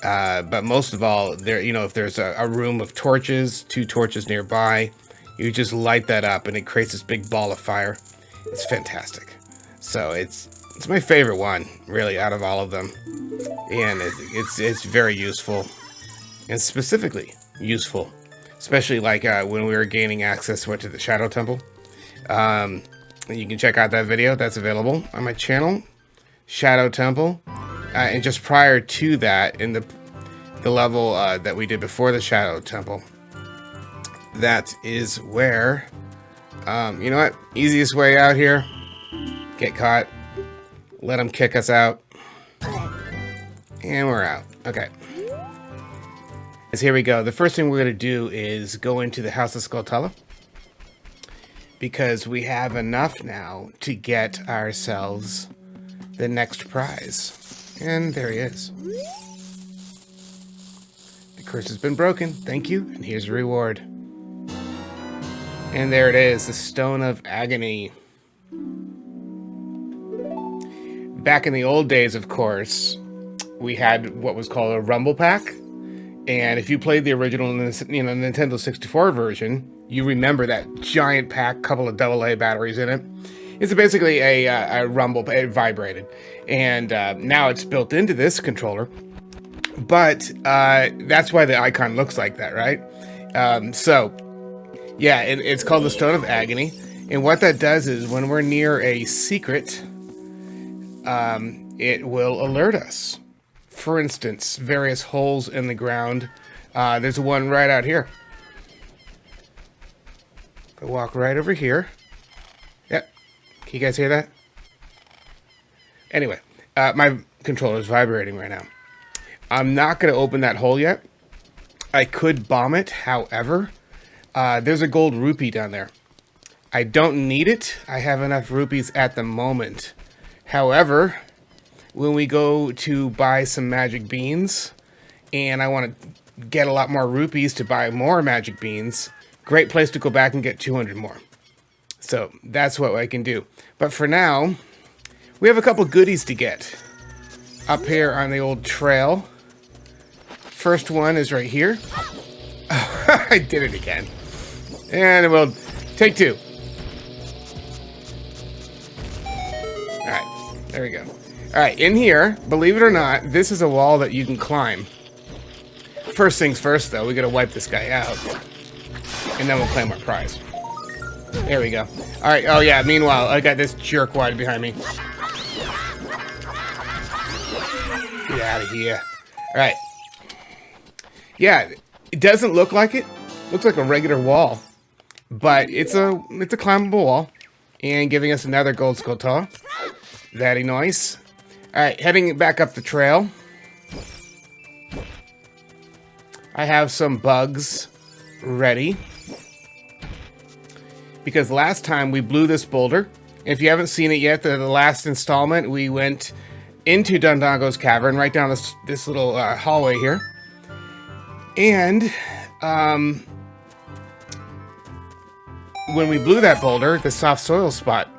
A: But most of all, if there's a room of torches, 2 torches nearby, you just light that up and it creates this big ball of fire. It's fantastic. So it's my favorite one, really, out of all of them. And it's very useful. And specifically useful. Especially like when we were gaining access to the Shadow Temple. You can check out that video. That's available on my channel. Shadow Temple. And just prior to that, in the level that we did before the Shadow Temple, that is where, you know what? Easiest way out here. Get caught. Let them kick us out. And we're out. Okay. So here we go. The first thing we're going to do is go into the House of Skultula, because we have enough now to get ourselves the next prize. And there he is. The curse has been broken. Thank you. And here's the reward. And there it is, the Stone of Agony. Back in the old days, of course, we had what was called a Rumble Pack. And if you played the original Nintendo 64 version, you remember that giant pack, couple of AA batteries in it. It's basically a rumble, it vibrated. And now it's built into this controller. But that's why the icon looks like that, right? Yeah, it's called the Stone of Agony. And what that does is when we're near a secret, it will alert us. For instance, various holes in the ground. There's one right out here. I walk right over here. Yep. Can you guys hear that? Anyway, my controller is vibrating right now. I'm not going to open that hole yet. I could bomb it, however. There's a gold rupee down there. I don't need it. I have enough rupees at the moment. However, when we go to buy some magic beans, and I want to get a lot more rupees to buy more magic beans, great place to go back and get 200 more. So that's what I can do. But for now, we have a couple goodies to get up here on the old trail. First one is right here. I did it again. And we'll take 2. Alright, there we go. Alright, in here, believe it or not, this is a wall that you can climb. First things first, though, we gotta wipe this guy out. And then we'll claim our prize. There we go. Alright, oh yeah, meanwhile, I got this jerkwad behind me. Get out of here. Alright. Yeah, it doesn't look like it. Looks like a regular wall. But it's a climbable wall. And giving us another gold Skultula. Very nice. Alright, heading back up the trail. I have some bugs ready. Because last time we blew this boulder. If you haven't seen it yet, the last installment, we went into Dodongo's Cavern, right down this little hallway here. And when we blew that boulder, the soft soil spot.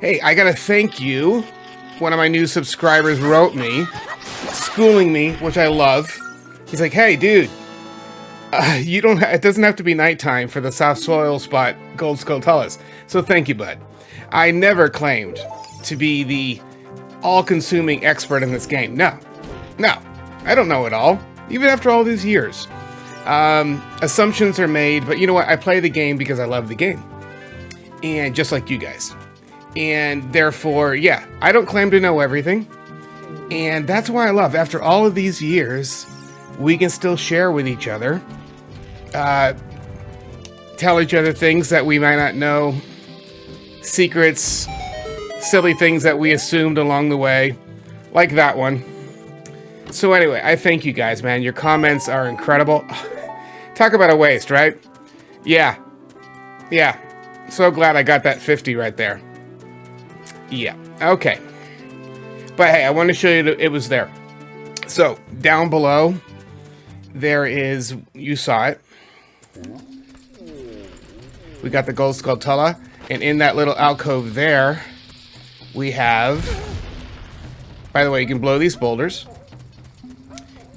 A: Hey, I gotta thank you. One of my new subscribers wrote me, schooling me, which I love. He's like, hey, dude, you don't. It doesn't have to be nighttime for the soft soil spot gold Skultulas. So thank you, bud. I never claimed to be the all-consuming expert in this game. No, I don't know it all. Even after all these years, assumptions are made. But you know what? I play the game because I love the game, and just like you guys. And therefore, yeah, I don't claim to know everything. And that's why I love, after all of these years, we can still share with each other. Tell each other things that we might not know. Secrets, silly things that we assumed along the way. Like that one. So anyway, I thank you guys, man. Your comments are incredible. Talk about a waste, right? Yeah. Yeah. So glad I got that 50 right there. Yeah, okay. But hey, I want to show you that it was there. So, down below, there is, you saw it. We got the gold Skultula, and in that little alcove there, we have, by the way, you can blow these boulders,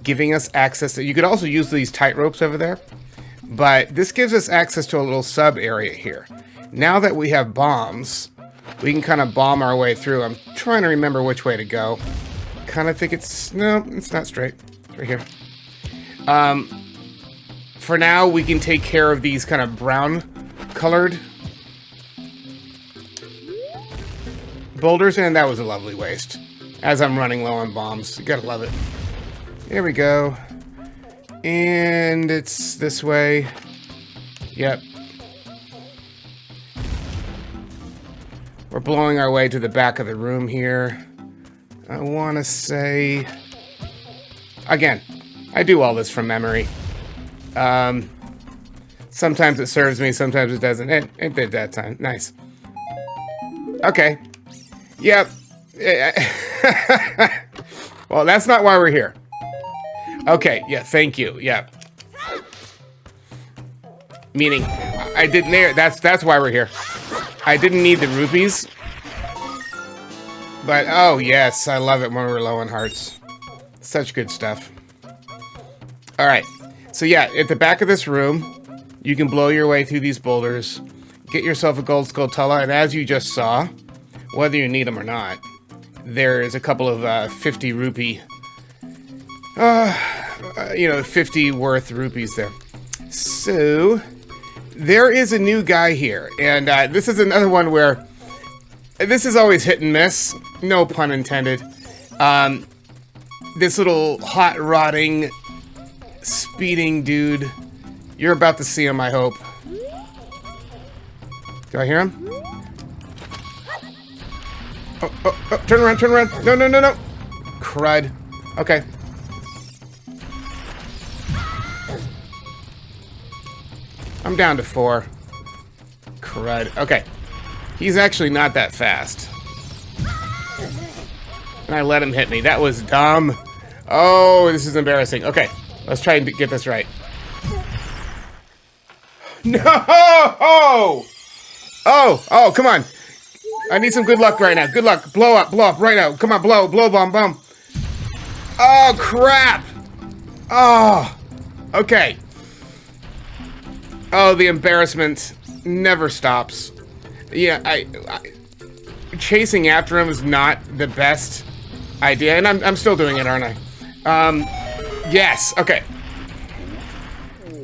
A: giving us access to, you could also use these tight ropes over there, but this gives us access to a little sub area here. Now that we have bombs, we can kind of bomb our way through. I'm trying to remember which way to go. Kind of think it's... No, it's not straight. It's right here. For now, we can take care of these kind of brown-colored boulders. And that was a lovely waste. As I'm running low on bombs. You gotta love it. There we go. And it's this way. Yep. We're blowing our way to the back of the room here. I want to say... Again, I do all this from memory. Sometimes it serves me, sometimes it doesn't. It did that time. Nice. Okay. Yep. Well, that's not why we're here. Okay, yeah, thank you. Yep. Meaning, I didn't... That's why we're here. I didn't need the rupees. But, oh yes, I love it when we're low on hearts. Such good stuff. Alright, so yeah, at the back of this room, you can blow your way through these boulders, get yourself a gold Skultula, and as you just saw, whether you need them or not, there's a couple of 50 rupee, 50 worth rupees there. So... there is a new guy here, and this is another one where this is always hit and miss, no pun intended. This little hot rodding, speeding dude, you're about to see him, I hope. Do I hear him? Oh, turn around, turn around. No. Crud. Okay. I'm down to 4. Crud. Okay. He's actually not that fast. And I let him hit me. That was dumb. Oh, this is embarrassing. Okay. Let's try and get this right. No! Oh, come on. I need some good luck right now. Good luck. Blow up right now. Come on, blow, bomb. Oh, crap. Oh, okay. Oh, the embarrassment never stops. Yeah, chasing after him is not the best idea, and I'm still doing it, aren't I? Yes, okay.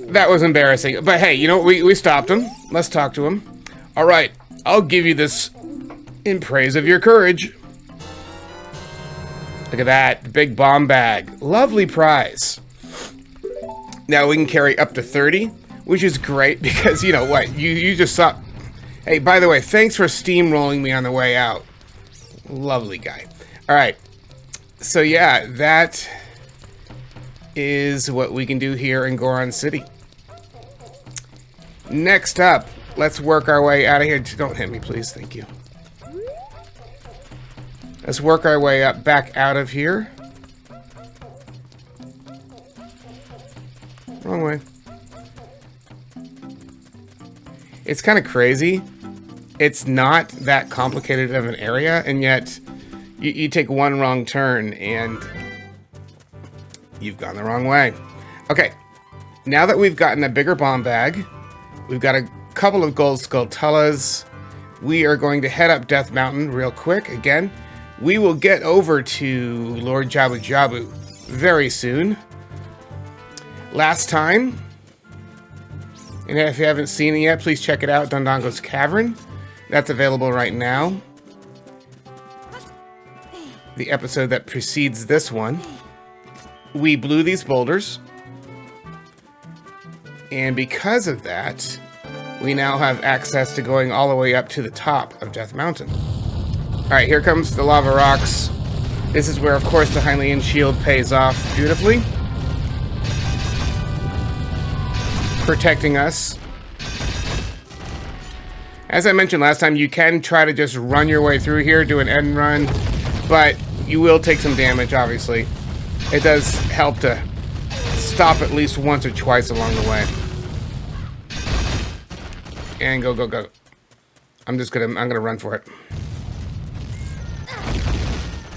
A: That was embarrassing, but hey, you know what? We stopped him. Let's talk to him. All right, I'll give you this in praise of your courage. Look at that, the big bomb bag. Lovely prize. Now we can carry up to 30, which is great because, you know what, you just saw... Hey, by the way, thanks for steamrolling me on the way out. Lovely guy. All right, so yeah, that is what we can do here in Goron City. Next up, let's work our way out of here. Don't hit me, please. Thank you. Let's work our way up, back out of here. Wrong way. It's kind of crazy. It's not that complicated of an area, and yet you take one wrong turn and you've gone the wrong way. Okay, now that we've gotten a bigger bomb bag, we've got a couple of gold Skultulas, we are going to head up Death Mountain real quick. Again, we will get over to Lord Jabu-Jabu very soon. Last time, and if you haven't seen it yet, please check it out, Dodongo's Cavern. That's available right now. The episode that precedes this one. We blew these boulders. And because of that, we now have access to going all the way up to the top of Death Mountain. Alright, here comes the lava rocks. This is where, of course, the Hylian shield pays off beautifully. Protecting us. As I mentioned last time, you can try to just run your way through here, do an end run, but you will take some damage, obviously. It does help to stop at least once or twice along the way. And go. I'm gonna run for it.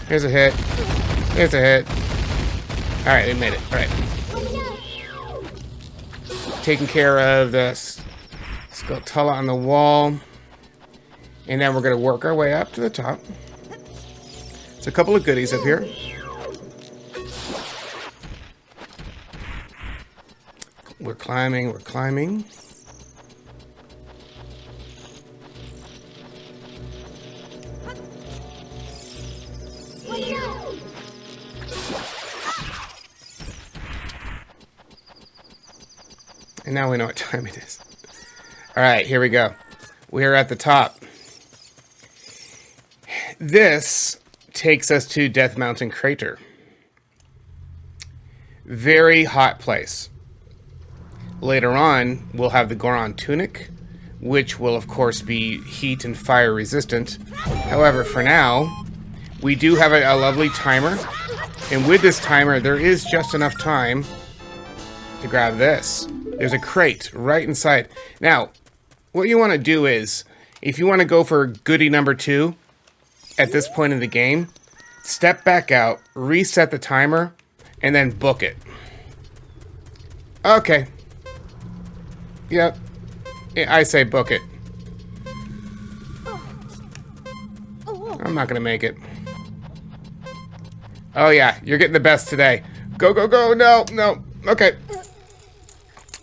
A: Here's a hit. Here's a hit. Alright, they made it. Alright. Taking care of the Skultula on the wall. And then we're going to work our way up to the top. There's a couple of goodies up here. We're climbing. And now we know what time it is. Alright, here we go. We're at the top. This takes us to Death Mountain Crater. Very hot place. Later on, we'll have the Goron Tunic, which will of course be heat and fire resistant. However, for now, we do have a lovely timer. And with this timer, there is just enough time to grab this. There's a crate right inside. Now, what you want to do is, if you want to go for goodie number 2 at this point in the game, step back out, reset the timer, and then book it. Okay. Yep. I say book it. I'm not going to make it. Oh yeah, you're getting the best today. Go. No. Okay.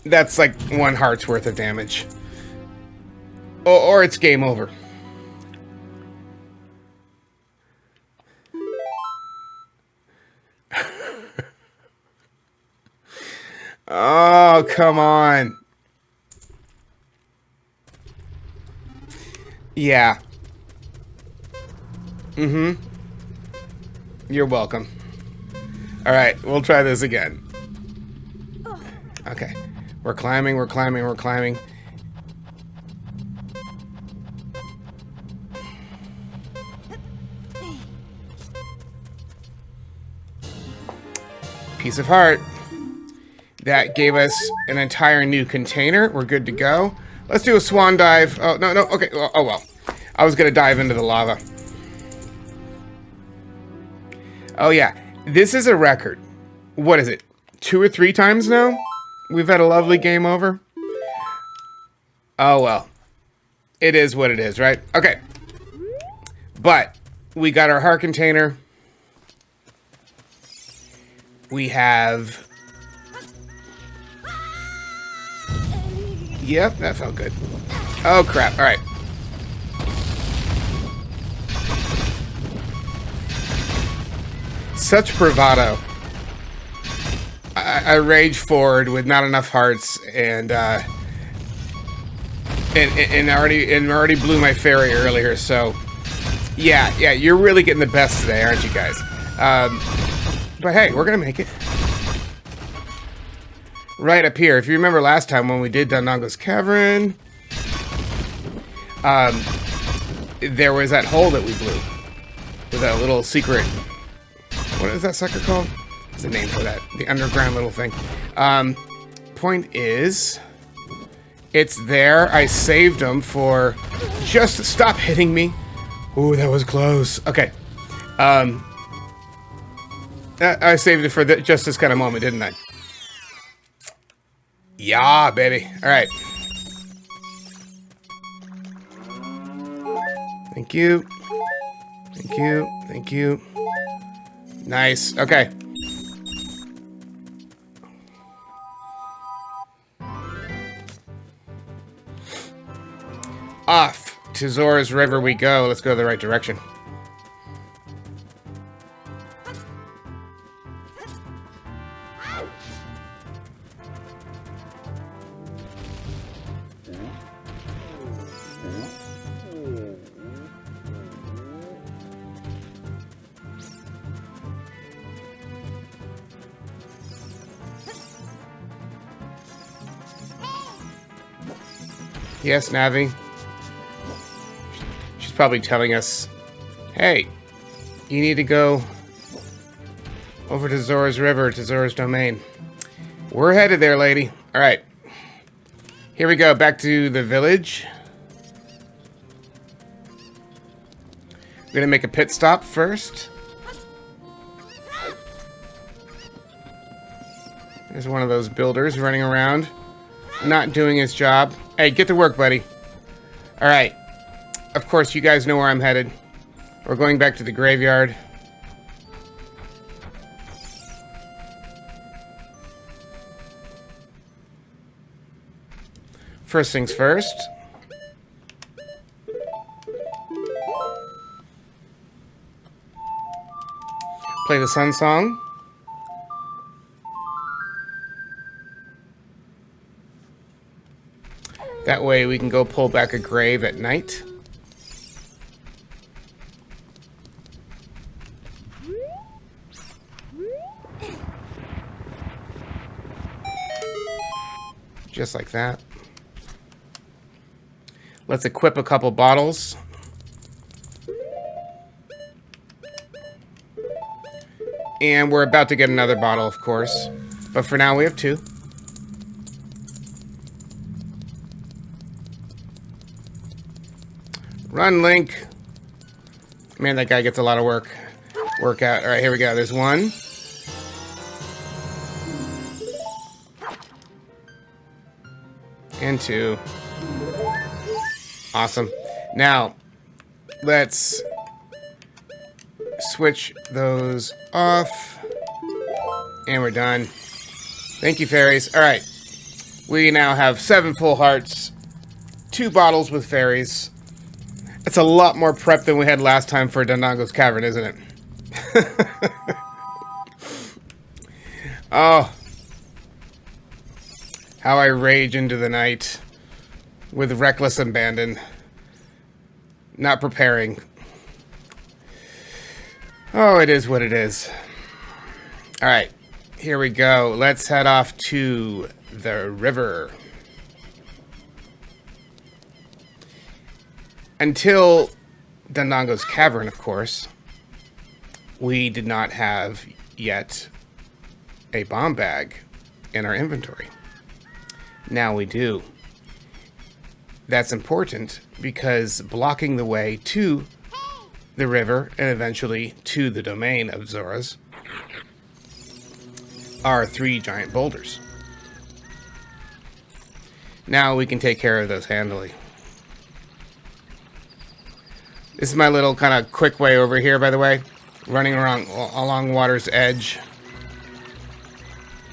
A: That's like 1 heart's worth of damage. Or it's game over. Oh, come on. Yeah. Mm-hmm. You're welcome. Alright, we'll try this again. Okay. We're climbing. Piece of heart. That gave us an entire new container. We're good to go. Let's do a swan dive. Oh, no. Okay. Oh, well. I was going to dive into the lava. Oh, yeah. This is a record. What is it? 2 or 3 times now? We've had a lovely game over. Oh, well. It is what it is, right? Okay. But we got our heart container. We have... Yep, that felt good. Oh, crap. All right. Such bravado. I rage forward with not enough hearts and already blew my fairy earlier. So yeah, you're really getting the best today, aren't you guys? But hey, we're gonna make it right up here. If you remember last time when we did Dodongo's Cavern, there was that hole that we blew with that little secret. What is that sucker called? What's the name for that? The underground little thing. Point is, it's there. I saved them for... Just stop hitting me. Ooh, that was close. Okay. I saved it for just this kind of moment, didn't I? Yeah, baby. All right. Thank you. Thank you. Thank you. Nice. Okay. Off to Zora's River we go. Let's go the right direction. Yes, Navi. She's probably telling us, hey, you need to go over to Zora's River, to Zora's domain. We're headed there, lady. All right. Here we go, back to the village. We're gonna make a pit stop first. There's one of those builders running around, not doing his job. Hey, get to work, buddy. All right. Of course, you guys know where I'm headed. We're going back to the graveyard. First things first. Play the sun song. That way we can go pull back a grave at night. Just like that. Let's equip a couple bottles. And we're about to get another bottle, of course. But for now we have 2. Run, Link. Man, that guy gets a lot of workout. All right, here we go. There's 1. And 2. Awesome. Now, let's switch those off. And we're done. Thank you, fairies. All right. We now have 7 full hearts. 2 bottles with fairies. It's a lot more prep than we had last time for Dodongo's Cavern, isn't it? Oh. How I rage into the night with reckless abandon. Not preparing. Oh, it is what it is. Alright, here we go. Let's head off to the river. Until Dodongo's Cavern, of course, we did not have yet a bomb bag in our inventory. Now we do. That's important because blocking the way to the river and eventually to the domain of Zora's are 3 giant boulders. Now we can take care of those handily. This is my little kind of quick way over here, by the way. Running around along water's edge.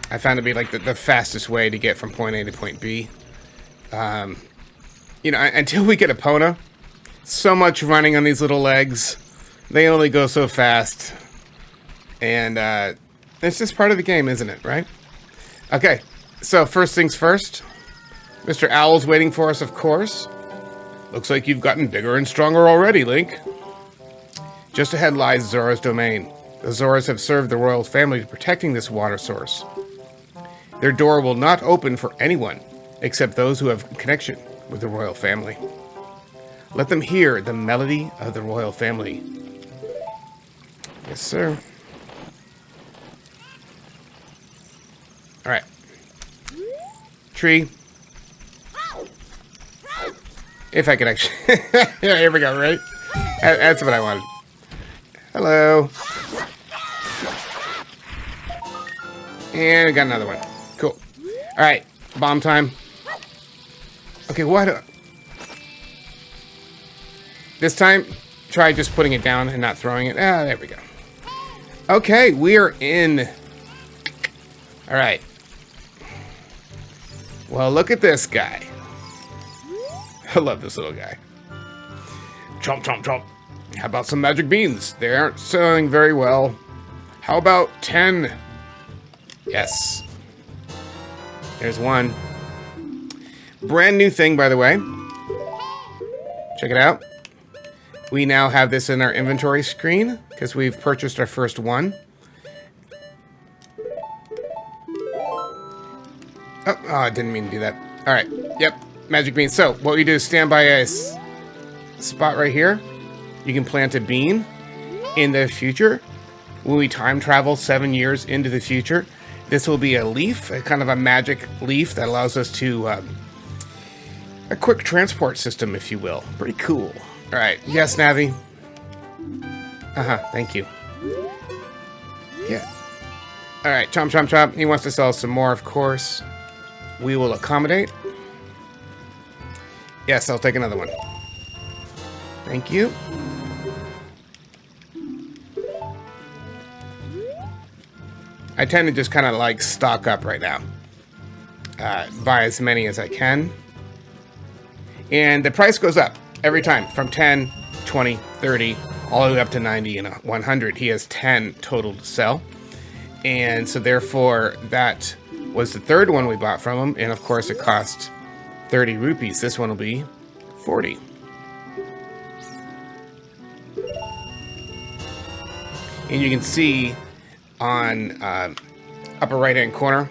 A: I found to be like the fastest way to get from point A to point B. You know, until we get Epona, so much running on these little legs. They only go so fast. And it's just part of the game, isn't it, right? Okay, so first things first. Mr. Owl's waiting for us, of course. Looks like you've gotten bigger and stronger already, Link. Just ahead lies Zora's domain. The Zoras have served the royal family protecting this water source. Their door will not open for anyone except those who have a connection with the royal family. Let them hear the melody of the royal family. Yes, sir. All right. Tree. If I could actually... Yeah, here we go, right? That's what I wanted. Hello. And we got another one. Cool. All right. Bomb time. Okay, what? This time, try just putting it down and not throwing it. Ah, there we go. Okay, we are in. All right. Well, look at this guy. I love this little guy. Chomp, chomp, chomp. How about some magic beans? They aren't selling very well. How about 10? Yes. There's one. Brand new thing, by the way. Check it out. We now have this in our inventory screen because we've purchased our first one. Oh, I didn't mean to do that. All right. Yep. Magic bean. So what we do is stand by a spot right here. You can plant a bean in the future. When we time travel 7 years into the future, this will be a leaf, a kind of a magic leaf that allows us to a quick transport system, if you will. Pretty cool. All right. Yes, Navi. Thank you. Yeah. All right. Chomp, chomp, chomp. He wants to sell some more, of course. We will accommodate. Yes, I'll take another one. Thank you. I tend to just kind of like stock up right now. Buy as many as I can. And the price goes up every time from 10, 20, 30, all the way up to 90 and 100. He has 10 total to sell. And so therefore that was the third one we bought from him. And of course it cost 30 rupees. This one will be 40. And you can see on upper right hand corner,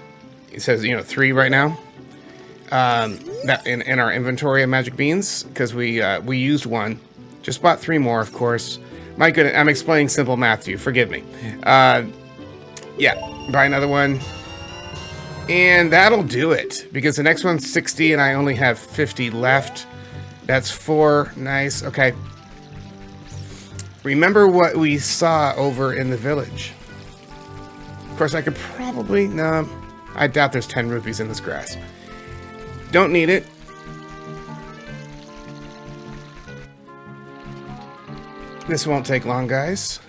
A: it says, 3 right now. That in our inventory of magic beans, because we used one. Just bought 3 more, of course. My goodness, I'm explaining simple math to you. Forgive me. Yeah, buy another one. And that'll do it, because the next one's 60 and I only have 50 left. That's 4. Nice. Okay. Remember what we saw over in the village. Of course, I could probably... No, I doubt there's 10 rupees in this grass. Don't need it. This won't take long, guys.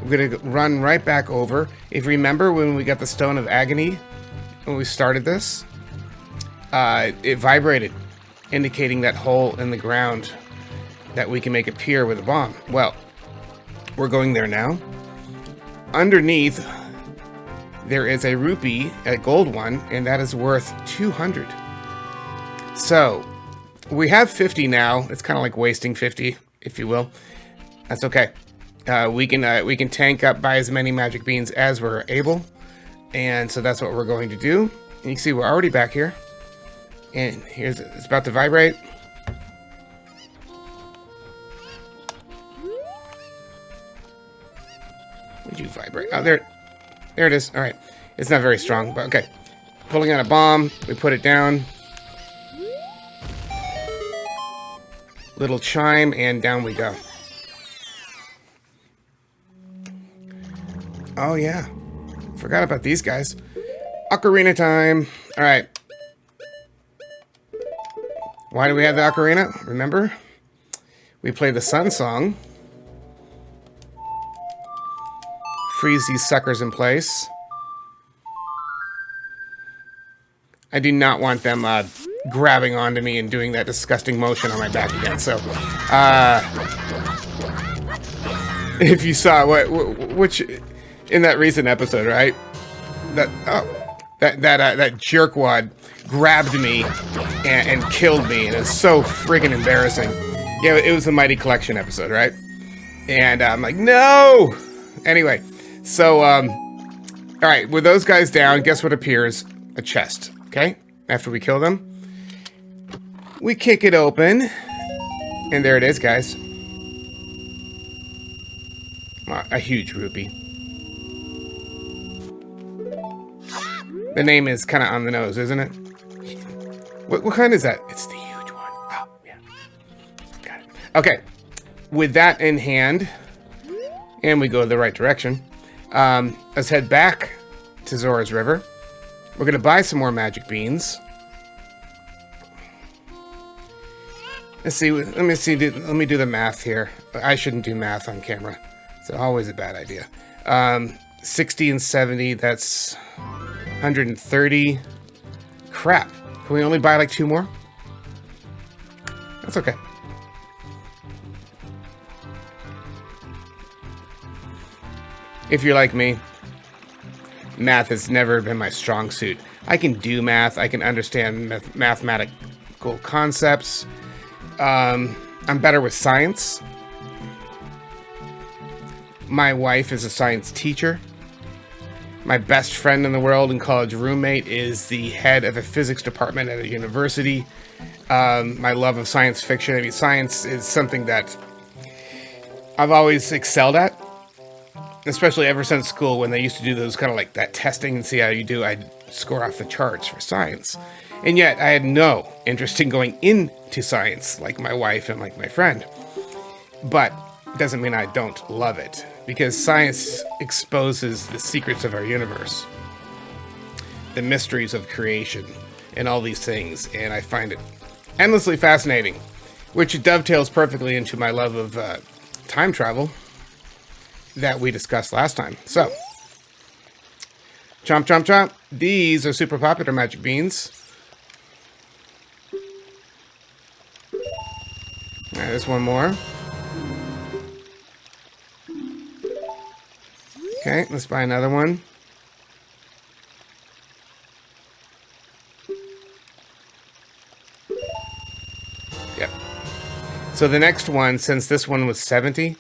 A: We're going to run right back over. If you remember when we got the Stone of Agony, when we started this, it vibrated, indicating that hole in the ground that we can make appear with a bomb. Well, we're going there now. Underneath, there is a rupee, a gold one, and that is worth 200. So, we have 50 now. It's kind of like wasting 50, if you will. That's okay. We can tank up, buy as many magic beans as we're able, and so that's what we're going to do. And you can see we're already back here, and it's about to vibrate. Would you vibrate? Oh, there it is. All right, it's not very strong, but okay. Pulling out a bomb, we put it down. Little chime, and down we go. Oh, yeah. Forgot about these guys. Ocarina time. All right. Why do we have the ocarina? Remember? We play the sun song. Freeze these suckers in place. I do not want them grabbing onto me and doing that disgusting motion on my back again. So, if you saw which in that recent episode, right? That jerkwad grabbed me and killed me, and it's so friggin' embarrassing. Yeah, it was the Mighty Collection episode, right? And I'm like, no. Anyway, so all right, with those guys down, guess what appears? A chest. Okay, after we kill them, we kick it open, and there it is, guys. A huge rupee. The name is kind of on the nose, isn't it? What kind is that? It's the huge one. Oh, yeah. Got it. Okay, with that in hand, and we go the right direction, let's head back to Zora's River. We're going to buy some more magic beans. Let's see. Let me do the math here. I shouldn't do math on camera. It's always a bad idea. 60 and 70, that's 130. Crap. Can we only buy like 2 more? That's okay. If you're like me, math has never been my strong suit. I can do math. I can understand mathematical concepts. I'm better with science. My wife is a science teacher. My best friend in the world and college roommate is the head of a physics department at a university. My love of science fiction. I mean, science is something that I've always excelled at. Especially ever since school, when they used to do those kind of like that testing and see how you do, I'd score off the charts for science. And yet I had no interest in going into science like my wife and like my friend. But it doesn't mean I don't love it, because science exposes the secrets of our universe, the mysteries of creation, and all these things. And I find it endlessly fascinating, which dovetails perfectly into my love of time travel that we discussed last time. So, chomp, chomp, chomp. These are super popular magic beans. All right, there's one more. Okay, let's buy another one. Yep. So the next one, since this one was 70,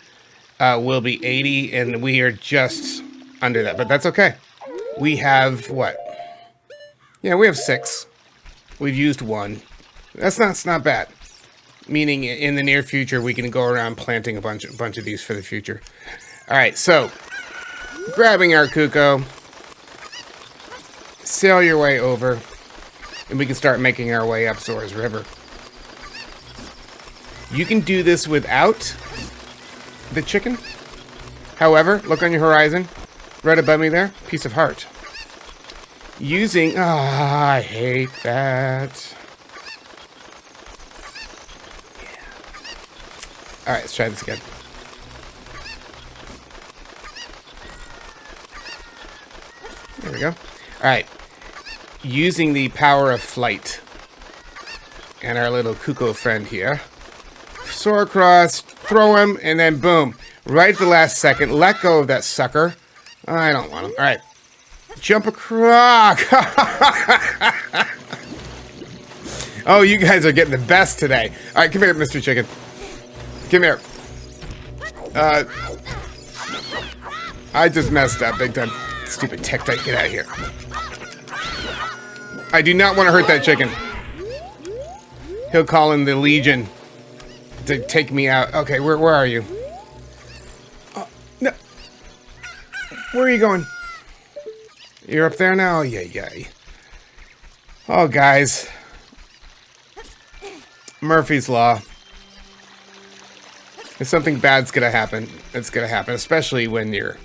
A: will be 80, and we are just under that, but that's okay. We have what? Yeah, we have 6. We've used 1. That's not bad. Meaning, in the near future, we can go around planting a bunch of these for the future. All right, so grabbing our Kuko, sail your way over, and we can start making our way up Zora's River. You can do this without the chicken. However, look on your horizon. Right above me there, piece of heart. Using... I hate that. Yeah. Alright, let's try this again. There we go. Alright. Using the power of flight. And our little Kuko friend here. Soar across, throw him, and then boom. Right at the last second, let go of that sucker. I don't want him. All right. Jump across. Oh, you guys are getting the best today. All right, come here, Mr. Chicken. Come here. I just messed up big time. Stupid Tectite, get out of here. I do not want to hurt that chicken. He'll call in the Legion to take me out. Okay, where are you? Oh, no. Where are you going? You're up there now? Yay. Oh, guys. Murphy's Law. If something bad's gonna happen, it's gonna happen, especially when you're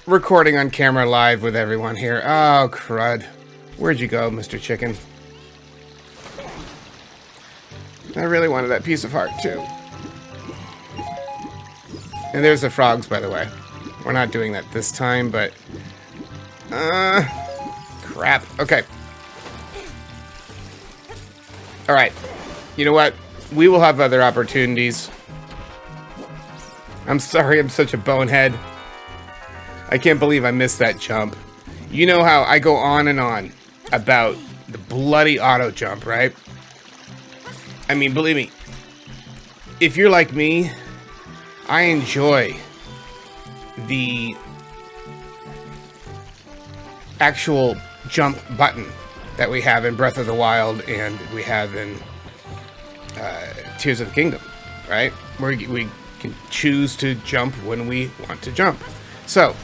A: recording on camera live with everyone here. Oh, crud. Where'd you go, Mr. Chicken? I really wanted that piece of heart, too. And there's the frogs, by the way. We're not doing that this time, but... crap. Okay. Alright. You know what? We will have other opportunities. I'm sorry I'm such a bonehead. I can't believe I missed that jump. You know how I go on and on about the bloody auto jump, right? I mean, believe me, if you're like me, I enjoy the actual jump button that we have in Breath of the Wild and we have in Tears of the Kingdom, right? Where we can choose to jump when we want to jump. So,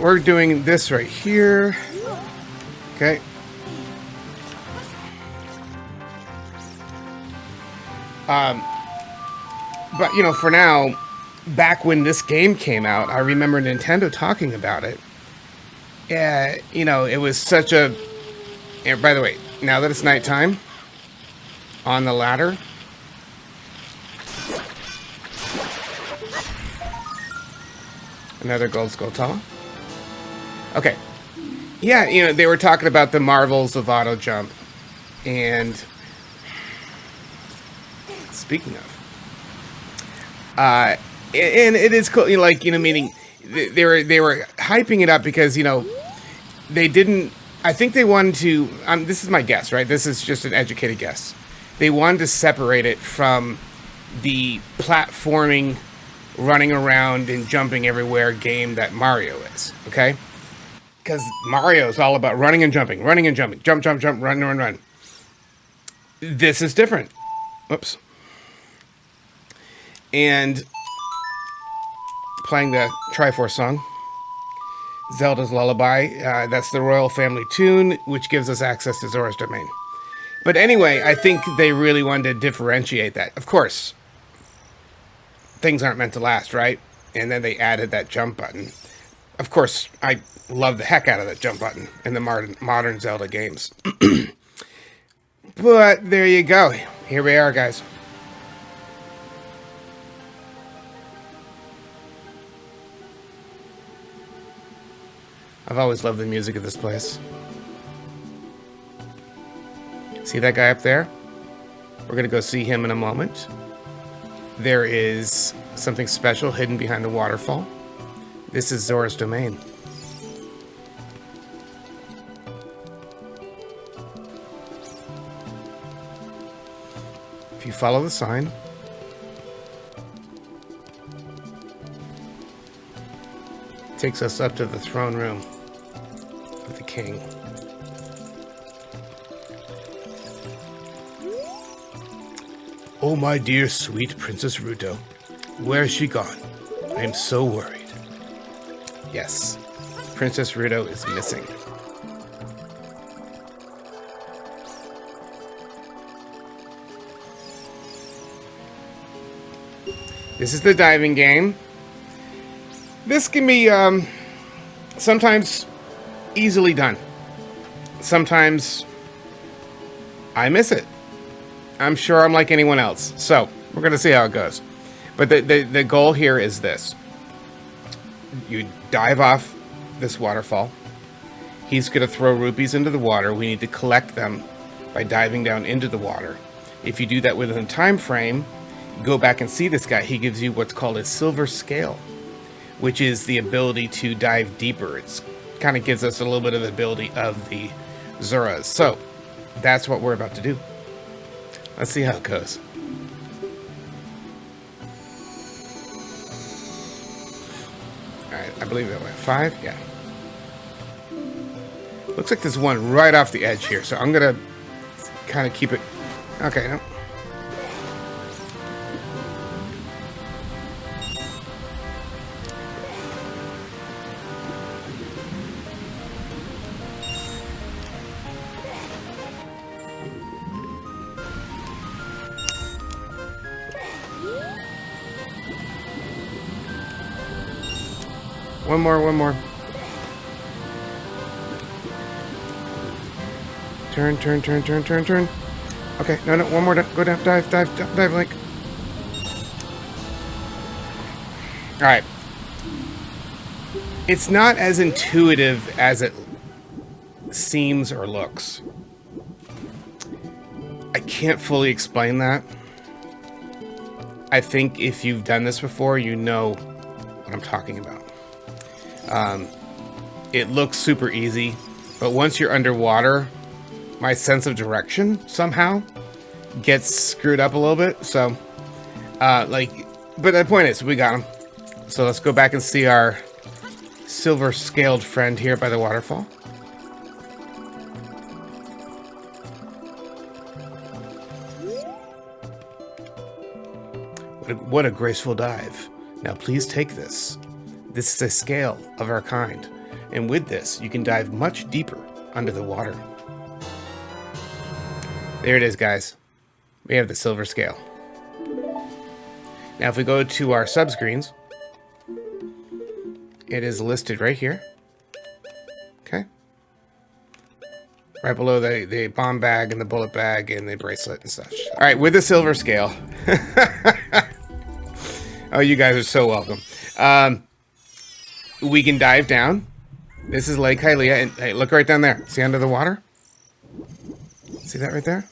A: we're doing this right here. Okay. But, you know, for now, back when this game came out, I remember Nintendo talking about it. Yeah, you know, it was such a... And by the way, now that it's nighttime, on the ladder... Another gold Skultula. Okay. Yeah, you know, they were talking about the marvels of auto jump. And... Speaking of... and it is cool, you know, like, you know, meaning... They were hyping it up because, you know, they didn't... I think they wanted to... this is my guess, right? This is just an educated guess. They wanted to separate it from the platforming, running around and jumping everywhere game that Mario is, okay? Because Mario is all about running and jumping, jump, jump, jump, run, run, run. This is different. Whoops. And playing the Triforce song, Zelda's Lullaby, that's the Royal Family tune, which gives us access to Zora's Domain. But anyway, I think they really wanted to differentiate that. Of course, things aren't meant to last, right? And then they added that jump button. Of course, I love the heck out of that jump button in the modern Zelda games. But there you go. Here we are, guys. I've always loved the music of this place. See that guy up there? We're gonna go see him in a moment. There is something special hidden behind the waterfall. This is Zora's Domain. If you follow the sign, it takes us up to the throne room of the king. Oh, my dear, sweet Princess Ruto. Where is she gone? I am so worried. Yes, Princess Ruto is missing. This is the diving game. This can be sometimes easily done. Sometimes I miss it. I'm sure I'm like anyone else. So we're going to see how it goes. But the goal here is this. You dive off this waterfall. He's going to throw rupees into the water. We need to collect them by diving down into the water. If you do that within a time frame, go back and see this guy. He gives you what's called a silver scale, which is the ability to dive deeper. It's kind of gives us a little bit of the ability of the Zoras. So that's what we're about to do. Let's see how it goes. Alright, I believe that went 5. Yeah. Looks like there's one right off the edge here, so I'm gonna kind of keep it. Okay, no. One more. Turn. Okay, no, one more. Go down, dive, Link. All right. It's not as intuitive as it seems or looks. I can't fully explain that. I think if you've done this before, you know what I'm talking about. It looks super easy, but once you're underwater, my sense of direction somehow gets screwed up a little bit. So, but the point is, we got him. So let's go back and see our silver-scaled friend here by the waterfall. What a graceful dive. Now please take this. This is a scale of our kind. And with this, you can dive much deeper under the water. There it is, guys. We have the silver scale. Now if we go to our subscreens, it is listed right here. Okay. Right below the bomb bag and the bullet bag and the bracelet and such. All right, with the silver scale. Oh, you guys are so welcome. We can dive down. This is Lake Hylia, and hey, look right down there. See under the water? See that right there?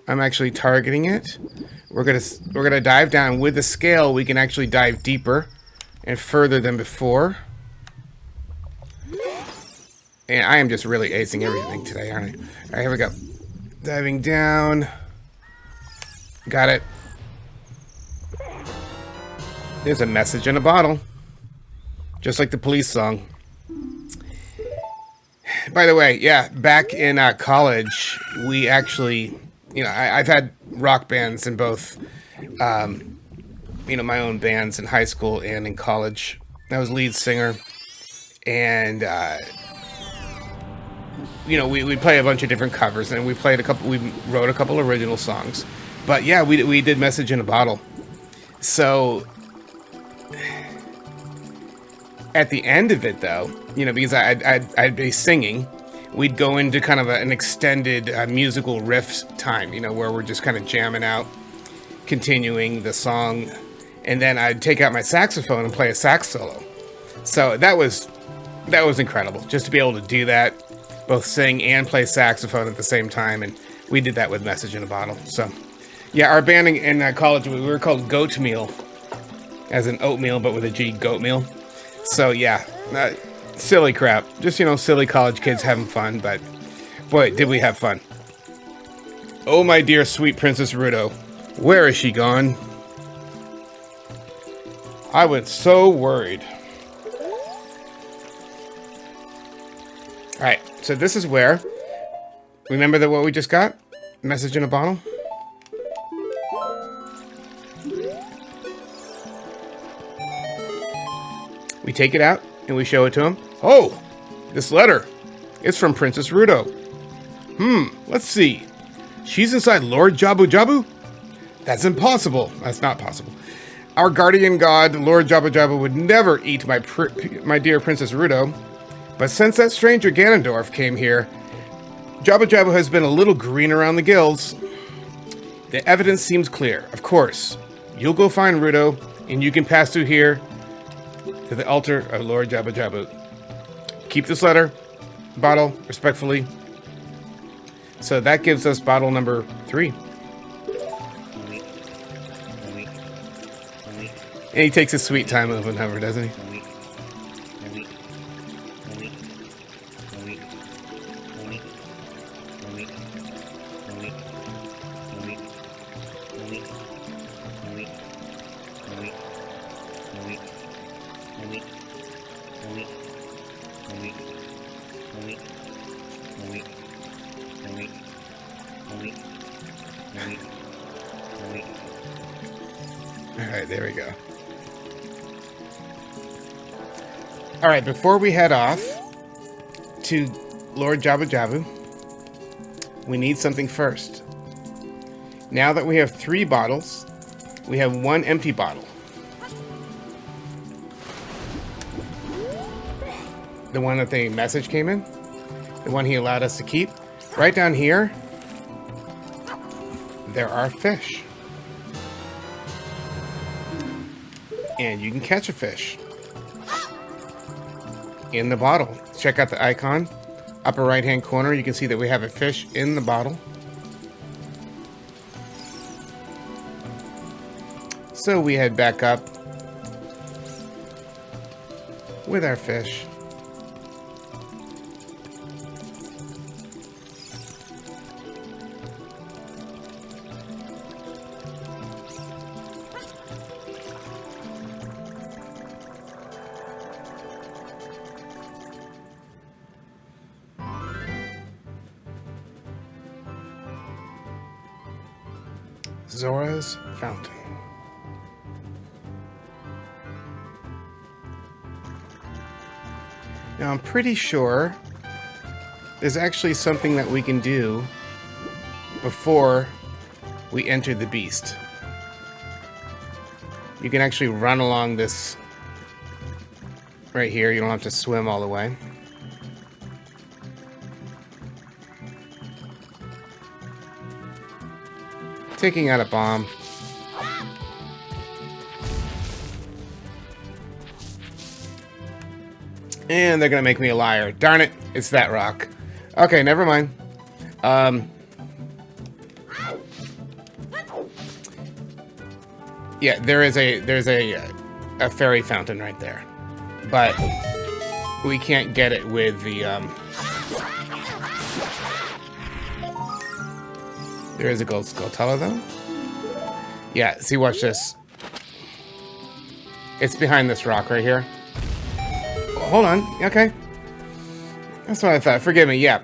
A: I'm actually targeting it. We're gonna dive down. With the scale, we can actually dive deeper and further than before. And I am just really acing everything today, aren't I? All right, here we go. Diving down. Got it. There's a message in a bottle. Just like the police song. By the way, yeah, back in college, we actually, I've had rock bands in both, my own bands in high school and in college. I was lead singer. And, we play a bunch of different covers, and we wrote a couple original songs. But yeah, we did Message in a Bottle. So at the end of it, though, because I'd be singing, we'd go into kind of an extended musical riff time, where we're just kind of jamming out, continuing the song, and then I'd take out my saxophone and play a sax solo. So that was incredible, just to be able to do that, both sing and play saxophone at the same time, and we did that with Message in a Bottle. So yeah, our band in college, we were called Goat Meal, as in oatmeal, but with a G, Goat Meal. So yeah, silly crap. Just, silly college kids having fun, but boy, did we have fun. Oh, my dear sweet Princess Gerudo, where is she gone? I was so worried. Alright, so this is where, remember what we just got? Message in a Bottle? We take it out, and we show it to him. Oh, this letter. It's from Princess Gerudo. Let's see. She's inside Lord Jabu-Jabu? That's impossible. That's not possible. Our guardian god, Lord Jabu-Jabu, would never eat my dear Princess Gerudo. But since that stranger Ganondorf came here, Jabu-Jabu has been a little green around the gills. The evidence seems clear. Of course, you'll go find Gerudo, and you can pass through here to the altar of Lord Jabu-Jabu. Keep this bottle, respectfully. So that gives us bottle number 3. And he takes his sweet time moving over, doesn't he? Alright, there we go. Alright, before we head off to Lord Jabu-Jabu, we need something first. Now that we have 3 bottles, we have 1 empty bottle. the one that the message came in, the one he allowed us to keep, right down here, there are fish. And you can catch a fish in the bottle. Check out the icon. Upper right hand corner, you can see that we have a fish in the bottle. So we head back up with our fish. Zora's Fountain. Now I'm pretty sure there's actually something that we can do before we enter the beast. You can actually run along this right here. You don't have to swim all the way. Taking out a bomb. And they're gonna make me a liar. Darn it, it's that rock. Okay, never mind. Yeah, there's a fairy fountain right there. But we can't get it with the There is a gold Skultula, though. Yeah, see, watch this. It's behind this rock right here. Hold on, okay. That's what I thought. Forgive me, yeah.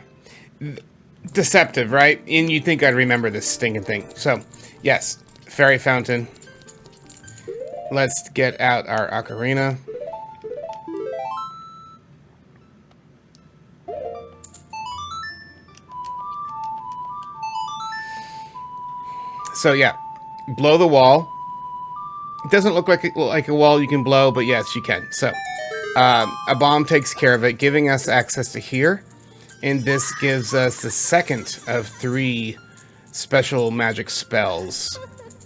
A: Deceptive, right? And you'd think I'd remember this stinking thing. So, yes, fairy fountain. Let's get out our ocarina. So yeah, blow the wall. It doesn't look like a wall you can blow, but yes, you can. So a bomb takes care of it, giving us access to here. And this gives us the second of 3 special magic spells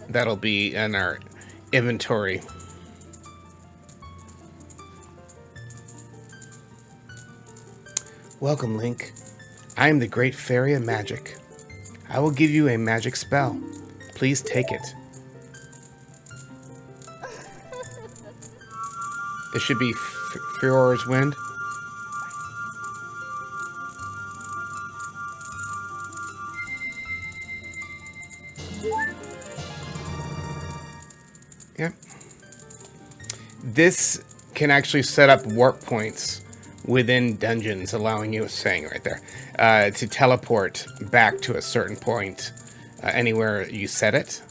A: that'll be in our inventory. Welcome, Link. I am the Great Fairy of Magic. I will give you a magic spell. Please take it. It should be Furor's Wind. Yep. This can actually set up warp points within dungeons, allowing you, saying right there, to teleport back to a certain point anywhere you set it.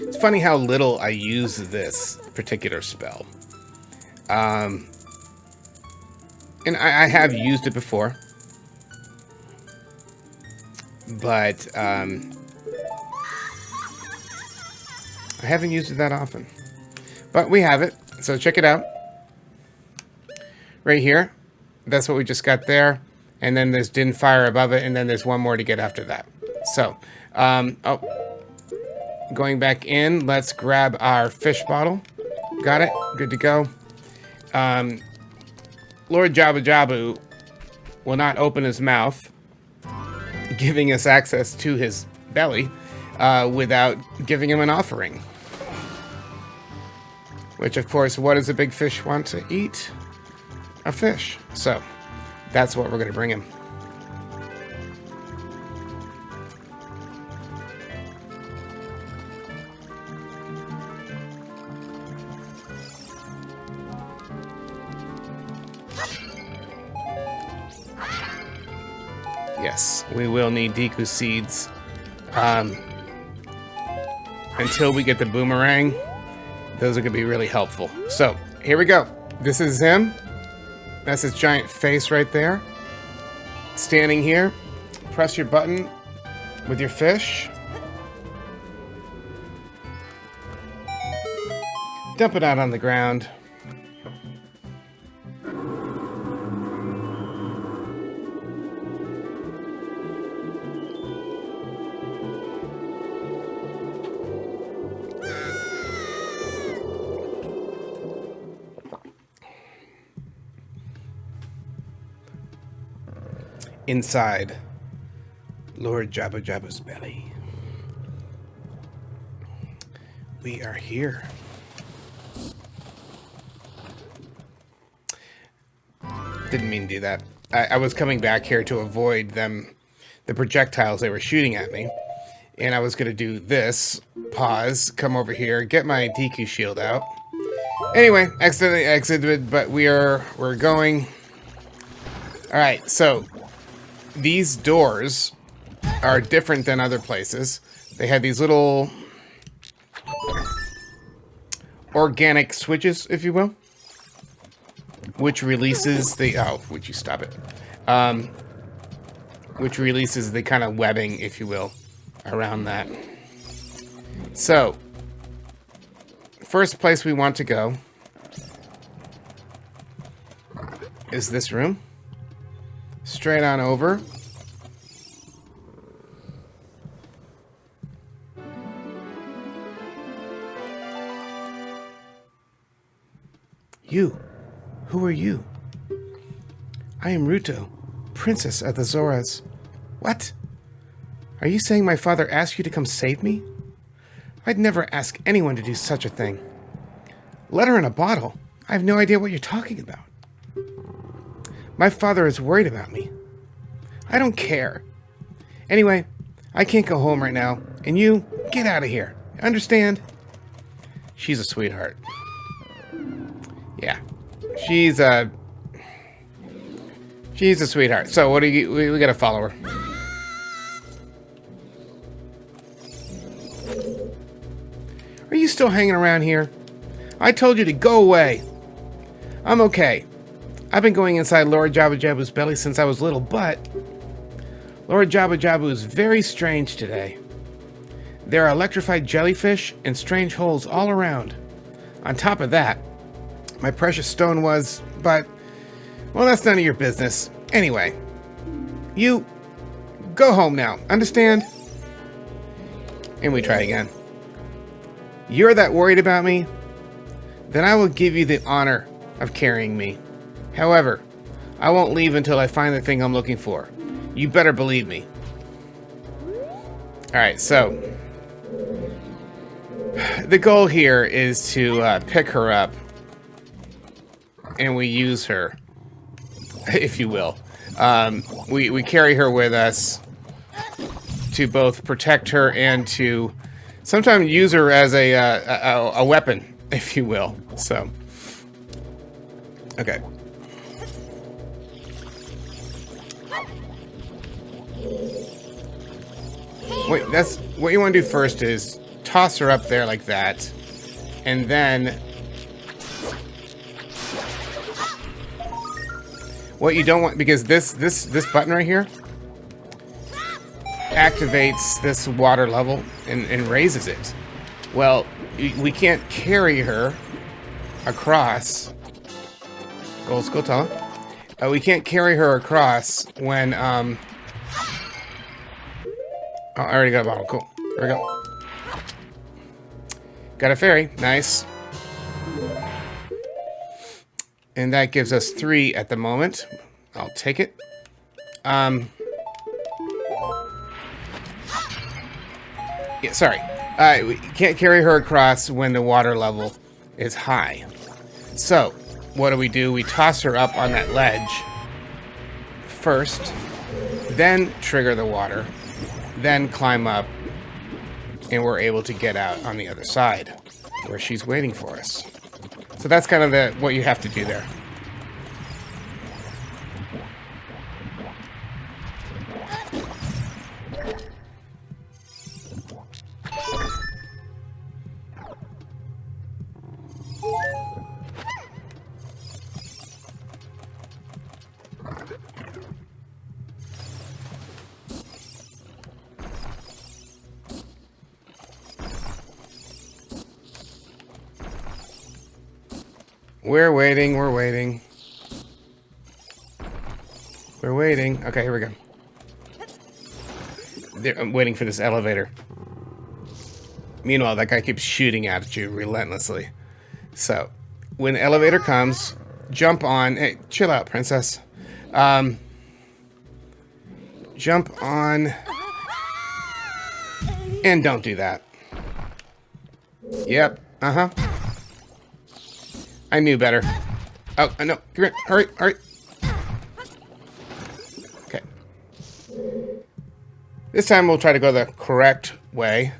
A: It's funny how little I use this particular spell. And I have used it before. But I haven't used it that often. But we have it, so check it out. Right here. That's what we just got there. And then there's Din Fire above it, and then there's one more to get after that. So, going back in, let's grab our fish bottle. Got it. Good to go. Lord Jabu-Jabu will not open his mouth, giving us access to his belly, without giving him an offering. Which, of course, what does a big fish want to eat? A fish. So, that's what we're going to bring him. Yes, we will need Deku seeds. Until we get the boomerang, those are going to be really helpful. So, here we go. This is him. That's his giant face right there. Standing here. Press your button with your fish. Dump it out on the ground. inside Lord Jabu-Jabu's belly. We are here. Didn't mean to do that. I was coming back here to avoid them, the projectiles they were shooting at me. And I was going to do this. Pause, come over here, get my Deku shield out. Anyway, accidentally exited, but we're going. Alright, so these doors are different than other places. They have these little organic switches, if you will, which releases the... Oh, would you stop it? Which releases the kind of webbing, if you will, around that. So, first place we want to go is this room. Straight on over. You. Who are you? I am Ruto, Princess of the Zoras. What? Are you saying my father asked you to come save me? I'd never ask anyone to do such a thing. Letter in a bottle? I have no idea what you're talking about. My father is worried about me. I don't care. Anyway, I can't go home right now, and you, get out of here. Understand? She's a sweetheart. Yeah. She's a sweetheart. So what do we gotta follow her. Are you still hanging around here? I told you to go away. I'm okay. I've been going inside Lord Jabu-Jabu's belly since I was little, but Lord Jabu-Jabu is very strange today. There are electrified jellyfish and strange holes all around. On top of that, my precious stone was, but, well, that's none of your business. Anyway, you go home now, understand? And we try again. You're that worried about me? Then I will give you the honor of carrying me. However, I won't leave until I find the thing I'm looking for. You better believe me. Alright, so the goal here is to pick her up, and we use her, if you will. We carry her with us to both protect her and to sometimes use her as a weapon, if you will. So, okay. Wait, that's what you want to do first is toss her up there like that, and then what you don't want, because this button right here activates this water level and raises it. Well, we can't carry her across. Gold Skultula. We can't carry her across when oh, I already got a bottle. Cool. There we go. Got a fairy. Nice. And that gives us 3 at the moment. I'll take it. Yeah, sorry. We can't carry her across when the water level is high. So, what do? We toss her up on that ledge first, then trigger the water, then climb up, and we're able to get out on the other side where she's waiting for us. So that's kind of what you have to do there. We're waiting, we're waiting. We're waiting. Okay, here we go. I'm waiting for this elevator. Meanwhile, that guy keeps shooting at you relentlessly. So, when the elevator comes, jump on. Hey, chill out, princess. jump on. And don't do that. Yep. Uh-huh. I knew better. Oh, no. Come here. Hurry, hurry. Okay. This time we'll try to go the correct way.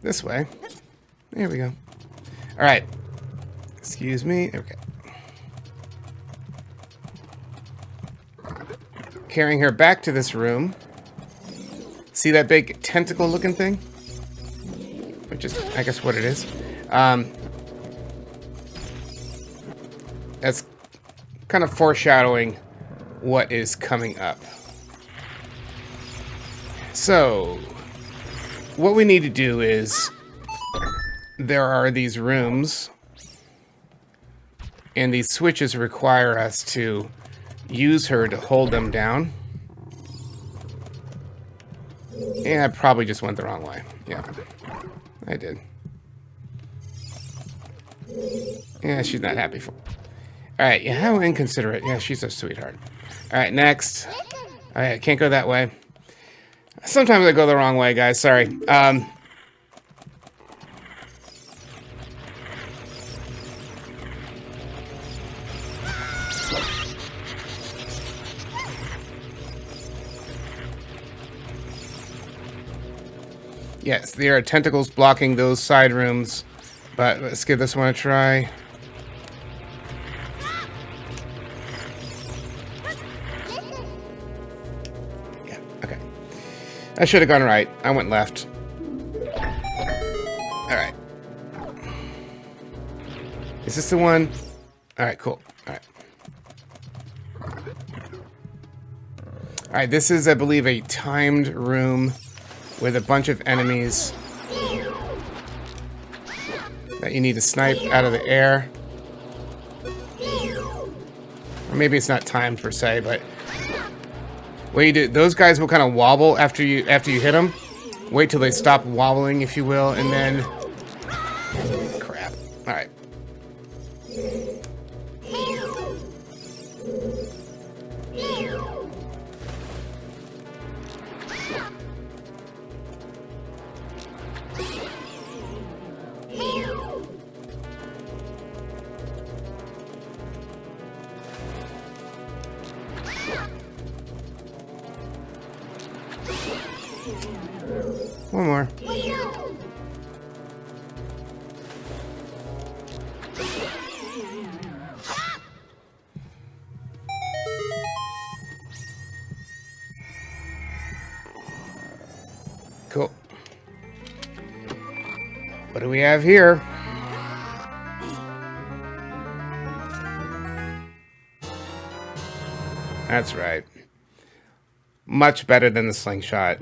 A: This way. There we go. All right. Excuse me. Okay. Carrying her back to this room. See that big tentacle-looking thing? Which is, I guess, what it is. That's kind of foreshadowing what is coming up. So, what we need to do is, there are these rooms, and these switches require us to use her to hold them down. Yeah, I probably just went the wrong way. Yeah, I did. Yeah, she's not happy for. All right, yeah, how inconsiderate. Yeah, she's a sweetheart. All right, next. All right, I can't go that way. Sometimes I go the wrong way, guys. Sorry. Yes, there are tentacles blocking those side rooms, but let's give this one a try. Yeah, okay. I should have gone right. I went left. Alright. Is this the one? Alright, cool. Alright. Alright, this is, I believe, a timed room with a bunch of enemies that you need to snipe out of the air. Or maybe it's not timed per se, but what you do, those guys will kind of wobble after you hit them. Wait till they stop wobbling, if you will, and then crap. All right. One more. Cool. What do we have here? That's right. Much better than the slingshot.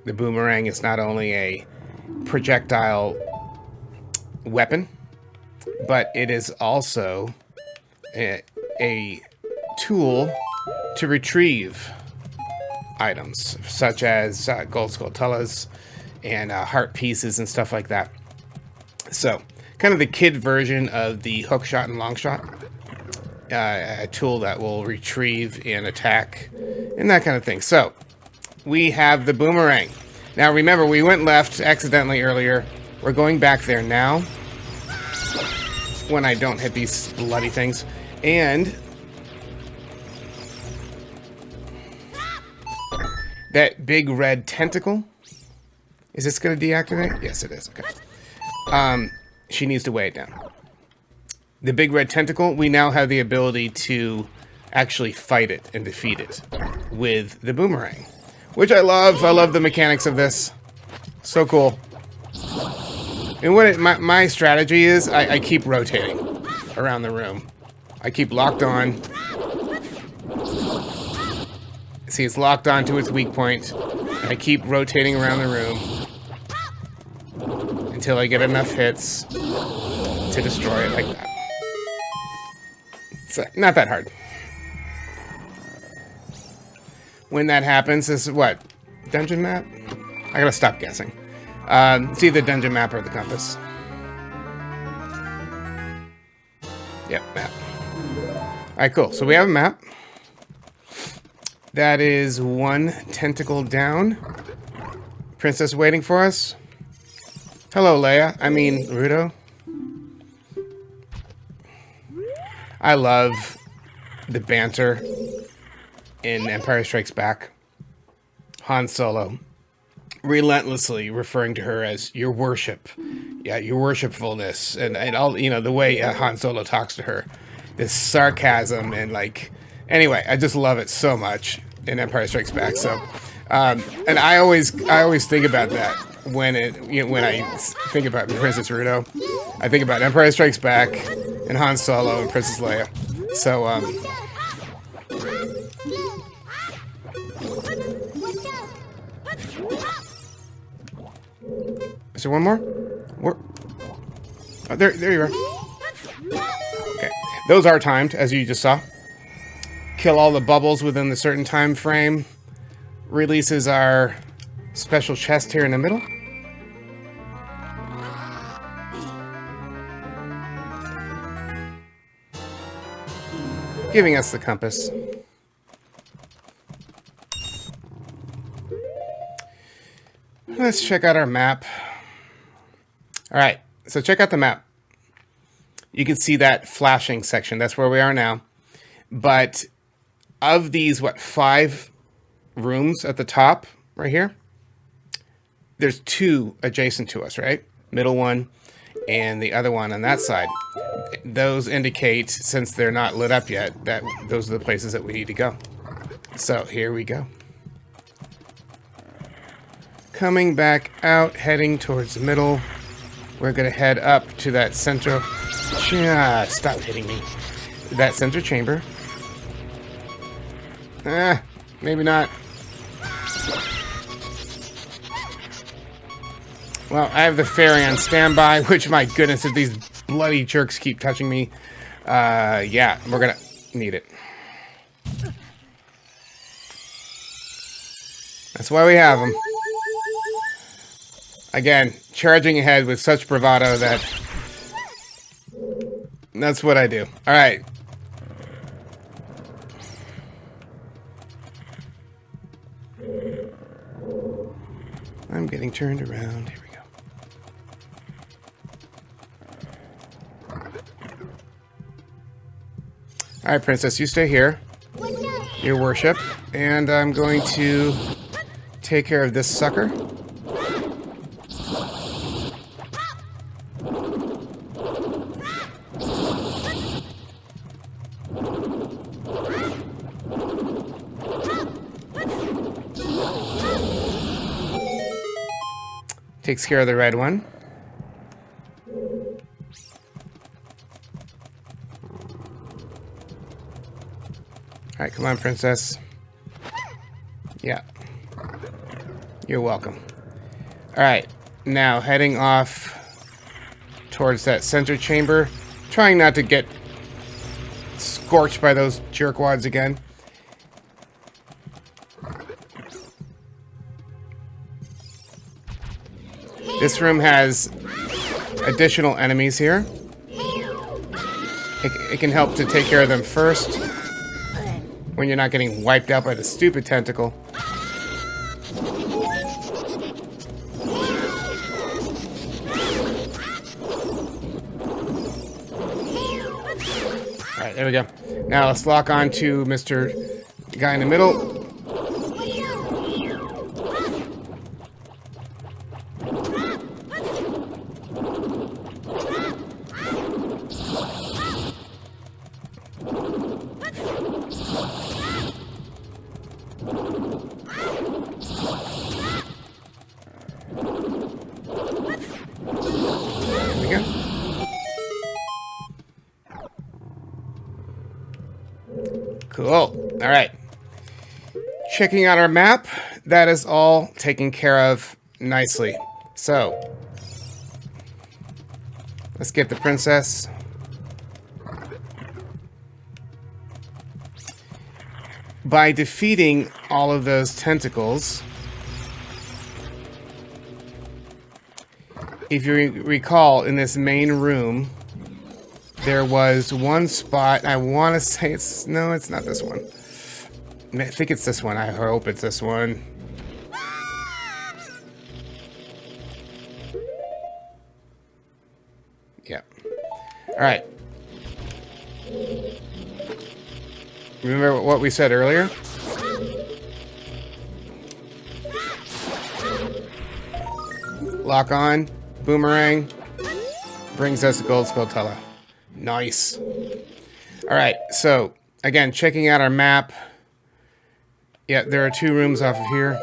A: The boomerang is not only a projectile weapon, but it is also a tool to retrieve items, such as gold Skultulas and heart pieces and stuff like that. So, kind of the kid version of the hook shot and long shot. A tool that will retrieve and attack and that kind of thing. So, we have the boomerang. Now remember, we went left accidentally earlier. We're going back there now. When I don't hit these bloody things. And that big red tentacle. Is this going to deactivate? Yes, it is. Okay. She needs to weigh it down. The big red tentacle, we now have the ability to actually fight it and defeat it with the boomerang. Which I love. I love the mechanics of this. So cool. And what my strategy is, I keep rotating around the room. I keep locked on. See, it's locked on to its weak point. I keep rotating around the room until I get enough hits to destroy it like that. It's not that hard. When that happens, this is what? Dungeon map? I gotta stop guessing. It's either dungeon map or the compass. Yep, map. Alright, cool. So we have a map. That is one tentacle down. Princess waiting for us. Hello, Leia. I mean, Gerudo. I love the banter in Empire Strikes Back. Han Solo relentlessly referring to her as your worship. Yeah, your worshipfulness. And all, you know, the way Han Solo talks to her. This sarcasm and like... Anyway, I just love it so much in Empire Strikes Back. So, and I always think about that when I think about Princess Gerudo. I think about Empire Strikes Back and Han Solo and Princess Leia. So, is there one more? Oh, there you are. Okay, those are timed, as you just saw. Kill all the bubbles within the certain time frame. Releases our special chest here in the middle. Giving us the compass. Let's check out our map. Alright, so check out the map. You can see that flashing section. That's where we are now. But of these, 5 rooms at the top right here? There's 2 adjacent to us, right? Middle one and the other one on that side. Those indicate, since they're not lit up yet, that those are the places that we need to go. So here we go. Coming back out, heading towards the middle. We're going to head up to that center... Stop hitting me. That center chamber. Maybe not. Well, I have the fairy on standby, which, my goodness, if these bloody jerks keep touching me, yeah, we're gonna need it. That's why we have them. Again, charging ahead with such bravado that... That's what I do. Alright. I'm getting turned around. Here we go. Alright, Princess, you stay here. Your worship. And I'm going to take care of this sucker. Takes care of the red one. Alright, come on, Princess. Yeah. You're welcome. Alright, now heading off towards that center chamber. Trying not to get scorched by those jerkwads again. This room has additional enemies here. It can help to take care of them first when you're not getting wiped out by the stupid tentacle. Alright, there we go. Now let's lock on to Mr. Guy in the middle. Cool. All right. Checking out our map. That is all taken care of nicely. So, let's get the princess. By defeating all of those tentacles, if you recall, in this main room, there was one spot, I want to say it's... No, it's not this one. I think it's this one. I hope it's this one. Yeah. Alright. Remember what we said earlier? Lock on. Boomerang. Brings us a gold Skultula. Nice. Alright, so, again, checking out our map. Yeah, there are 2 rooms off of here.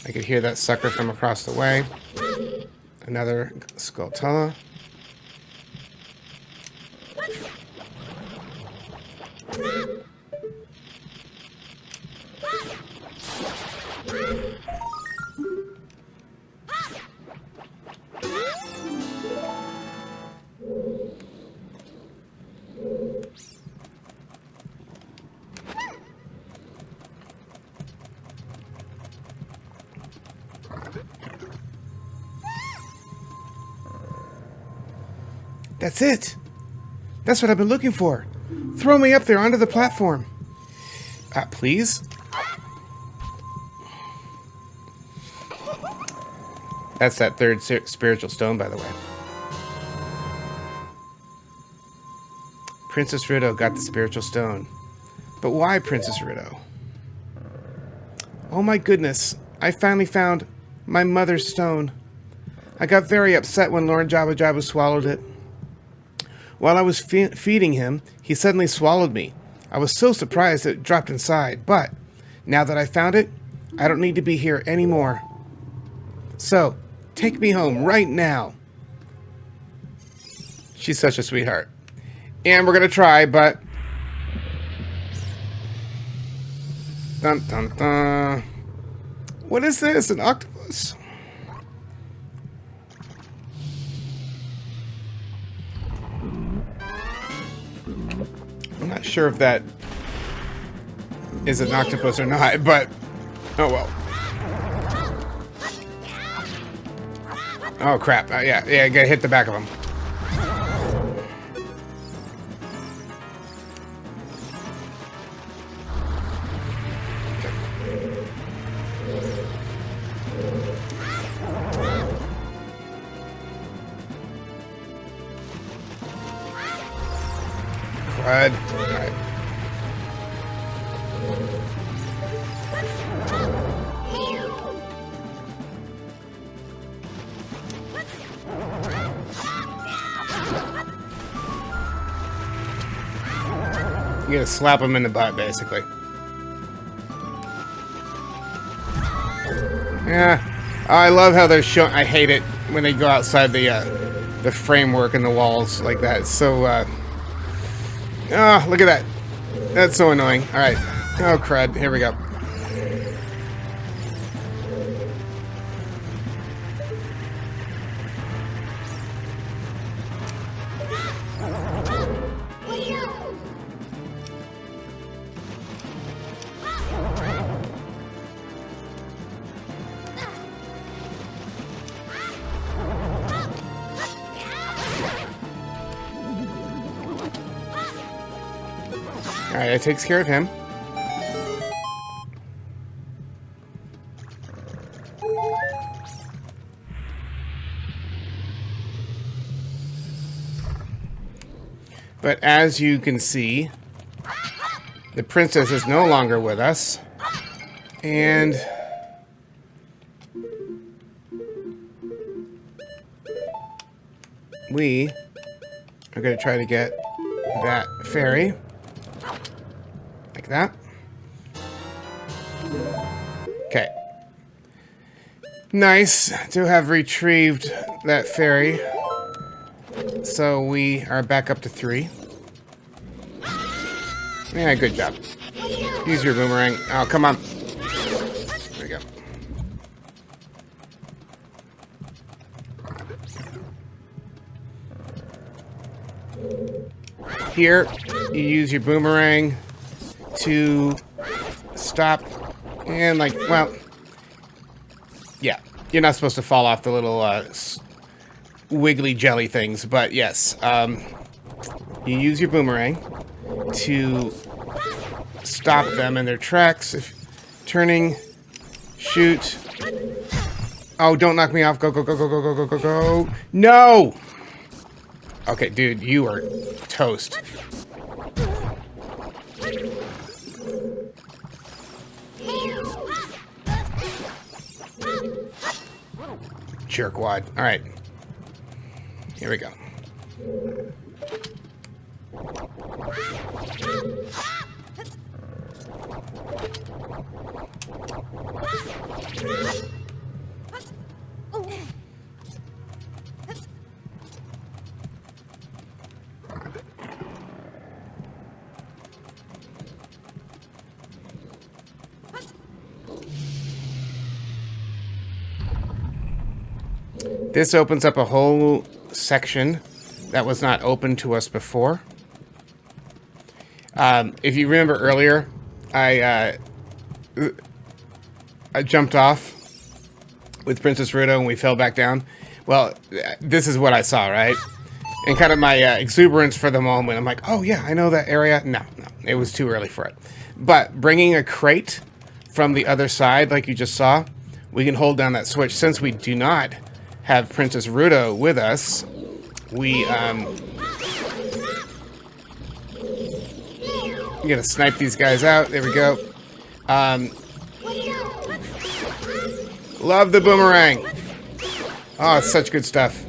A: I could hear that sucker from across the way. Another Skultula. That's it. That's what I've been looking for. Throw me up there onto the platform. Please? That's that 3rd spiritual stone, by the way. Princess Gerudo got the spiritual stone. But why Princess Gerudo? Oh my goodness. I finally found my mother's stone. I got very upset when Lord Jabu-Jabu swallowed it. While I was feeding him, he suddenly swallowed me. I was so surprised it dropped inside, but now that I found it, I don't need to be here anymore. So, take me home right now. She's such a sweetheart. And we're gonna try, but... Dun dun dun. What is this? An octopus? I'm not sure if that is an octopus or not, but oh well. Oh crap! Yeah, I gotta hit the back of him. Crud. Alright. You gotta slap him in the butt, basically. Yeah. I love how they're showing... I hate it when they go outside the framework and the walls like that. It's so, oh, look at that. That's so annoying. Alright. Oh, crud. Here we go. Alright, that takes care of him. But as you can see, the princess is no longer with us. And we are going to try to get that fairy. Like that. Okay. Nice to have retrieved that fairy. So we are back up to 3. Yeah, good job. Use your boomerang. Oh, come on. There we go. Here, you use your boomerang to stop And like, well, yeah, you're not supposed to fall off the little wiggly jelly things, but yes, you use your boomerang to stop them in their tracks. If turning, shoot. Oh, don't knock me off. Go, go, go, go, go, go, go, go, go. No! Okay, dude, you are toast. Jerkwad. Alright. Here we go. This opens up a whole section that was not open to us before. If you remember earlier, I jumped off with Princess Gerudo and we fell back down. Well, this is what I saw, right? And kind of my exuberance for the moment. I'm like, oh yeah, I know that area. No, it was too early for it. But bringing a crate from the other side, like you just saw, we can hold down that switch. Since we do not have Princess Gerudo with us, we I'm gonna snipe these guys out. There we go. Love the boomerang. Oh, it's such good stuff.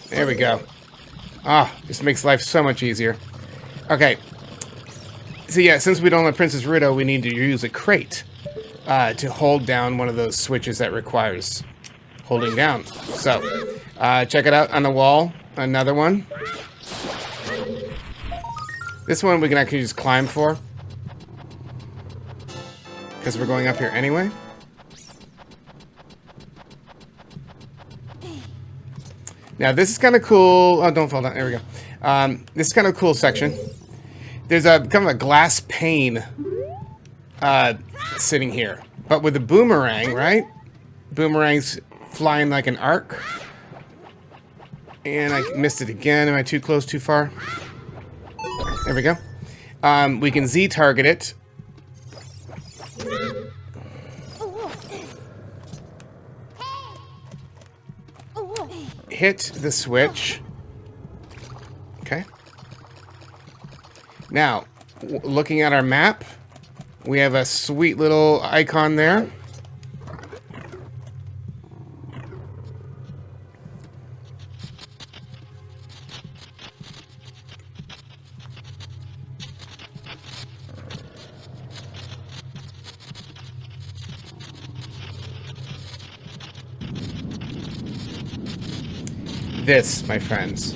A: There we go. Ah, this makes life so much easier. Okay. So yeah, since we don't have Princess Gerudo, we need to use a crate to hold down one of those switches that requires holding down. So, check it out on the wall. Another one. This one we can actually just climb for, because we're going up here anyway. Now this is kind of cool. Oh, don't fall down. There we go. This is kind of a cool section. There's a kind of a glass pane sitting here, but with the boomerang, right? Boomerang's flying like an arc. And I missed it again. Am I too close, too far? There we go. We can Z-target it. Hit the switch. Okay. Now, looking at our map, we have a sweet little icon there. This, my friends,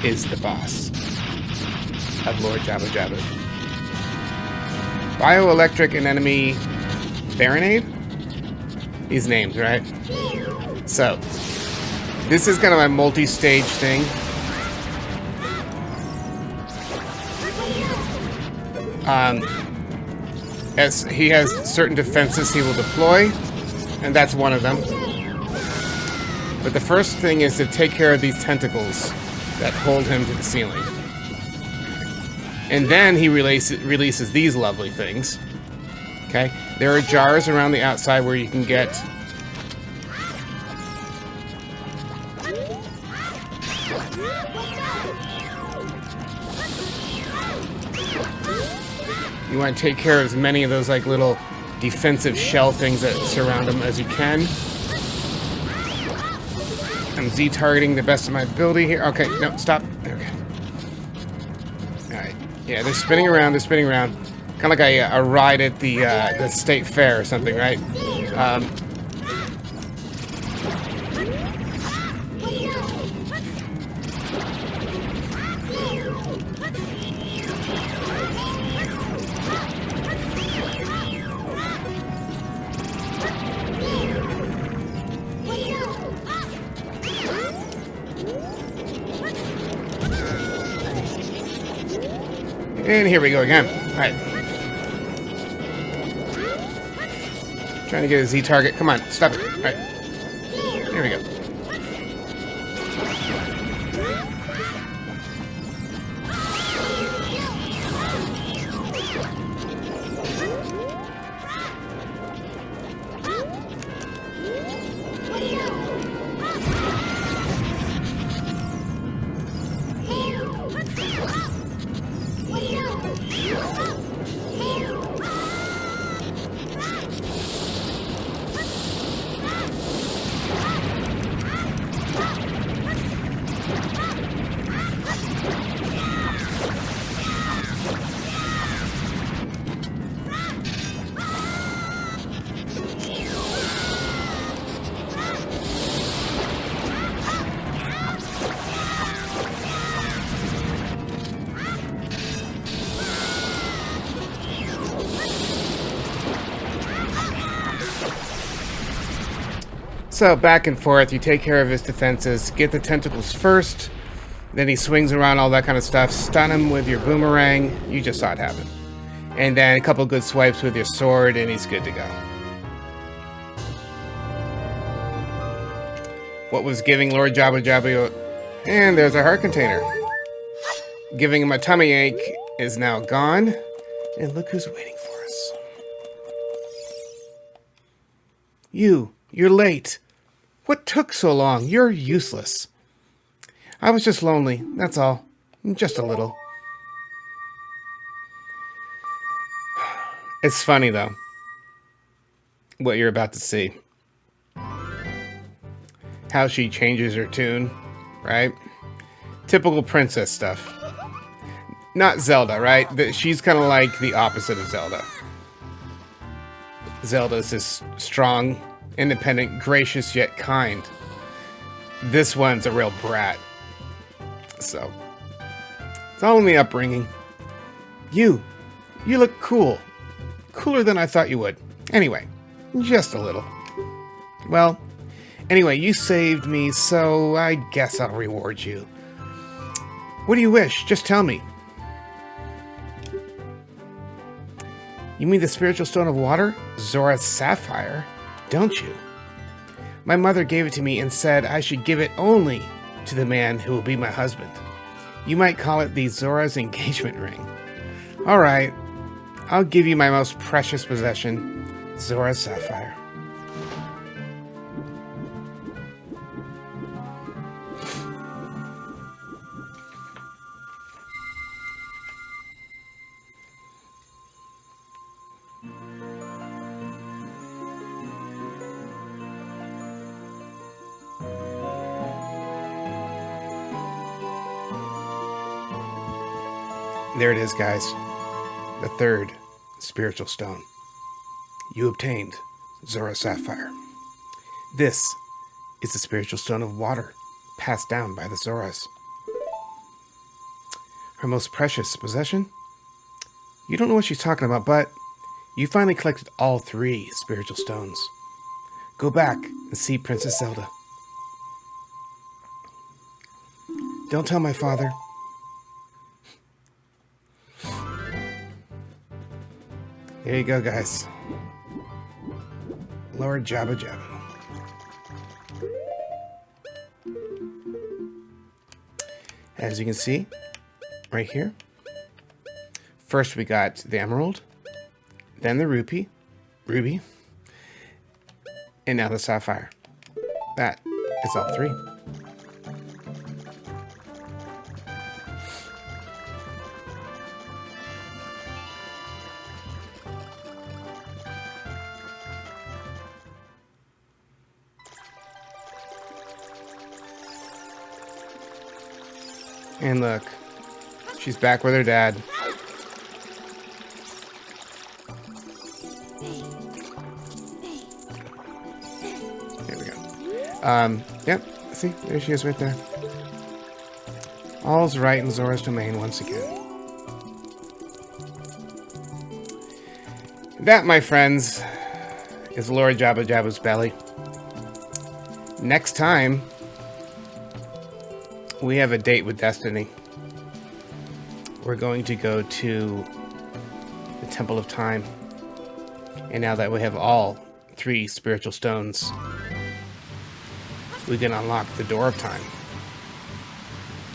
A: is the boss of Lord Jabu-Jabu. Bioelectric and enemy Baronade? These names, right? So, this is kind of my multi-stage thing. As he has certain defenses he will deploy, and that's one of them. But the first thing is to take care of these tentacles that hold him to the ceiling. And then he releases these lovely things. Okay? There are jars around the outside where you can get... You want to take care of as many of those like little defensive shell things that surround him as you can. I'm Z-targeting the best of my ability here. Okay, no, stop. Okay. Alright. Yeah, they're spinning around, Kind of like a ride at the state fair or something, right? And here we go again. All right. Trying to get a Z target. Come on, stop it. All right. Here we go. So back and forth, you take care of his defenses, get the tentacles first, then he swings around, all that kind of stuff, stun him with your boomerang, you just saw it happen. And then a couple good swipes with your sword and he's good to go. What was giving Lord Jabu-Jabu, and there's a heart container. Giving him a tummy ache is now gone, and look who's waiting for us. You're late. What took so long? You're useless. I was just lonely, that's all. Just a little. It's funny, though, what you're about to see. How she changes her tune, right? Typical princess stuff. Not Zelda, right? She's kind of like the opposite of Zelda. Zelda's this strong, independent, gracious, yet kind. This one's a real brat. So, it's all in the upbringing. You look cool. Cooler than I thought you would. Anyway, just a little. Well, anyway, you saved me, so I guess I'll reward you. What do you wish? Just tell me. You mean the spiritual stone of water? Zora's sapphire? Don't you? My mother gave it to me and said I should give it only to the man who will be my husband. You might call it the Zora's engagement ring. All right, I'll give you my most precious possession, Zora's sapphire. There it is, guys. The third spiritual stone. You obtained Zora's sapphire. This is the spiritual stone of water, passed down by the Zoras. Her most precious possession? You don't know what she's talking about, but you finally collected all 3 spiritual stones. Go back and see Princess Zelda. Don't tell my father. There you go, guys. Lord Jabu-Jabu. As you can see, right here, first we got the emerald, then the ruby, and now the sapphire. That is all 3. And look, she's back with her dad. There we go. Yep, see, there she is right there. All's right in Zora's domain once again. That, my friends, is Lord Jabu-Jabu's belly. Next time, we have a date with Destiny. We're going to go to the Temple of Time. And now that we have all 3 spiritual stones, we can unlock the Door of Time.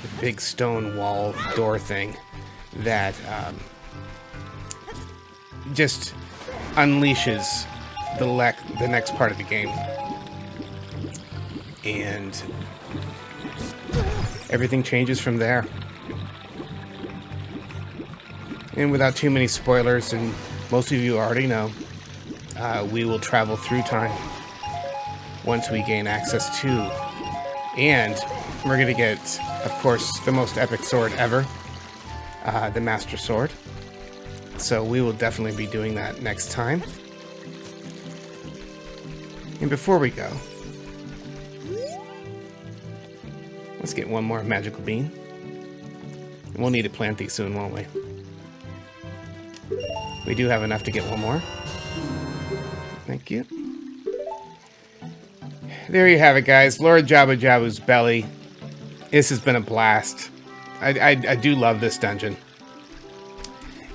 A: The big stone wall door thing that just unleashes the next part of the game. And everything changes from there. And without too many spoilers, and most of you already know, we will travel through time once we gain access to, and we're going to get, of course, the most epic sword ever, the Master Sword. So we will definitely be doing that next time. And before we go, let's get one more magical bean. We'll need to plant these soon, won't we? We do have enough to get one more. Thank you. There you have it, guys. Lord Jabu-Jabu's belly. This has been a blast. I do love this dungeon.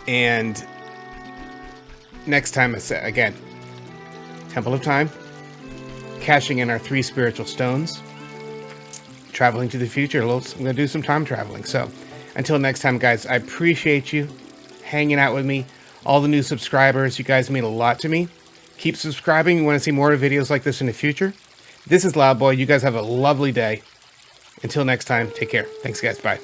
A: And next time, again, Temple of Time, cashing in our 3 spiritual stones, traveling to the future. I'm going to do some time traveling. So until next time, guys, I appreciate you hanging out with me. All the new subscribers, you guys mean a lot to me. Keep subscribing. You want to see more videos like this in the future. This is Loudboy. You guys have a lovely day. Until next time, take care. Thanks, guys. Bye.